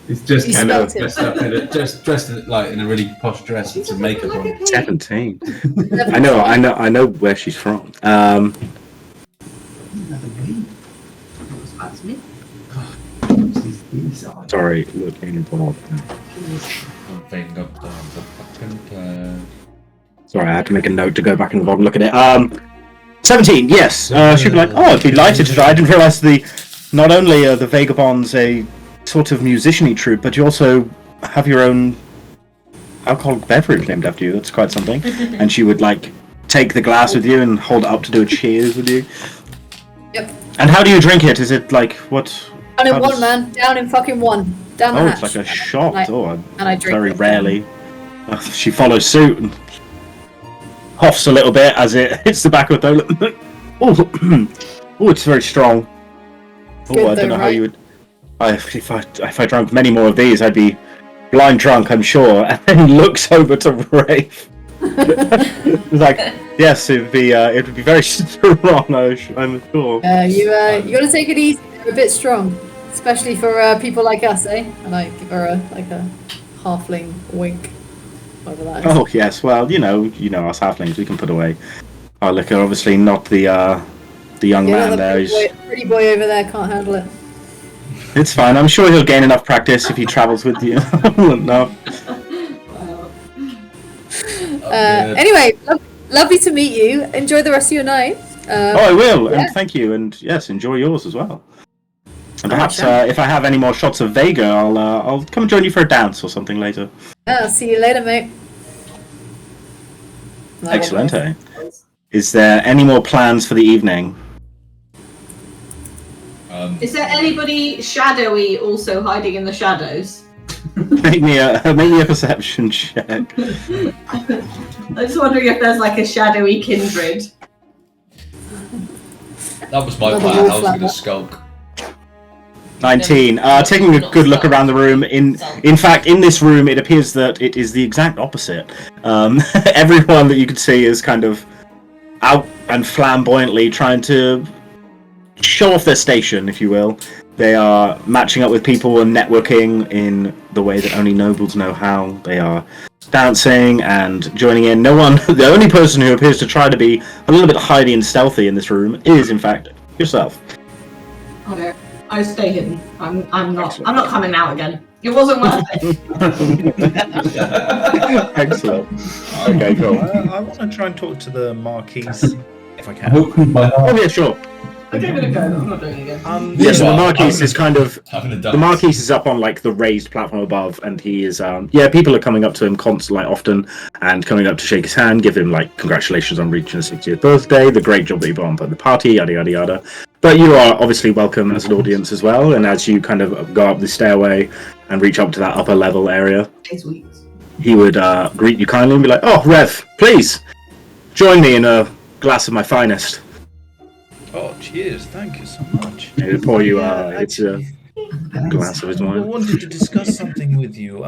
It's just You kind of spelt it. dressed up dressed like in a really posh dress with some makeup on. 17. I know where she's from. That's me. Sorry, looking involved. Sorry, I had to make a note to go back in the VOD and look at it. 17, yes. She'd be like, oh, I'd be delighted to try. I didn't realise not only are the Vagabonds a sort of musician-y troupe, but you also have your own alcoholic beverage named after you. That's quite something. And she would, take the glass with you and hold it up to do a cheers with you. Yep. And how do you drink it? Is it what? Down in How one, does- man. Down in fucking one. Down the Oh, hatch. it's like a shot. And I drink very it. rarely. She follows suit and huffs a little bit as it hits the back of the toilet. Oh, it's very strong. Oh, Good I don't though, know how right? you would. If I drank many more of these, I'd be blind drunk, I'm sure. And then he looks over to Rafe. He's like, yes, it would be very strong. I'm sure. You gotta take it easy. They're a bit strong, especially for people like us, eh? And I give her a halfling wink over that. Oh yes, well you know us halflings, we can put away our liquor. Obviously not the young Yeah, man the there. pretty boy over there can't handle it. It's fine. I'm sure he'll gain enough practice if he travels with you. No. Anyway, lovely to meet you. Enjoy the rest of your night. I will, yeah. and thank you, and yes, enjoy yours as well. And Oh, perhaps sure. if I have any more shots of Vega, I'll come and join you for a dance or something later. I'll see you later, mate. Excellent. Eh? Is there any more plans for the evening? Is there anybody shadowy also hiding in the shadows? Make me a perception check. I'm just wondering if there's a shadowy kindred. That was my Another plan. I wolf was going to like skulk. 19. Taking a good look around the room. In fact, in this room, it appears that it is the exact opposite. Everyone that you can see is kind of out and flamboyantly trying to show off their station, if you will. They are matching up with people and networking in the way that only nobles know how. They are dancing and joining in. The only person who appears to try to be a little bit hidey and stealthy in this room is, in fact, yourself. Okay, I stay hidden. I'm not coming out again. It wasn't worth it. Excellent. Okay, cool. I want to try and talk to the Marquise if I can. Oh yeah, sure. I'm giving it a go. I'm not doing it again. Yes, Well, the Marquise I'm is kind of Having a the dance. Marquise is up on the raised platform above, and he is people are coming up to him constantly, often, and coming up to shake his hand, give him congratulations on reaching the 60th birthday, the great job that you put on the party, yada yada yada. But you are obviously welcome as an audience as well, and as you kind of go up the stairway and reach up to that upper level area, he would greet you kindly and be like, "Oh, Rev, please join me in a glass of my finest." Oh, cheers! Thank you so much. He would pour you Actually, a glass of his I wine. wanted to discuss something with you.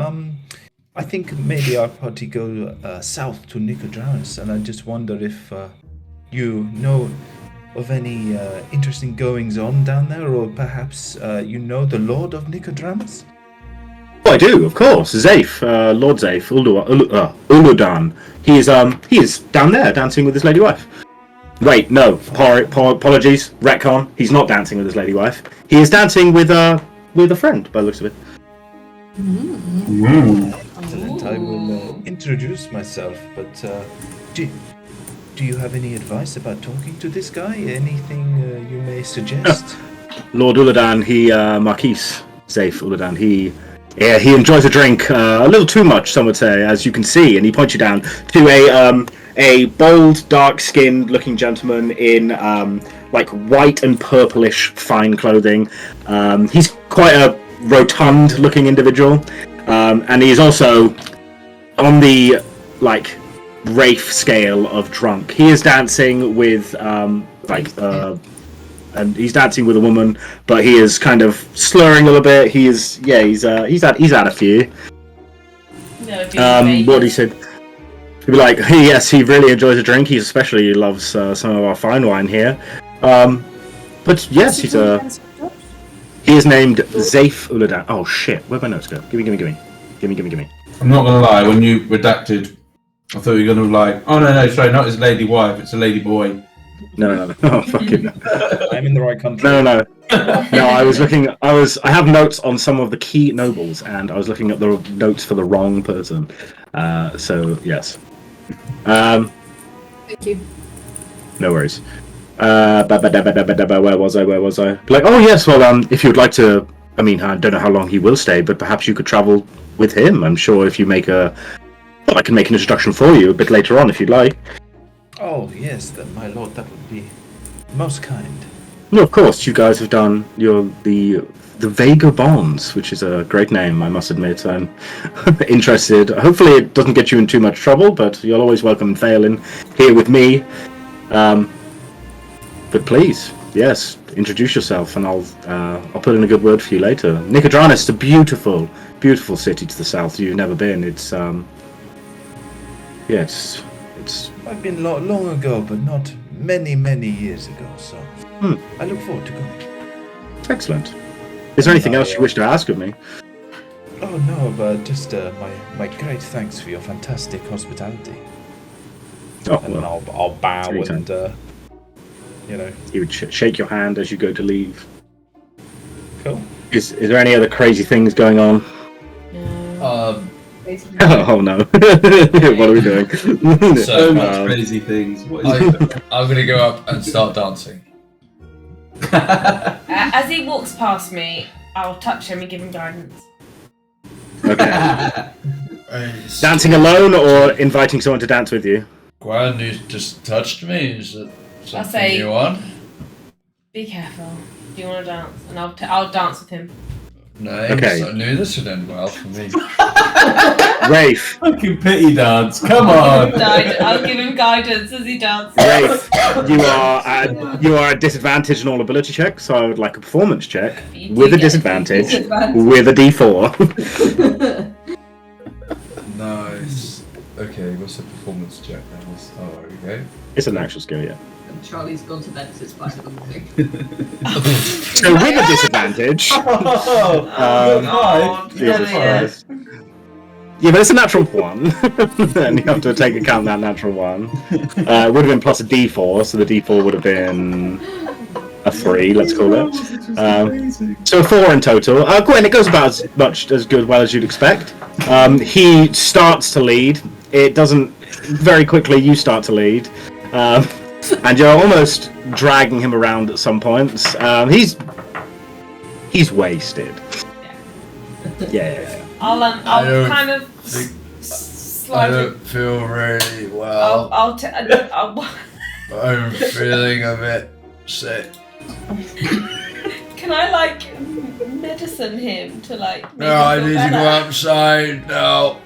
I think maybe our party go south to Nicodramus, and I just wonder if you know of any interesting goings on down there, or perhaps you know the Lord of Nicodramus? Oh, I do, of course. Zafe, Lord Zafe, Uludan. He is down there dancing with his lady wife. Wait, no. Apologies. Retcon. He's not dancing with his lady wife. He is dancing with with a friend, by the looks of it. Excellent. I will introduce myself, but do you have any advice about talking to this guy? Anything you may suggest? Lord Uladan, Marquis Zaif Uladan, he enjoys a drink a little too much, some would say, as you can see, and he points you down to a bold, dark-skinned looking gentleman in like white and purplish fine clothing. He's quite a rotund looking individual, and he's also on the like Rafe scale of drunk. He is dancing with and he's dancing with a woman, but he is kind of slurring a little bit. He's had a few. What he said, he'd be like, hey, yes, he really enjoys a drink. He especially loves some of our fine wine here. But yes, he is named Zaif Uladan. Oh shit, where'd my notes go? Gimme. I'm not gonna lie, when you redacted, I thought you were gonna be like, oh no, sorry, not his lady wife, it's a lady boy. No. Oh, fucking. I'm in the right country. No. No, I have notes on some of the key nobles, and I was looking at the notes for the wrong person. So, yes. Thank you. No worries. Where was I? Like, oh yes, well, if you'd like to, I mean, I don't know how long he will stay, but perhaps you could travel with him. I'm sure if you make I can make an introduction for you a bit later on if you'd like. Oh, yes, my lord, that would be most kind. No, of course, you guys have done the Vagabonds, which is a great name, I must admit. I'm interested. Hopefully it doesn't get you in too much trouble, but you're always welcome in Phelan here with me. But please, yes, introduce yourself, and I'll put in a good word for you later. Nicodranus, a beautiful, beautiful city to the south. You've never been. It's I've been long ago, but not many years ago, so I look forward to going. Excellent. Is there anything else you wish to ask of me? Oh no, but just my great thanks for your fantastic hospitality. Oh, And well, I'll bow anytime. and he would shake your hand as you go to leave. Cool. Is there any other crazy things going on? Oh no! What are we doing? So much crazy things. What is it? I'm gonna go up and start dancing. As he walks past me, I'll touch him and give him guidance. Okay. Dancing alone or inviting someone to dance with you? Gwen, you just touched me. Is it something say- you want? Be careful. Do you want to dance? And I'll dance with him. Nice. Okay. I knew this would end well for me. Rafe, Fucking pity dance, come on! I'll give him guidance as he dances. Rafe, you are at disadvantage in all ability checks, so I would like a performance check You do with a get disadvantage disadvantage. with a D4. Nice. Okay, what's the performance check then? Okay. It's an actual skill, yeah. And Charlie's gone to bed because it's 5 in the morning. So with a disadvantage, Jesus Christ. Yeah, but it's a natural 1, and you have to take account that natural 1. It would have been plus a D4, so the D4 would have been a 3, let's call it. So 4 in total. Gwen, it goes about as much as well as you'd expect. He starts to lead. It doesn't. Very quickly, you start to lead. And you're almost dragging him around at some points. He's wasted. Yeah. I'll kind of I slide. don't feel really well. I'll I'm feeling a bit sick. Can I like medicine him to like? Make No, him I feel need to better? go outside now.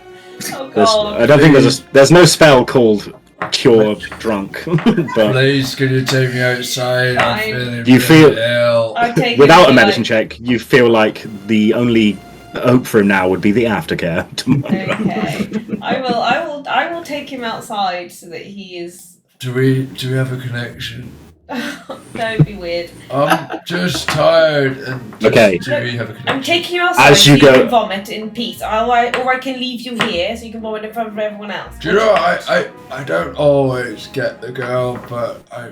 Oh god. I don't think there's no spell called Cure Drunk. But Please, can you take me outside? I'm Fine. feeling You really feel- ill. I take him without to, a medicine like- check, you feel like the only hope for him now would be the aftercare tomorrow. Okay. I will take him outside so that he is. Do we have a connection? Don't be weird. I'm just tired. And Okay. Do we have a connection? I'm taking you outside As so you you go- can vomit in peace. Or I can leave you here so you can vomit in front of everyone else. Do you know, I don't always get the girl, but I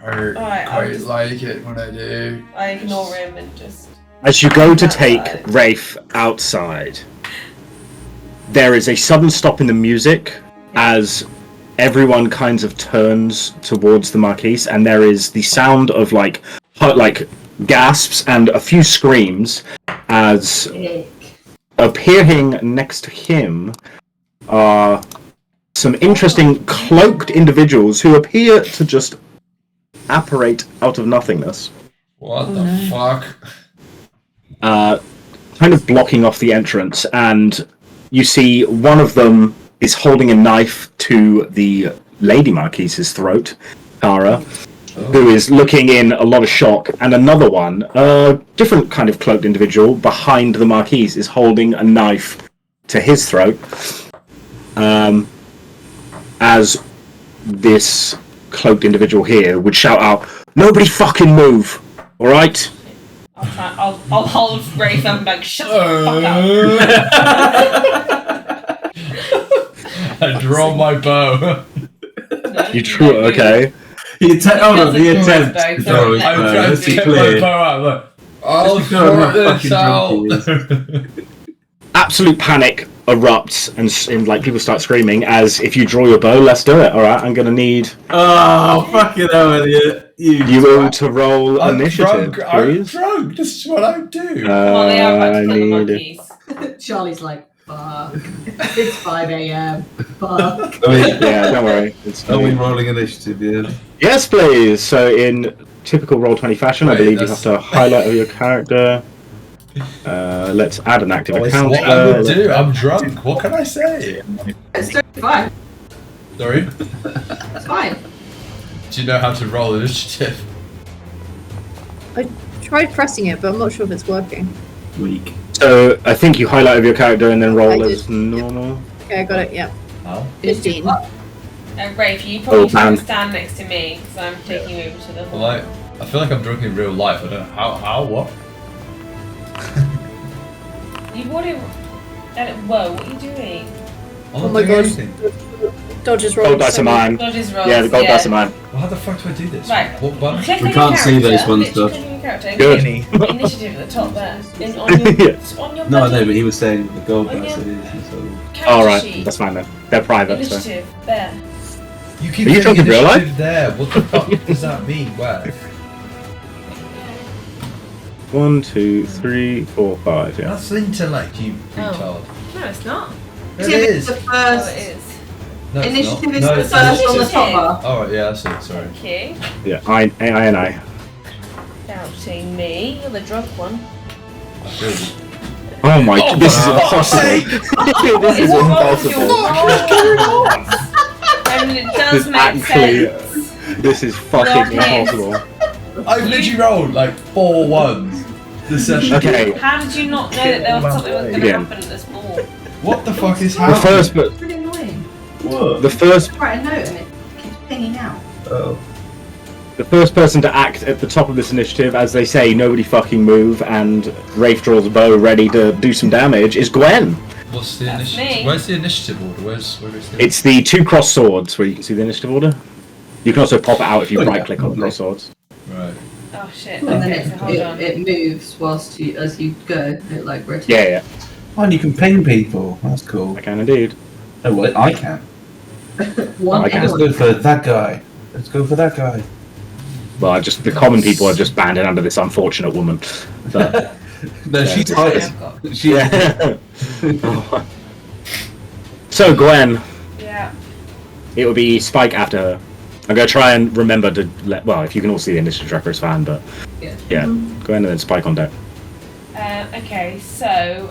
Alright, I'll quite just- like it when I do. I ignore him and just. As you go to take Rafe outside, there is a sudden stop in the music as everyone kind of turns towards the Marquise, and there is the sound of like gasps and a few screams as appearing next to him are some interesting cloaked individuals who appear to just apparate out of nothingness. What the fuck? Kind of blocking off the entrance, and you see one of them is holding a knife to the Lady Marquise's throat, Tara, who is looking in a lot of shock, and another one, a different kind of cloaked individual behind the Marquise, is holding a knife to his throat. As this cloaked individual here would shout out, "Nobody fucking move! Alright?" I'll hold Rafe and be like, shut the fuck up. I draw my bow. You true? Okay. He attempts. I'm trying to get my bow out. Like, I'll sort this out. Absolute panic erupts, and like people start screaming. As if you draw your bow, let's do it. All right, I'm gonna need. Oh fucking hell, Elliot! You will to roll I'm initiative, drunk. I'm please. drunk. This is what I do. Well, they are about I to kill the need. monkeys. Charlie's like, fuck. It's 5 a.m. Fuck. Yeah, don't worry. It's Are we rolling initiative, yeah? Yes, please. So in typical Roll20 fashion, I Wait, believe you have to highlight your character. Let's add an active account. What I would do? I'm drunk. What can I say? It's totally fine. Sorry. It's fine. Do you know how to roll initiative? I tried pressing it, but I'm not sure if it's working. Weak. So I think you highlight your character and then roll I as did. normal. Okay, I got it. Yeah, How? 15. Rafe, you probably man. should stand next to me because I'm taking you over to the hall. Well, I feel like I'm drunk in real life. I don't know how, what? You've already. Whoa, what are you doing? I'm Oh not my doing god. anything. Dodges rolling. Gold dice are mine. Dodges rolls. Yeah, the gold dice are mine. Well, how the fuck do I do this? Right. What button? Click We on your can't see those character, ones, literally though. click on your character. Good. Initiative at the top there. On your, Yeah. on your No, I know, bloody but he was saying the gold Oh, dice yeah. it is. So. character All right, sheet. that's fine then. They're private. So. Initiative there. You keep Are you saying drunk in real life? initiative there. What the fuck does that mean? Where? 1, 2, 3, 4, 5. Yeah. That's intellect, you retard. No, it's not. It Initiative is. the Oh, first. it is. No, it's Initiative not. is No, the it's first on the initiative. top bar. Oh, right, yeah, that's it. Sorry. Okay. Yeah. I. Doubting me. You're the drunk one. I feel Oh my! Oh, this is for fuck's impossible. This is impossible. I mean, it does This make actually- sense. This is fucking Okay. impossible. I've literally rolled like 4 ones this session. Okay. How did you not know that there was something was going to Again. happen at this ball? What the fuck is The happening? first, It's really annoying. What? the first, Write a note and it keeps pinging out. Oh. the first person to act at the top of this initiative, as they say, nobody fucking move, and Rafe draws a bow ready to do some damage, is Gwen. What's the That's initiative? me. Where's the initiative order? Where is it? It's the 2 cross swords where you can see the initiative order. You can also pop it out if you Oh, yeah. right click on the cross swords. Right. Oh shit. And then Okay, so hold on. it moves whilst you as you go. It like rotates. Yeah, Oh, and you can ping people. That's cool. I can indeed. Oh, well, I can. One I guess Let's go for that guy. Let's go for that guy. Well, the common people are just banded under this unfortunate woman. But, No, she Yeah. tied I've got- She. yeah. So Gwen, Yeah. it will be Spike after her. I'm gonna try and remember to let. Well, if you can all see the initiative tracker, it's fine. But Yeah. yeah, Gwen and then Spike on deck. Okay, so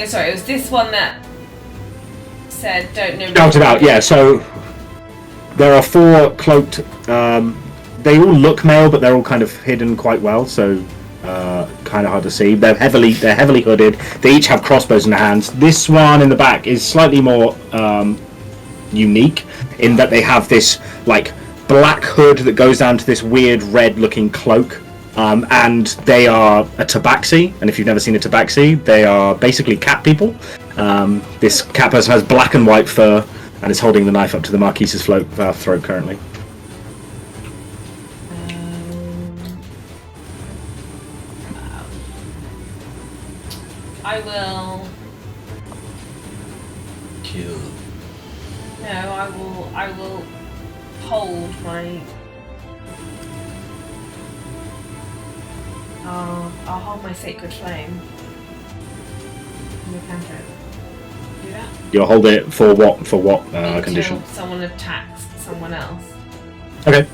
sorry, it was this one that said don't know. Shouted out, yeah. So there are 4 cloaked. They all look male, but they're all kind of hidden quite well. So kind of hard to see. They're heavily hooded. They each have crossbows in their hands. This one in the back is slightly more unique in that they have this like black hood that goes down to this weird red-looking cloak. And they are a tabaxi, and if you've never seen a tabaxi, they are basically cat people. This cat person has black and white fur and is holding the knife up to the Marquise's throat currently. kill. No, I will hold my. I'll hold my sacred flame. In the cantrip. Do that? You'll hold it for what? For what Until condition? someone attacks someone else. Okay.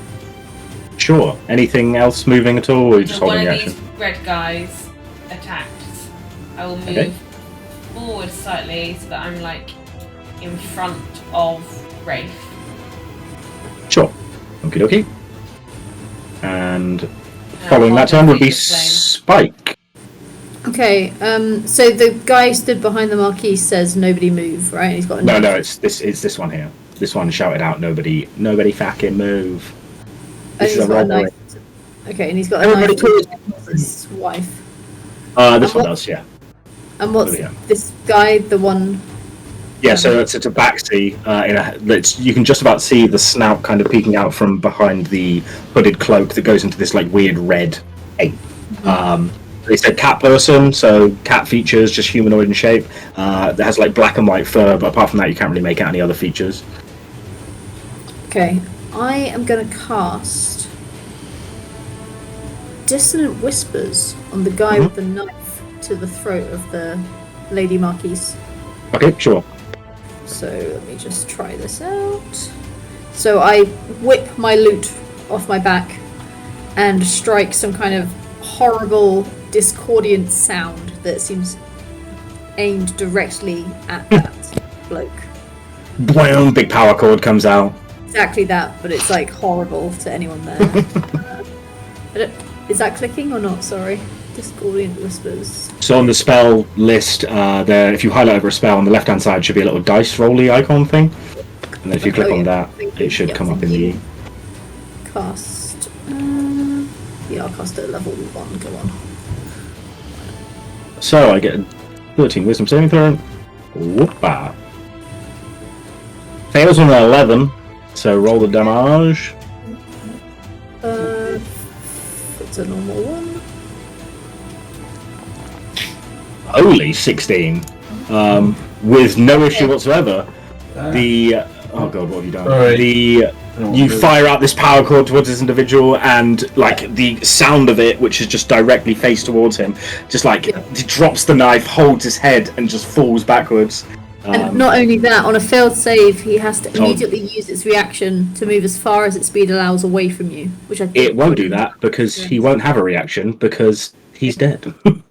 Sure. Anything else moving at all, or are you just When holding one the of action? these red guys attacks, I will move Okay. forward slightly so that I'm like in front of Rafe. Sure. Okie dokie. And And following I'll that hold turn my would be sacred flame. Spike. Okay, so the guy stood behind the marquee says nobody move, right? He's got a No, knife. it's this one here. This one shouted out, nobody fucking move. And This he's is a got a robbery. knife. Okay, and he's got a Everybody knife to his wife. This one what- does, yeah. And what's Oh, yeah. this guy, the one? Yeah, so it's a backseat. You can just about see the snout kind of peeking out from behind the hooded cloak that goes into this like weird red cape. They said cat person, so cat features, just humanoid in shape. That has like black and white fur, but apart from that, you can't really make out any other features. Okay, I am going to cast Dissonant Whispers on the guy with the knife to the throat of the Lady Marquise. Okay, sure. So let me just try this out. So I whip my lute off my back and strike some kind of horrible discordant sound that seems aimed directly at that bloke. Boom! Big power cord comes out. Exactly that, but it's like horrible to anyone there. Is that clicking or not? Sorry. Discordant Whispers. So on the spell list, there, if you highlight over a spell on the left-hand side, should be a little dice rolly icon thing, and then if you click on that, it should come up in the. Cast. Yeah, I'll cast it at level 1. Go on. So I get a 13 Wisdom saving throw. Whoopa. Fails on an 11, so roll the damage. It's a normal one. Holy 16. With no issue whatsoever. The oh god, what have you done? Sorry. You fire out this power cord towards this individual, and like the sound of it, which is just directly faced towards him, just like he drops the knife, holds his head, and just falls backwards. And not only that, on a failed save, he has to immediately use its reaction to move as far as its speed allows away from you. Which I think It won't do that because he won't have a reaction because he's dead. You're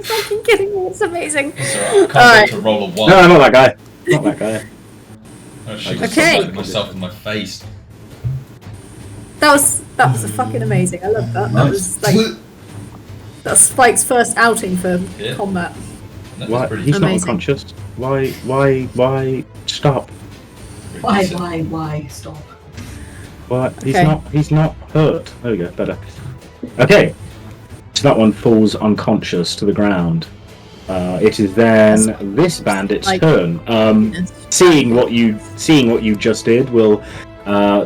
fucking kidding me, it's amazing. It's alright, I can't wait to roll a 1. No, not that guy. Not that guy. I shoot Okay. myself in my face. That was fucking amazing. I love that. That was like that's Spike's first outing for combat. That Why? was pretty He's not amazing. unconscious. Why? Stop. Why? Stop. What? Okay. He's not hurt. There we go. Better. Okay. So that one falls unconscious to the ground. It is then this bandit's turn. Seeing what you just did, will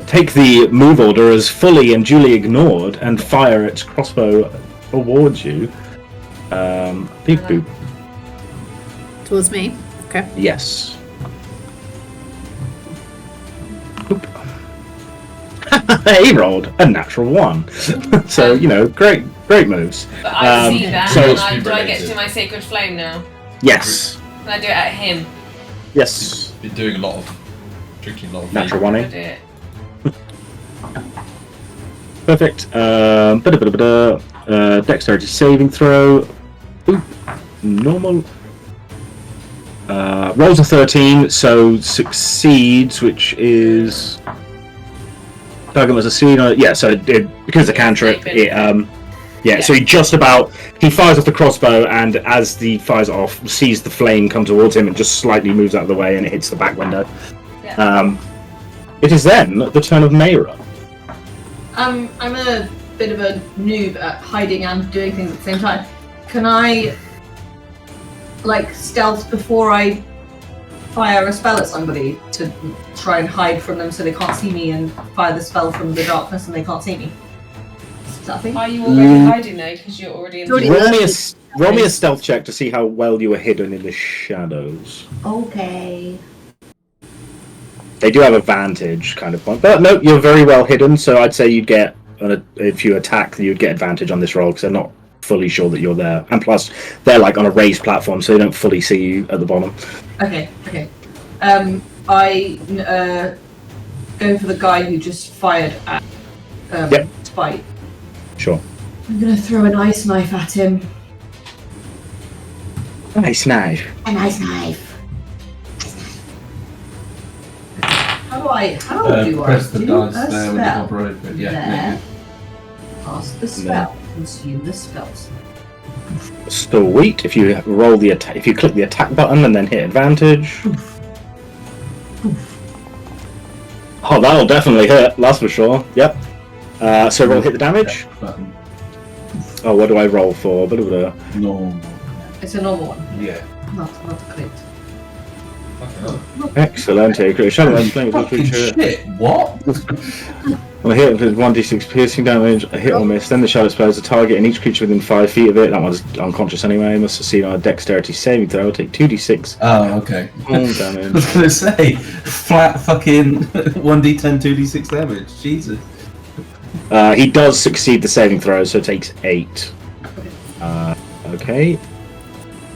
take the move order as fully and duly ignored and fire its crossbow towards you. Beep boop. Towards me. Okay. Yes. Boop. He rolled a natural 1. So, great moves. But I see that, so- and do I get to my sacred flame now? Yes. Can I do it at him? Yes. Been doing drinking a lot of Natural vape. I 1. do it. Perfect. Dexterity saving throw. Ooh. Normal. Rolls a 13, so succeeds, which is. Target was a succeed. Yeah, so because the cantrip, so he fires off the crossbow, and as he fires it off, sees the flame come towards him and just slightly moves out of the way, and it hits the back window. Yeah. It is then the turn of Meira. I'm a bit of a noob at hiding and doing things at the same time. Can I, stealth before I fire a spell at somebody to try and hide from them so they can't see me, and fire the spell from the darkness and they can't see me? that a thing? Are you already hiding though? Because you're already in Already the Roll me a stealth check to see how well you were hidden in the shadows. Okay. They do have advantage, kind of one, but no, you're very well hidden. So I'd say you'd get if you attack, you'd get advantage on this roll because they're not fully sure that you're there, and plus they're like on a raised platform, so they don't fully see you at the bottom. Okay. I go for the guy who just fired at Spite. Sure. I'm gonna throw an ice knife at him. Nice knife. A nice knife. How do I press the do dice a there when you spell? operate, but There. yeah. Cast the spell. Consume the spells. Sweet. If you roll the attack, if you click the attack button and then hit advantage. Oh, that'll definitely hit. That's for sure. Yep. So roll hit the damage. Button. Oh, what do I roll for? Blah, blah, blah. Normal. It's a normal one, Yeah. not a crit. Excellent. Shadow Lens playing with Fucking creature. shit. What? On a hit with 1d6 piercing damage, a hit or miss, then the shadow spells a target and each creature within 5 feet of it. That one's unconscious anyway. Must succeed on a dexterity saving throw. Take 2d6 Oh, okay. full I was damage. gonna say, flat fucking 1d10, 2d6 damage. Jesus. He does succeed the saving throw, so it takes 8. Okay.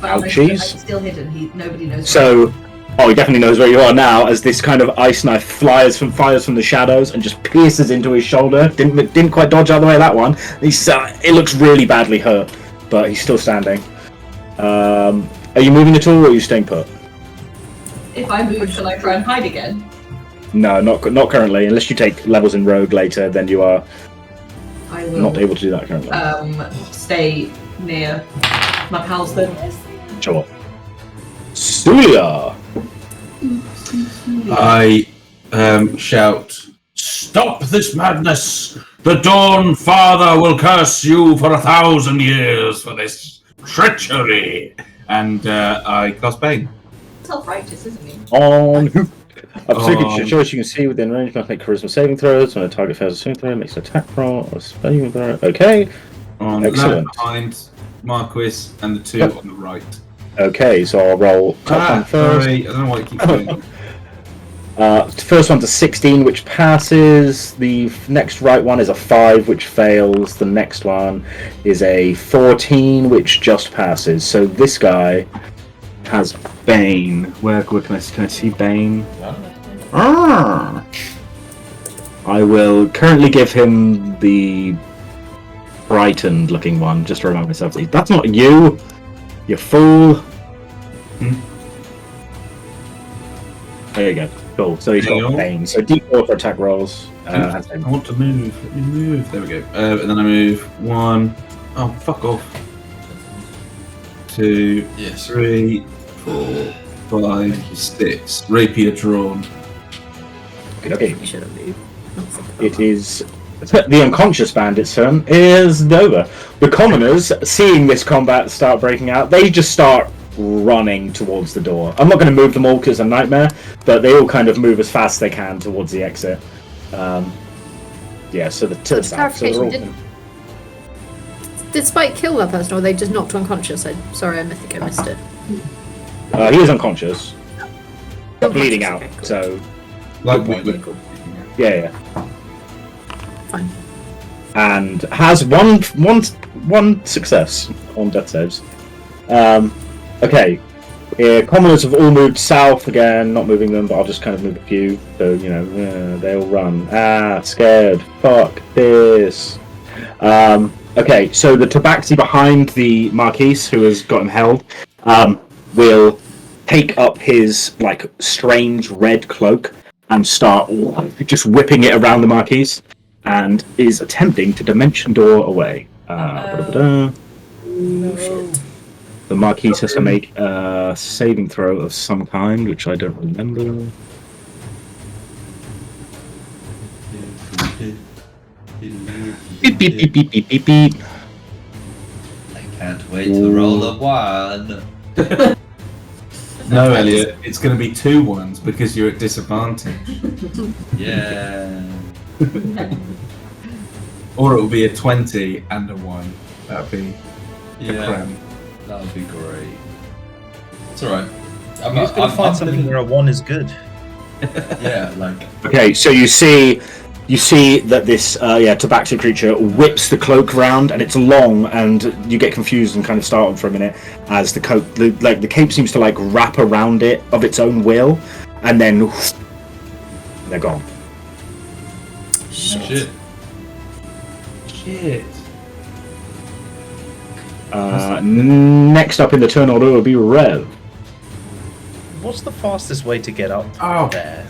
But I'm Ouchies. still hidden. Nobody knows. So, he definitely knows where you are now, as this kind of ice knife fires from the shadows and just pierces into his shoulder. Didn't quite dodge out of the way of that one. It looks really badly hurt, but he's still standing. Are you moving at all, or are you staying put? If I move, shall I try and hide again? No, not currently. Unless you take levels in Rogue later, then you are I will. not able to do that currently. Stay near my pals then. Sure. Soulia! I shout, "Stop this madness! The Dawn Father will curse you for 1,000 years for this treachery!" And I cast Bane. Self-righteous, isn't he? On who? A particular On- choice you can see within range must make charisma saving throws. When a target fails a saving throw, it makes an attack roll or a saving throw. Okay. On Excellent. left behind Marquis and the two Yep. on the right. Okay, so I'll roll top one first. Sorry, I don't know why it keeps doing that. First one's a 16, which passes. The next right one is a 5, which fails. The next one is a 14, which just passes. So this guy has Bane. Where can I see Bane? Ah! I will currently give him the frightened-looking one, just to remind myself. That's not you, you fool. There you go. Cool. So he's Hang got on. Bane. So D4 for attack rolls. I want to move. Let me move. There we go. And then I move 1. Oh, fuck off. 2, Yes. 3, 4, 5, 6. Rapier drawn. Okay. We should have moved. It is the unconscious bandit's turn is over. The commoners, seeing this combat start breaking out, they just start running towards the door. I'm not going to move them all because it's a nightmare, but they all kind of move as fast as they can towards the exit. Yeah, so the to the Just south. So they're all clarification, Did Spike kill that person, or were they just knocked unconscious? Sorry, I think I missed it. he is unconscious, bleeding out. Okay, cool. So Like Good we point. Cool. yeah. Fine. And has one success on death saves. Okay, commoners have all moved south again. Not moving them, but I'll just kind of move a few. So they all run. Scared. Fuck this. Okay, so the tabaxi behind the Marquise, who has got him held, will take up his strange red cloak and start just whipping it around the Marquise, and is attempting to dimension door away. Oh, shit. The Marquise has to make a saving throw of some kind, which I don't remember. Beep, beep, beep, beep, beep, beep, beep. I can't wait to roll a 1. No, Elliot, it's going to be 2 ones because you're at disadvantage. Yeah. Or it will be a 20 and a 1. That'd be the Yeah, creme. that would be great. It's alright. I'm just gonna find something where a 1 is good. Yeah, like. Okay, so you see that this tabaxi creature whips the cloak round, and it's long, and you get confused and kind of startled for a minute as the cape seems to like wrap around it of its own will, and then they're gone. Shit. Next up in the turn order will be Rev. What's the fastest way to get up Oh. there?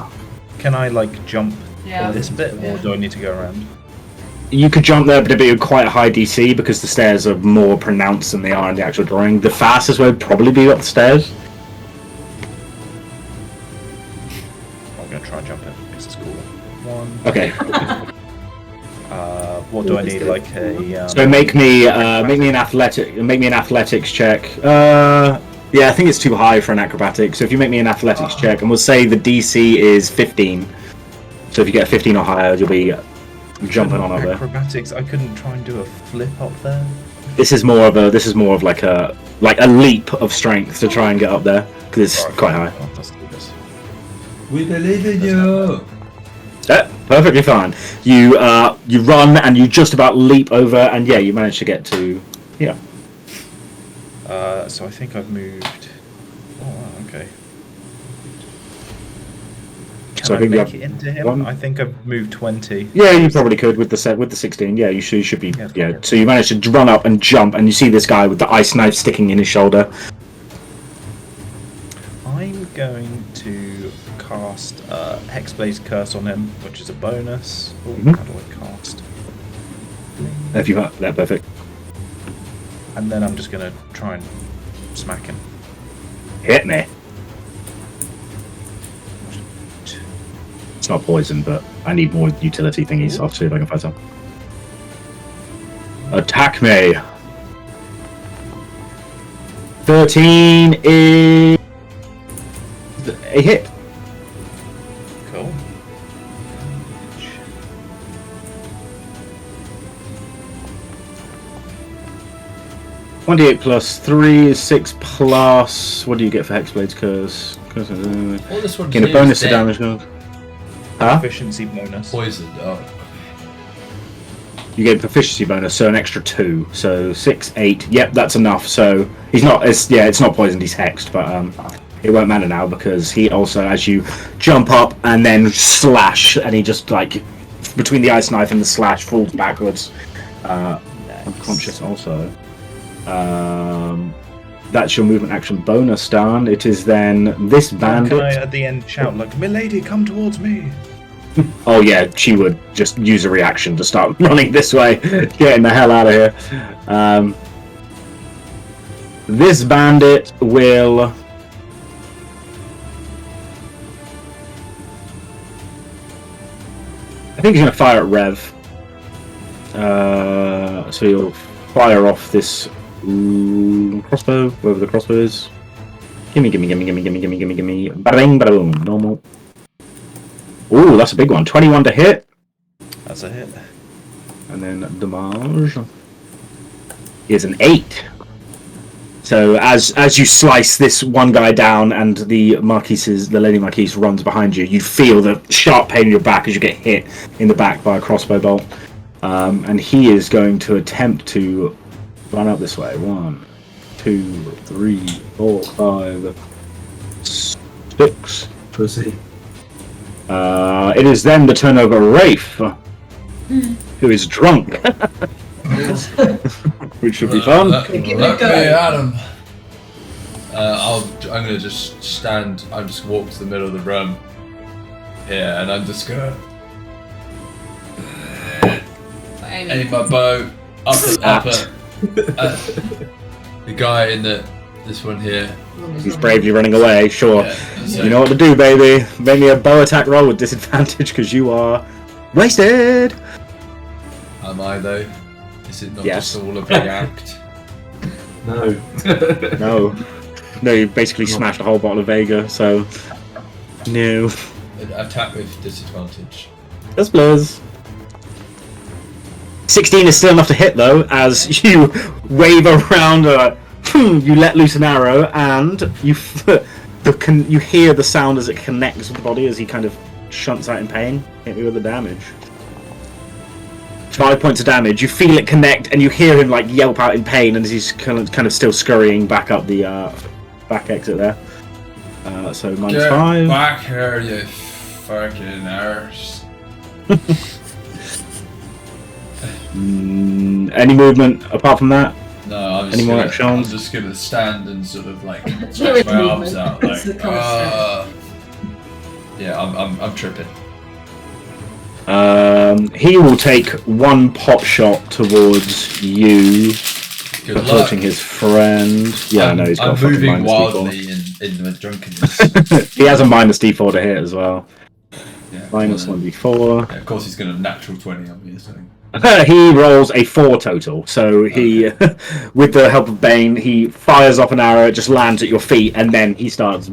Can I like jump Yeah. this bit, or do I need to go around? You could jump there, but it'd be quite a high DC because the stairs are more pronounced than they are in the actual drawing. The fastest way would probably be up the stairs. I'm gonna try and jump it because it's cool. 1. Okay, What do I need? Like a. so make me an athletics check. Yeah, I think it's too high for an acrobatic. So if you make me an athletics check, and we'll say the DC is 15. So if you get a 15 or higher, you'll be jumping on up there. Acrobatics. I couldn't try and do a flip up there. This is more of like a leap of strength to try and get up there because it's Alright, quite high. well, let's do this. We believe in you! Perfectly fine. You run and you just about leap over, and yeah, you manage to get to here. So I think I've moved. Oh, wow, okay. Can So I I think you make have it into him? one. I think I've moved 20. Yeah, you probably could with the 16. Yeah, you should be. Yeah, Yeah. probably. So you manage to run up and jump, and you see this guy with the ice knife sticking in his shoulder. I'm going to cast Hexblade's Curse on him, which is a bonus. Oh, Mhm. How do I cast? If you have that, perfect. And then I'm just going to try and smack him. Hit me. It's not poison, but I need more utility thingies. I'll see if I can find some. Attack me. 13 is a hit. Cool. 28 plus 3 is 6 plus. What do you get for Hexblade's Curse? All this one Gain a here bonus is to dead. damage. Huh? Efficiency bonus. Poisoned. Oh. You get a proficiency bonus, so an extra 2. So 6, 8. Yep, that's enough. So he's not. It's not poisoned. He's hexed, but it won't matter now because he also, as you jump up and then slash, and he just like between the ice knife and the slash falls backwards, unconscious also. That's your movement action bonus, Dan. It is then this bandit. Can I at the end shout like, "Milady, come towards me"? Oh yeah, she would just use a reaction to start running this way, getting the hell out of here. This bandit will... I think he's going to fire at Rev. So he'll fire off this crossbow, wherever the crossbow is. Gimme. Bada bing, bada boom. Normal. Ooh, that's a big one. 21 to hit. That's a hit. And then damage is an 8. So as you slice this one guy down and the Lady Marquise runs behind you, you feel the sharp pain in your back as you get hit in the back by a crossbow bolt. And he is going to attempt to run up this way. 1, 2, 3, 4, 5, 6. Pussy. It is then the turn of Rafe, who is drunk, which should be fun. Let me at him. I'm gonna just stand. I'm just walk to the middle of the room here, and I'm just gonna aim my bow up at the guy in this one here. He's bravely running away. Sure, Yeah, so- you know what to do, baby. Make me a bow attack roll with disadvantage because you are wasted. Am I though? Is it not Yes. just all a big act? No. No, you basically smashed a whole bottle of Vega. So no, Attack with disadvantage. that's Blizz. 16 is still enough to hit, though, as you wave around, you let loose an arrow, and you you hear the sound as it connects with the body as he kind of shunts out in pain. Hit me with the damage. 5 points of damage. You feel it connect, and you hear him like yelp out in pain, and he's kind of still scurrying back up the back exit there. So minus 5. Back here, you fucking arse. Any movement apart from that? No, I'm Any more just, I'm actions? just gonna stand and sort of like There stretch is my arms movement. out, It's like the constant. yeah, I'm tripping. He will take one pot shot towards you, Good luck. approaching his friend. Yeah, I know he's got I'm a fucking moving minus wildly in the drunkenness. D4. He has a minus D4 to hit as well. Yeah, Minus well, 1D4. yeah, of course he's gonna natural 20 on me or something. He rolls a 4 total, so he, with the help of Bane, he fires off an arrow, it just lands at your feet, and then he starts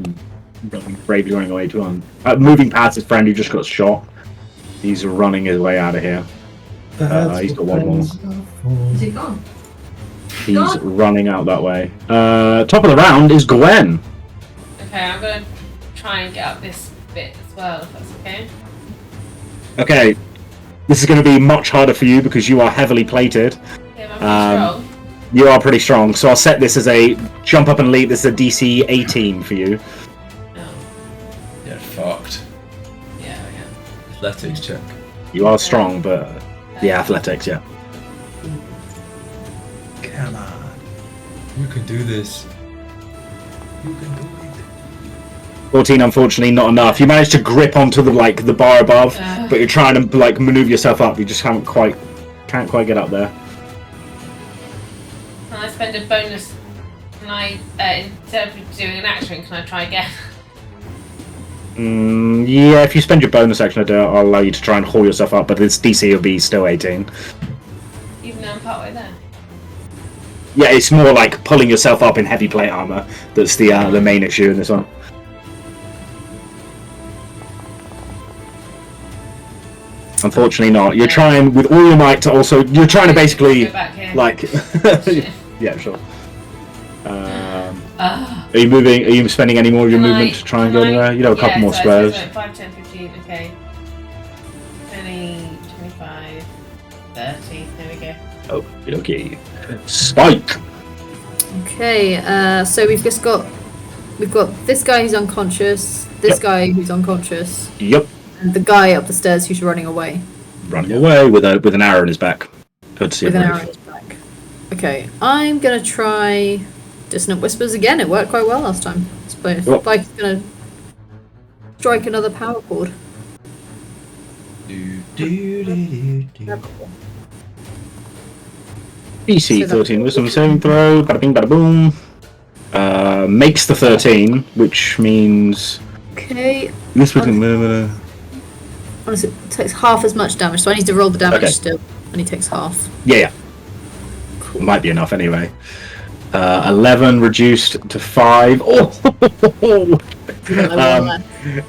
bravely running away to him. Moving past his friend who just got shot. He's running his way out of here. He's got one more. Is he gone? He's Gone? running out that way. Top of the round is Gwen. Okay, I'm gonna try and get up this bit as well, if that's okay. Okay, this is going to be much harder for you because you are heavily plated. Okay, am I pretty strong? You are pretty strong, so I'll set this as a jump up and leap. This is a DC 18 for you. No. Yeah, fucked. Yeah, yeah. Athletics check. You are strong, but yeah, athletics, yeah. Come on. You can do this. You can do it. 14, unfortunately, not enough. You managed to grip onto the bar above, but you're trying to maneuver yourself up. You just can't quite get up there. Can I spend a bonus? Can I, instead of doing an action, can I try again? Yeah, if you spend your bonus action, I'll allow you to try and haul yourself up, but its DC will be still 18. Even though I'm partway there. Yeah, it's more like pulling yourself up in heavy plate armor that's the main issue in this one. Unfortunately not. You're trying with all your might to also... You're trying to basically... Go back here. Like... yeah, sure. Are you moving? Are you spending any more of your movement to try and go anywhere? You know, a couple more squares. 5, 10, 15, okay. 20, 25, 30, there we go. Oh, okay. Spike! Okay, so we've got this guy who's unconscious, this Yep. guy who's unconscious, Yep. and the guy up the stairs who's running away Running away with an arrow in his back. Good to see with him. an arrow in his back. Okay, I'm gonna try Dissonant Whispers again. It worked quite well last time. I suppose. Yep. Like, gonna strike another power chord. DC 13 wisdom saving throw. Bada bing, bada boom. Makes the 13, which means. Okay, This would. honestly, it takes half as much damage, so I need to roll the damage Okay. still, and he takes half. Yeah. Might be enough anyway. 11 reduced to 5. Oh!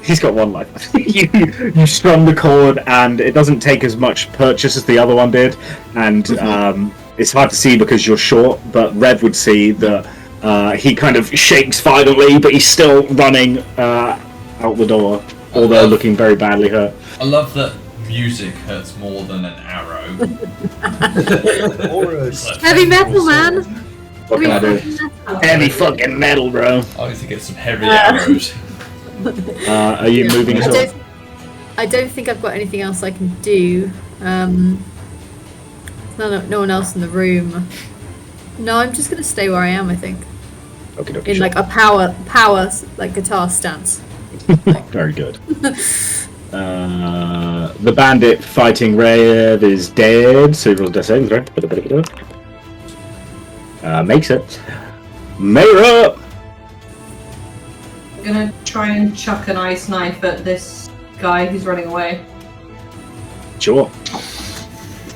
He's got one life. you strum the chord, and it doesn't take as much purchase as the other one did, and it's hard to see because you're short. But Rev would see that he kind of shakes violently, but he's still running out the door, although looking very badly hurt. I love that music hurts more than an arrow. Auras. Heavy metal, man. What can I do? Heavy fucking metal, bro. I need to get some heavy arrows. Are you moving as well? I don't think I've got anything else I can do. No one else in the room. No, I'm just gonna stay where I am. I think Okay, in like a power like guitar stance. Very good. The bandit fighting Rafe is dead, so he rolls death saving throw. Makes it. Meira! I'm gonna try and chuck an ice knife at this guy who's running away. Sure.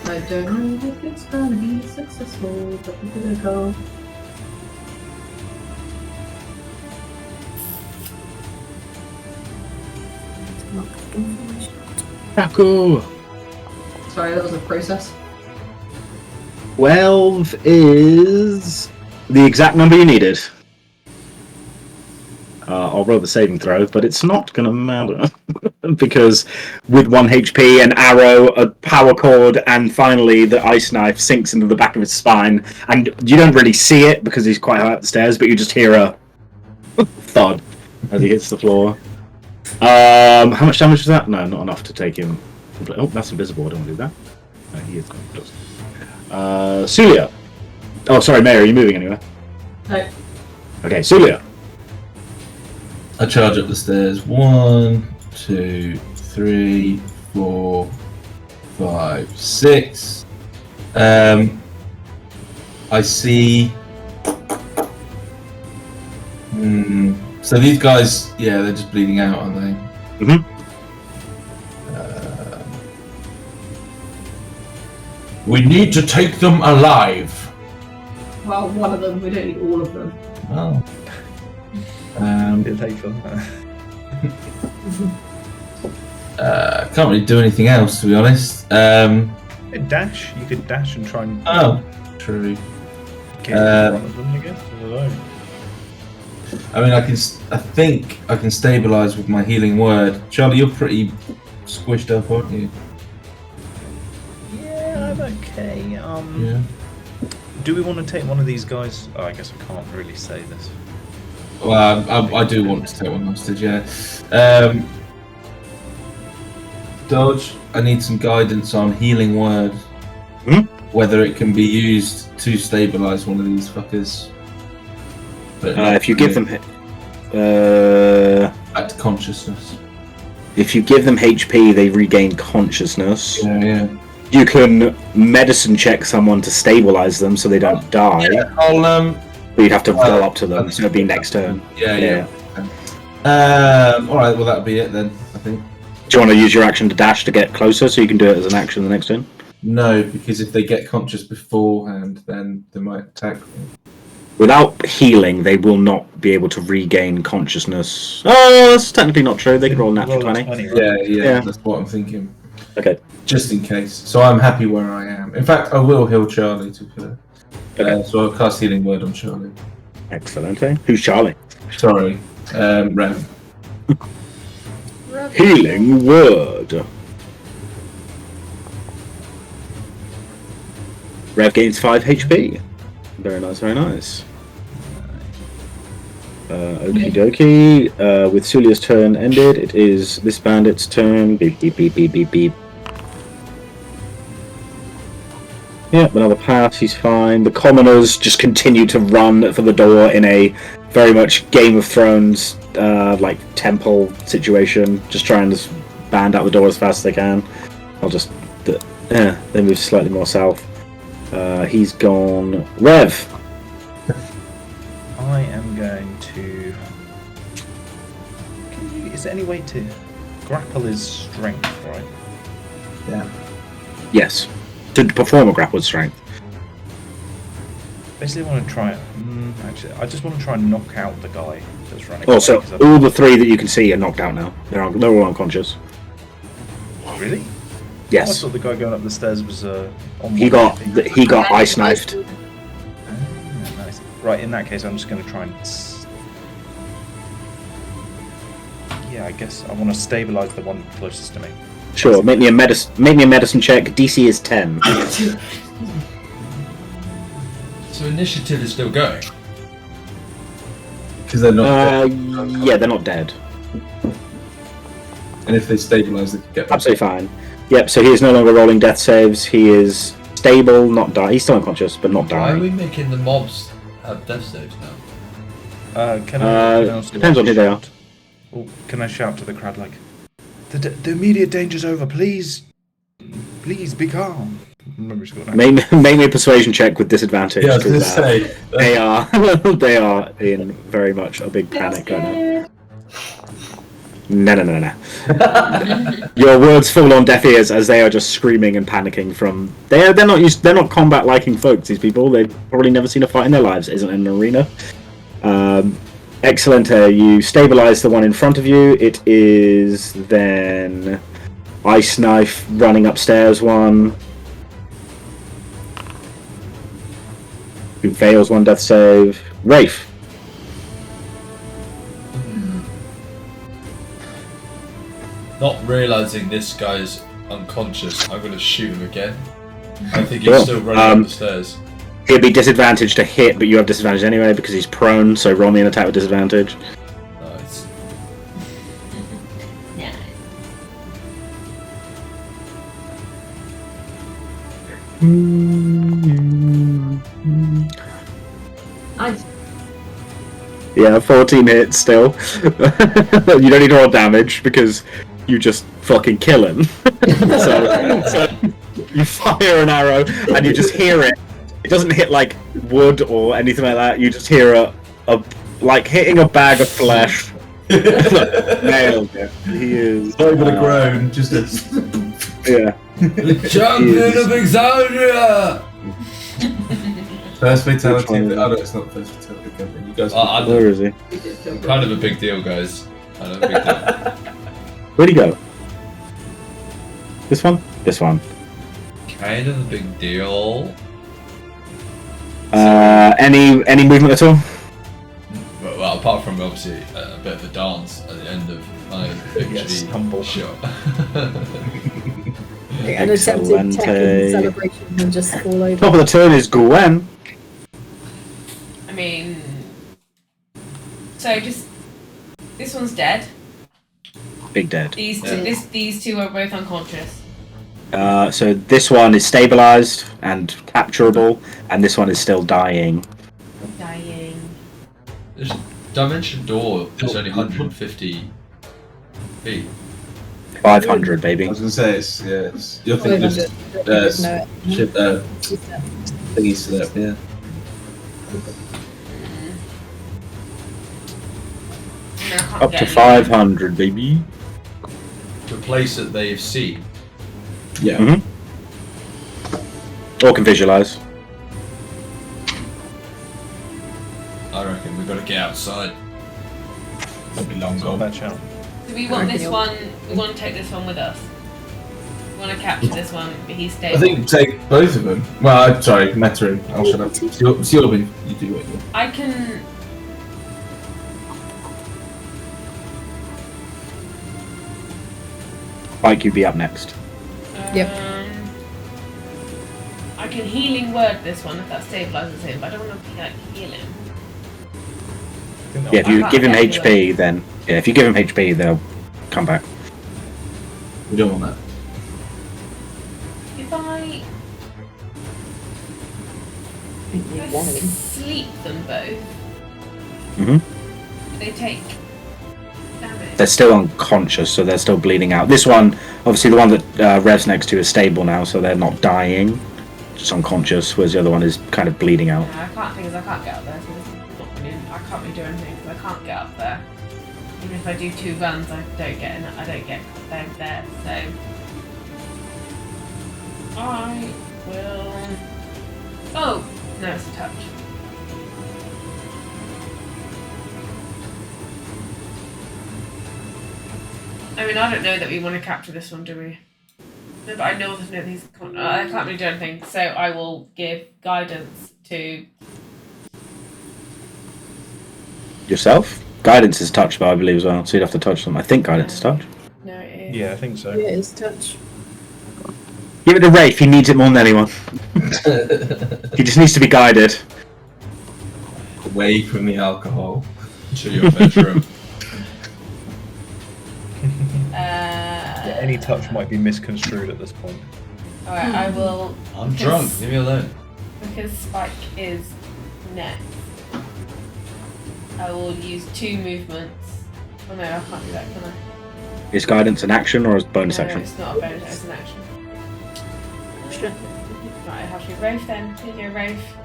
I don't know if it's gonna be successful, but we're gonna go. Taco! Sorry, that was a process. 12 is the exact number you needed. I'll roll the saving throw, but it's not going to matter. Because with 1 HP, an arrow, a power cord, and finally the ice knife sinks into the back of his spine. And you don't really see it because he's quite high up the stairs, but you just hear a thud as he hits the floor. How much damage is that? No, not enough to take him. Oh, that's invisible. I don't want to do that. No, he is close. Soulia. Oh, sorry, Meira, are you moving anywhere? No. Okay, Soulia. I charge up the stairs. 1, 2, 3, 4, 5, 6. I see. So these guys, yeah, they're just bleeding out, aren't they? Mm-hmm. We need to take them alive. Well, one of them. We don't need all of them. Oh. Did they fun? Can't really do anything else, to be honest. Dash. You could dash and try and. Oh, true. Get one of them, I guess. I don't know. I mean, I think I can stabilize with my healing word. Charlie, you're pretty squished up, aren't you? Yeah, I'm okay. Yeah. Do we want to take one of these guys? Oh, I guess I can't really say this. Well, I do want to take one hostage, yeah. Dodge, I need some guidance on healing word. Whether it can be used to stabilize one of these fuckers. But If you give them back to consciousness. if you give them HP, they regain consciousness. Yeah. You can medicine check someone to stabilize them so they don't die. Yeah, I'll But you'd have to go up to them, so it'd be next turn. Yeah. Alright, well that'll be it then, I think. Do you want to use your action to dash to get closer so you can do it as an action the next turn? No, because if they get conscious beforehand, then they might attack me. Without healing, they will not be able to regain consciousness. Oh, that's technically not true. They can roll a natural 20. Right? Yeah, that's what I'm thinking. Okay. Just in case. So I'm happy where I am. In fact, I will heal Charlie to kill her. Okay. So I'll cast Healing Word on Charlie. Excellent. Who's Charlie? Sorry, Rev. Healing Word. Rev gains 5 HP. Very nice, very nice. Okie dokie. With Soulia's turn ended, it is this bandit's turn. Beep, beep, beep, beep, beep, beep. Yeah, another pass, he's fine. The commoners just continue to run for the door in a very much Game of Thrones, like, temple situation. Just trying to band out the door as fast as they can. I'll just... they move slightly more south. He's gone. Rev! I am going to. Is there any way to grapple his strength, right? Yeah. Yes. To perform a grapple strength. Basically, I want to try. Actually, I just want to try and knock out the guy that's running. Oh, so away, 'cause I- all the 3 that you can see are knocked out now. They're all unconscious. Really? I Yes. thought the guy going up the stairs was on. He got ice knifed. Nice. Right. In that case, I'm just going to try and. Yeah, I guess I want to stabilize the one closest to me. Sure. Make me a medicine check. DC is 10. So initiative is still going. Because they're not. Yeah, they're not dead. And if they stabilize, they can get back. Absolutely fine. Yep. So he is no longer rolling death saves. He is stable, not die. He's still unconscious, but not Why are dying. we making the mobs have death saves now? Can I also Depends on who they are. Oh, can I shout to the crowd like, the immediate danger's over, please be calm. Remember, Make me a persuasion check with disadvantage. Yeah, I was going to 'cause, say. they are in very much a big panic right now. No. Your words fall on deaf ears as they are just screaming and panicking from. They're not combat liking folks. These people. They've probably never seen a fight in their lives. It isn't an arena. Excellent. You stabilize the one in front of you. It is then Ice Knife running upstairs. One. who fails one death save. Rafe. Not realizing this guy's unconscious, I'm gonna shoot him again. I think he's still running up the stairs. He'll be disadvantaged to hit, but you have disadvantage anyway because he's prone, so roll me an attack with disadvantage. Nice. Yeah, 14 hits still. You don't need to roll damage because you just fucking kill him. so you fire an arrow and you just hear it. It doesn't hit like wood or anything like that. You just hear a like hitting a bag of flesh. Nailed it. He is. Not even a groan, just a. Yeah. The champion of Exandria! First fatality. Oh no, it's not first fatality. Okay, you guys. Where is he? Kind of a big deal, guys. Kind of a big deal. Where'd he go? This one? This one. Kind of a big deal. Any movement at all? Well, apart from obviously a bit of a dance at the end of my victory humble shot. An attempted tech celebration and just fall over. Top of the turn is Gwen. I mean, so just this one's dead. Big dead. These two are both unconscious. So this one is stabilized and capturable, and this one is still dying. Dying. This dimension door is only 150 feet. 500, baby. I was gonna say it's you're thinking of thingy slip, yeah. No, I can't Up get to any. 500, baby. To a place that they've seen. Yeah. Mhm. Or can visualize. I reckon we've got to get outside. That'll be long Not a gone. bad shout. Do we want this one? We want to take this one with us. We want to capture this one, but he's stable. I think take both of them. Well, I'm sorry, Meterin. I'll shut up. Sealby, you do what you want. I can. Mike, you'd be up next. Yep. I can healing word this one if that stabilizes him, but I don't want to like heal him. Yeah, if you I give him can't get HP, then if you give him HP, they'll come back. We don't want that. If I sleep them both, Mhm. they take damage. They're still unconscious, so they're still bleeding out. This one, obviously, the one that Rev's next to is stable now, so they're not dying, just unconscious. Whereas the other one is kind of bleeding out. I can't think I can't get up there, so this is not really, I can't really do anything because I can't get up there. Even if I do 2 runs, I don't get there. So I will. Oh no, it's a touch. I mean, I don't know that we want to capture this one, do we? No, but I know that he's. I can't really do anything, so I will give guidance to. Yourself? Guidance is touch, but I believe as well, so you'd have to touch them. I think guidance is touch. No, it is. Yeah, I think so. Yeah, it's touch. Give it to Rafe, he needs it more than anyone. He just needs to be guided. Away from the alcohol. To your bedroom. Yeah, any touch might be misconstrued at this point. Alright, I will. I'm drunk, leave me alone. Because Spike is next, I will use 2 movements. Oh no, I can't do that, can I? Is guidance an action or is bonus No, action? it's not a bonus, it's an action. Sure. Right, I have to be Rafe then. Here you go, Rafe.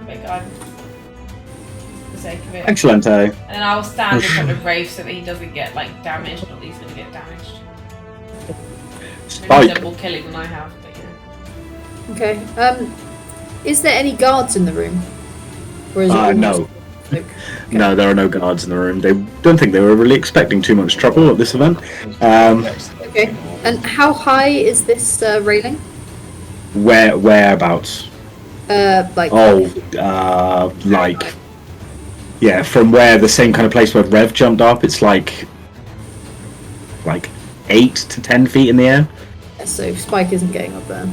Big guidance. For the sake of it. Excellent, And then I will stand in front of Rafe so that he doesn't get like damaged, or at least gonna get damaged. Maybe Spike. double killing than I have, but yeah. Okay. Is there any guards in the room? Or is it all No. just folk? No, there are no guards in the room. They don't think they were really expecting too much trouble at this event. Okay. And how high is this railing? Whereabouts? Yeah, from where the same kind of place where Rev jumped up, it's like 8 to 10 feet in the air. So Spike isn't getting up there.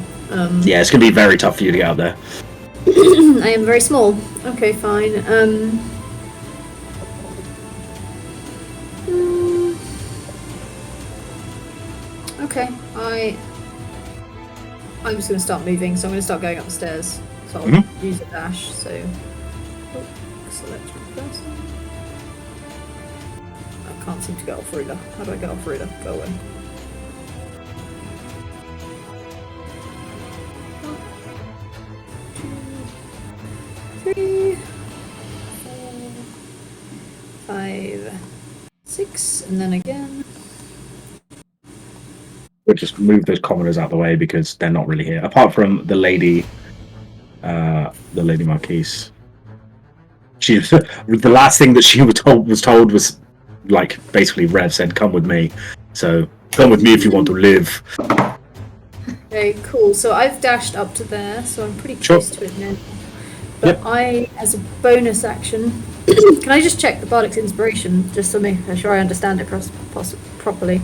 Yeah, it's going to be very tough for you to get up there. I am very small. Okay, fine. Okay, I'm just going to start moving, so I'm going to start going up the stairs. So I'll use a dash, so... select one person. I can't seem to get off ruler. How do I get off ruler? Go away. Three, 4, 5, 6, and then again. We'll just move those commoners out of the way because they're not really here. Apart from the lady Marquise. She the last thing that she was told was like basically Rev said, "Come with me." So come with me if you want to live. Okay, cool. So I've dashed up to there, so I'm pretty close to it now. But I, as a bonus action, can I just check the Bardic's Inspiration, just to make sure I understand it properly?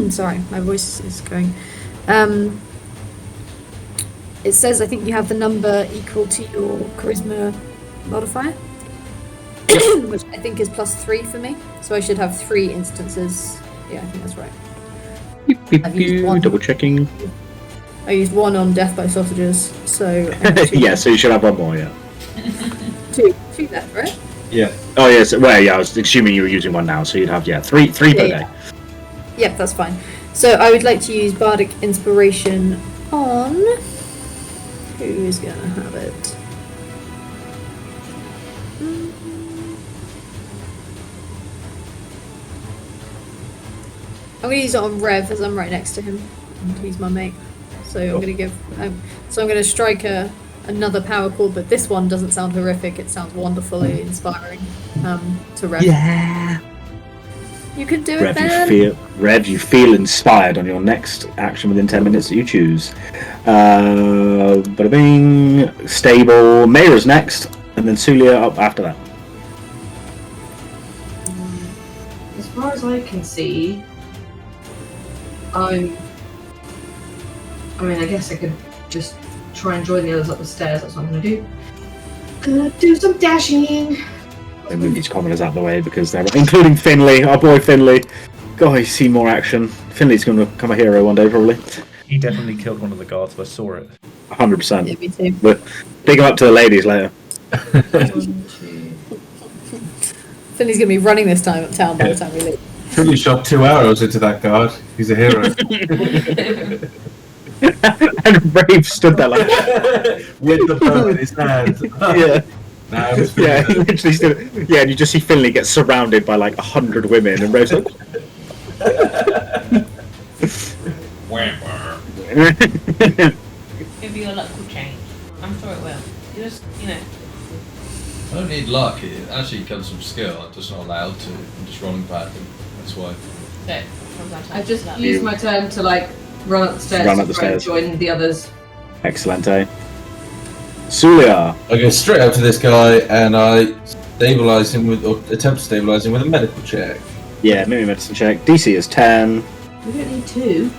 Sorry, my voice is going. It says, I think you have the number equal to your Charisma modifier, which I think is +3 for me. So I should have 3 instances. Yeah, I think that's right. I've used one. Double checking. I used 1 on Death by Sausages, so... Yeah, so you should have 1 more, yeah. 2 left, right? Yeah. Oh, yes. Well, yeah, I was assuming you were using 1 now, so you'd have, 3 per day. Yep, that's fine. So I would like to use Bardic Inspiration on... Who's going to have it? I'm going to use it on Rev, as I'm right next to him. And he's my mate. So I'm going to give... so I'm going to strike another power chord, but this one doesn't sound horrific. It sounds wonderfully inspiring to Rev. Yeah. You can do it, then. Rev, you feel inspired on your next action within 10 minutes that you choose. Bada bing. Stable. Meira's next, and then Soulia up after that. As far as I can see, I guess I could just try and join the others up the stairs. That's what I'm going to do. Gonna do some dashing. They move these commoners out of the way because they're... Including Finley, our boy Finley. God, he's seen more action. Finley's going to become a hero one day, probably. He definitely killed one of the guards. I saw it. 100%. Yeah, me too. But big up to the ladies later. 1, 2. Finley's going to be running this town by the time we leave. Finley shot 2 arrows into that guard. He's a hero. And Rafe stood there like... With the bow in his hand. Yeah. No, Yeah, he literally stood... Yeah, and you just see Finley get surrounded by like 100 women, and Rafe's like... Maybe your luck will change. I'm sure it will. You just, I don't need luck, it actually comes from skill. I'm just not allowed to. I'm just rolling badly. That's why. So, I just used my turn to run up the stairs to try and join the others. Excellent, eh? Soulia. I go straight up to this guy and I stabilize him with, or attempt to stabilize him with a medical check. Yeah, maybe medicine check. DC is 10. We don't need 2.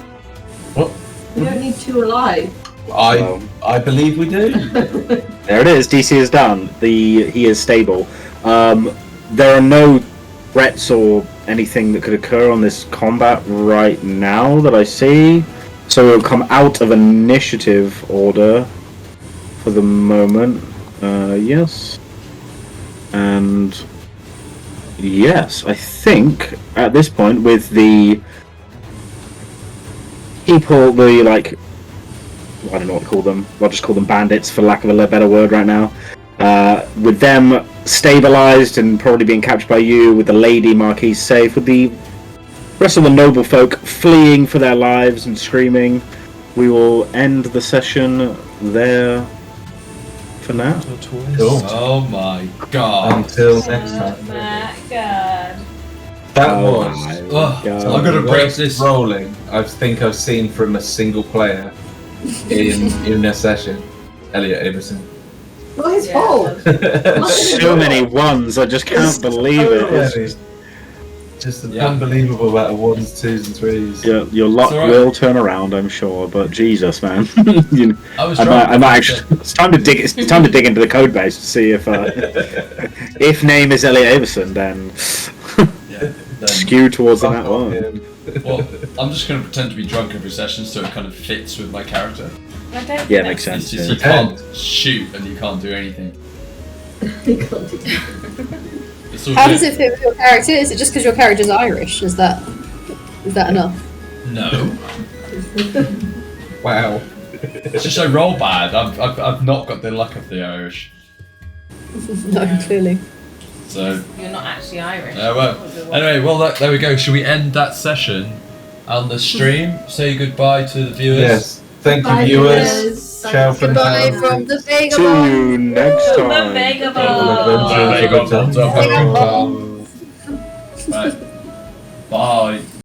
What? We don't need 2 alive. I believe we do. There it is. DC is done. He is stable. There are no threats or anything that could occur on this combat right now that I see. So we'll come out of initiative order for the moment. Yes. And yes, I think at this point with the people, I don't know what to call them. I'll just call them bandits for lack of a better word right now. With them stabilized and probably being captured by you, with the lady Marquise safe, with the rest of the noble folk fleeing for their lives and screaming, we will end the session there for now. Cool. Oh my god. Until next time. Oh my god. That Oh was my Ugh, God. I'm gonna break worst this. rolling I think I've seen from a single player in a session. Elliot Everson. Not his fault. So many ones, I just can't believe it. It's Just an unbelievable amount of 1s, 2s, and 3s. your luck It's all right. will turn around, I'm sure, but Jesus, man. You know, I was I might actually. It's time to dig. It's time to dig into the code base to see if name is Elliot Everson, then skew towards that one. Well, I'm just going to pretend to be drunk every session so it kind of fits with my character. I don't think Yeah, that's- makes sense. It's just Yeah. you can't shoot and you can't do anything. It's all How good. does it fit with your character? Is it just because your character's Irish? Is that enough? No. Wow. It's just I roll bad. I've not got the luck of the Irish. No, clearly. So, You're not actually Irish. well, anyway, well, there we go. Should we end that session on the stream? Say goodbye to the viewers. Yes. Thank you, Bye, viewers. viewers. Ciao for Goodbye now. from the See Vagabond. you next The time. Vagabond. Adventures of a Vagabond. Tom.